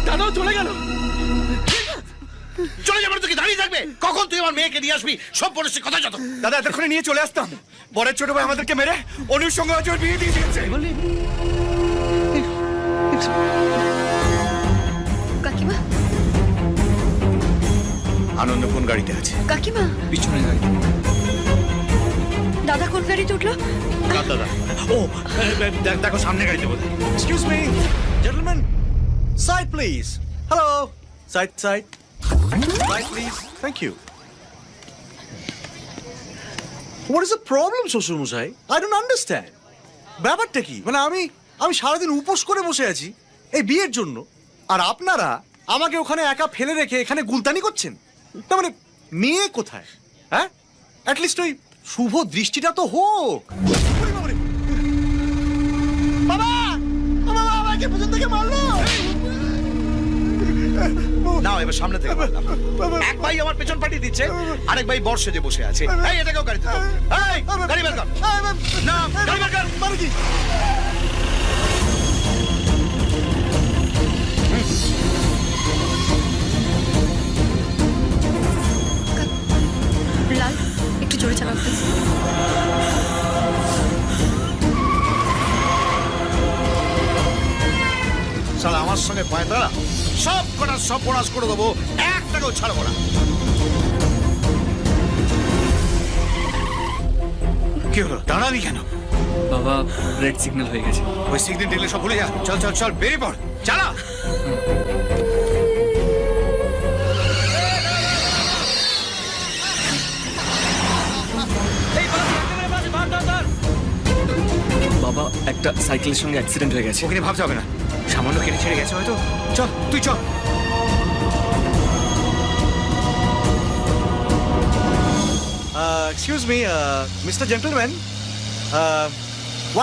দাদাও চলে গেল। চলে যাবার তুই দাঁড়িয়ে থাকবে? কখন তুই আমার মেয়েকে নিয়ে আসবি? সব পরিস্থিতি কথা যত। দাদা এতক্ষণে নিয়ে চলে আসতাম, বরের ছোট ভাই আমাদেরকে মেরে অনুর সঙ্গে আজ ওর বিয়ে দিয়ে দিয়েছে। কাকিমা, আনন্দ কোন গাড়িতে আছে? কাকিমা, পিছনে গাড়ি। দাদা কোন গাড়িতে উঠলো? দাদা, ও দেখো সামনে গাড়িতে বোধ। Excuse me gentleman, side please. Hello, side side side please, thank you. What is the problem শ্বশুর মশাই? I don't understand. ব্যাপারটা কি? মানে আমি সারাদিন উপোস করে বসে আছি এই বিয়ের জন্য, আর আপনারা আমাকে ওখানে একা ফেলে রেখে এখানে গুলতানি করছেন। তার মানে মেয়ে কোথায়? হ্যাঁ, অ্যাটলিস্ট ওই শুভ দৃষ্টিটা তো হোক। বাবা, বাবা আমাকে পেছন থেকে মারলো। নাও এবার সামনে থেকে বললাম। এক ভাই আমার পেছন পাঠিয়ে দিচ্ছে, আরেক ভাই বর্ষে যে বসে আছে। এই এটাকেও গাড়িতে দাও। এই গাড়ি বের কর। না, গাড়ি বের কর। মানে কি? লাল, একটু জোরে চালাও প্লিজ। শালা আমার সঙ্গে পয়তারা সব কটা সব বোনাস করে দেবো, একটাকেও ছাড়বো না। কি হলো, দাঁড়ালি কেন? বাবা, রেড সিগন্যাল হয়ে গেছে। ওই সিগন্যাল দেখলে সব ভুলে যা। চল চল চল, বেরিয়ে পড়, চালা। বাবা, একটা সাইকেলের সঙ্গে অ্যাক্সিডেন্ট হয়ে গেছে। ওখানে ভাবতে হবে না, সামান্য কেটে ছেড়ে গেছে হয়তো। চল তুই চল। Excuse me, Mr. Gentleman.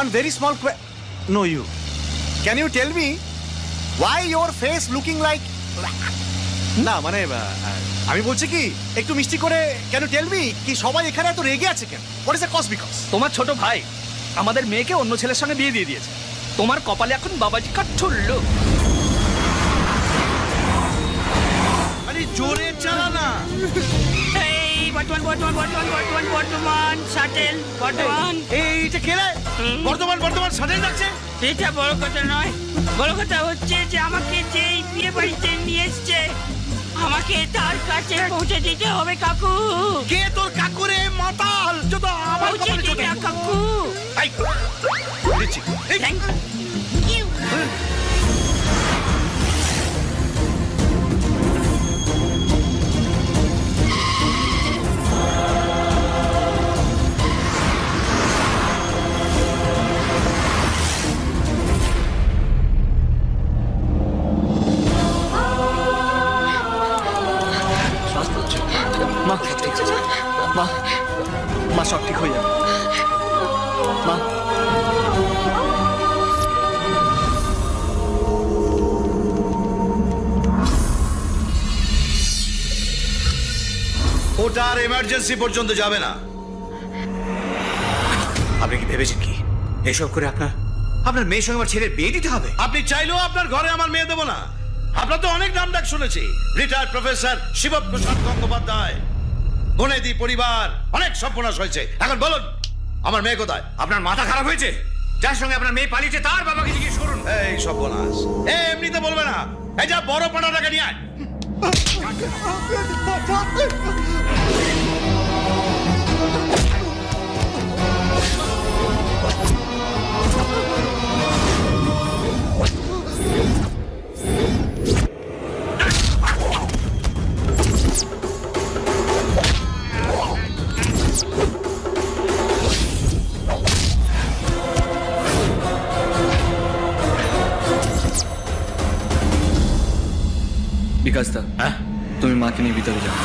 One very small No, you. Can you tell me why your face looking like? না মানে আমি বলছি কি, একটু মিষ্টি করে কেন টেল মি কি সবাই এখানে এত রেগে আছে কেন? What is the cause? Because তোমার ছোট ভাই আমাদের মেয়েকে অন্য ছেলের সঙ্গে বিয়ে দিয়ে দিয়েছে। তোমার কপালে এখন বাবাজি কাঠুল্লো। আরে জোরে চালা না। বর্তমান শাটেল, বর্তমান। এইটা কে রে? বর্তমান শাটেল যাচ্ছে। এটা বড় কথা নয়, বড় কথা হচ্ছে যে আমাকে যেই বিয়ে বাড়িতে নিয়ে এসছে আমাকে তার কাছে পৌঁছে দিতে হবে কাকু। কে তোর কাকু রে? মাতাল যত আমার পৌঁছে দিতে কাকু। দিচ্ছি। আর এমার্জেন্সি পর্যন্ত যাবে না। আপনি কি ভেবেছেন কি এসব করে আপনার মেয়ের সঙ্গে আমার ছেলের বিয়ে দিতে হবে? আপনি চাইলেও আপনার ঘরে আমার মেয়ে দেবো না। আপনার তো অনেক নাম ডাক শুনেছি, রিটায়ার্ড প্রফেসর শিবপ্রসাদ গঙ্গোপাধ্যায়, বনেদি পরিবার, অনেক সর্বনাশ হয়েছে। এখন বলুন আমার মেয়ে কোথায়? আপনার মাথা খারাপ হয়েছে? যার সঙ্গে আপনার মেয়ে পালিয়েছে তার বাবাকে জিজ্ঞেস করুন। এই সর্বনাশ, এমনিতে বলবে না। এই যা বড় পাটাটাকে নিয়ে আয়। বিকাশ দা, তুমি মাকে নিয়ে ভিতরে যাও।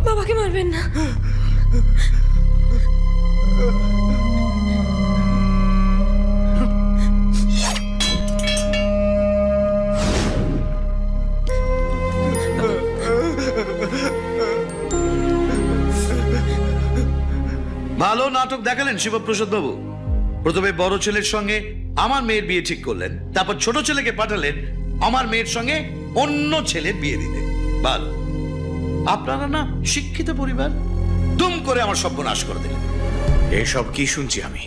বাবাকে মারবেন না। ভালো নাটক দেখালেন শিবপ্রসাদ বাবু। প্রথমে বড় ছেলের সঙ্গে আমার মেয়ের বিয়ে ঠিক করলেন, তারপর ছোট ছেলেকে পাঠালেন আমার মেয়ের সঙ্গে অন্য ছেলের বিয়ে দিতে। ভালো, আপনারা না শিক্ষিত পরিবার, দুম করে আমার সর্বনাশ করে দিলেন। এসব কি শুনছি আমি?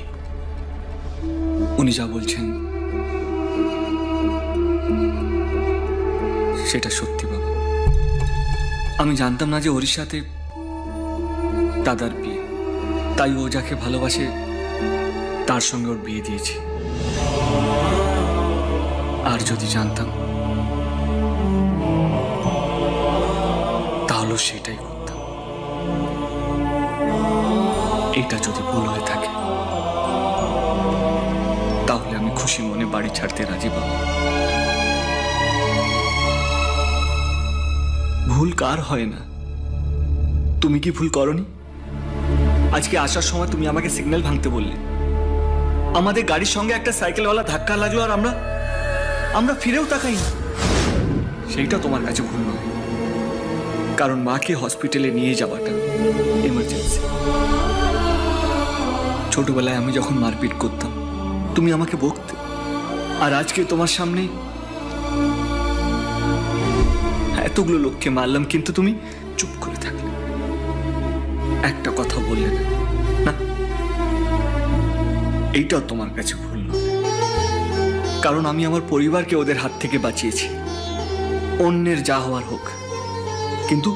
উনি যা বলছেন সেটা সত্যি বাবা। আমি জানতাম না যে ওড়িশাতে দাদার বিয়ে, তাই ও যাকে ভালোবাসে তার সঙ্গে ওর বিয়ে দিয়েছি। আর যদি জানতাম তাহলে সেটাই করতাম। এটা যদি ভুল হয়ে থাকে তাহলে আমি খুশি মনে বাড়ি ছাড়তে রাজি বাবা। ভুল কার হয় না? তুমি কি ভুল করনি? আজকে আসার সময় তুমি আমাকে সিগন্যাল ভাঙতে বললে, আমাদের গাড়ির সঙ্গে একটা সাইকেলওয়ালা ধাক্কা লাগলো আর আমরা ফিরেও তাকাই না। সেইটা তোমার কাছে ভুল নয়, কারণ মাকে হসপিটালে নিয়ে যাওয়াটা এমার্জেন্সি। ছোটবেলায় আমি যখন মারপিট করতাম তুমি আমাকে বকতে, আর আজকে তোমার সামনে এতগুলো লোককে মারলাম কিন্তু তুমি চুপ করে থাকলে, একটা কথা বললে না। না, এইটাও তোমার কাছে ভুল নয়, কারণ আমি আমার পরিবারকে ওদের হাত থেকে বাঁচিয়েছি। অন্যের যা হওয়ার হোক, কিন্তু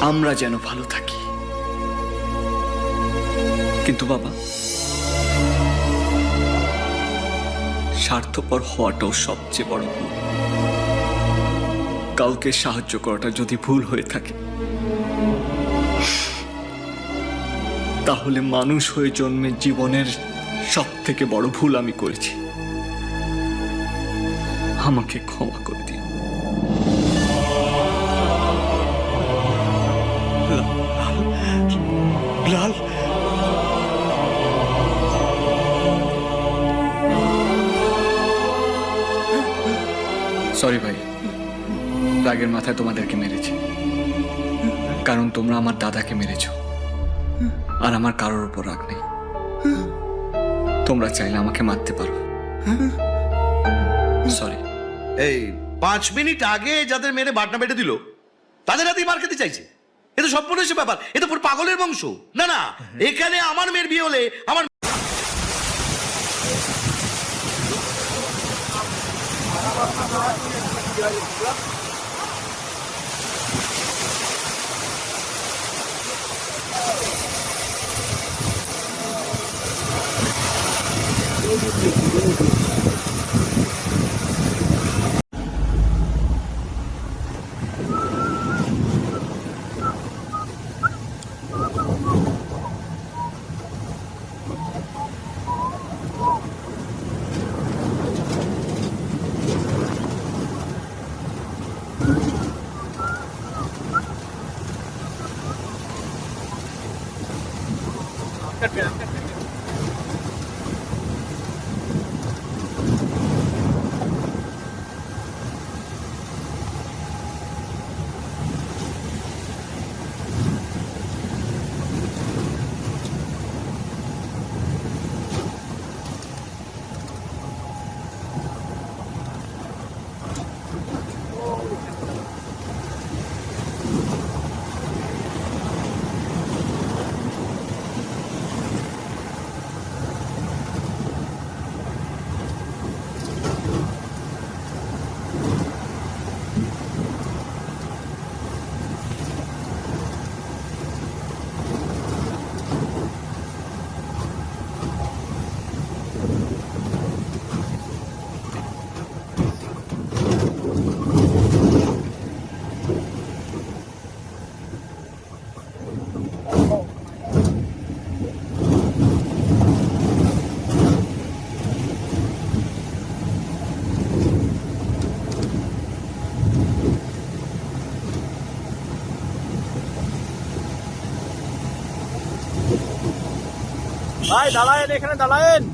আমরা যেন ভালো থাকি। কিন্তু বাবা, স্বার্থপর হওয়াটাও সবচেয়ে বড় ভুল। কাউকে সাহায্য করাটা যদি ভুল হয়ে থাকে তাহলে মানুষ হয়ে জন্মে জীবনের সব থেকে বড় ভুল আমি করেছি। আমাকে ক্ষমা করে দিন। লাল, সরি ভাই, রাগের মাথায় তোমাদেরকে মেরেছি, কারণ তোমরা আমার দাদাকে মেরেছ আর আমার কারোর উপর রাগ নেই। তোমরা চাইলে আমাকে মারতে পারো। সরি। এই 5 মিনিট আগে যাদের মেরে বাটনা বেটে দিল তাদের হাতেই মার খেতে চাইছে। এ তো সর্বনেশে ব্যাপার, এ তো পুরো পাগলের বংশ। না না, এখানে আমার মেয়ের বিয়ে হলে আমার ভাই দাঁড়ায়েন, এখানে দাঁড়ায়েন।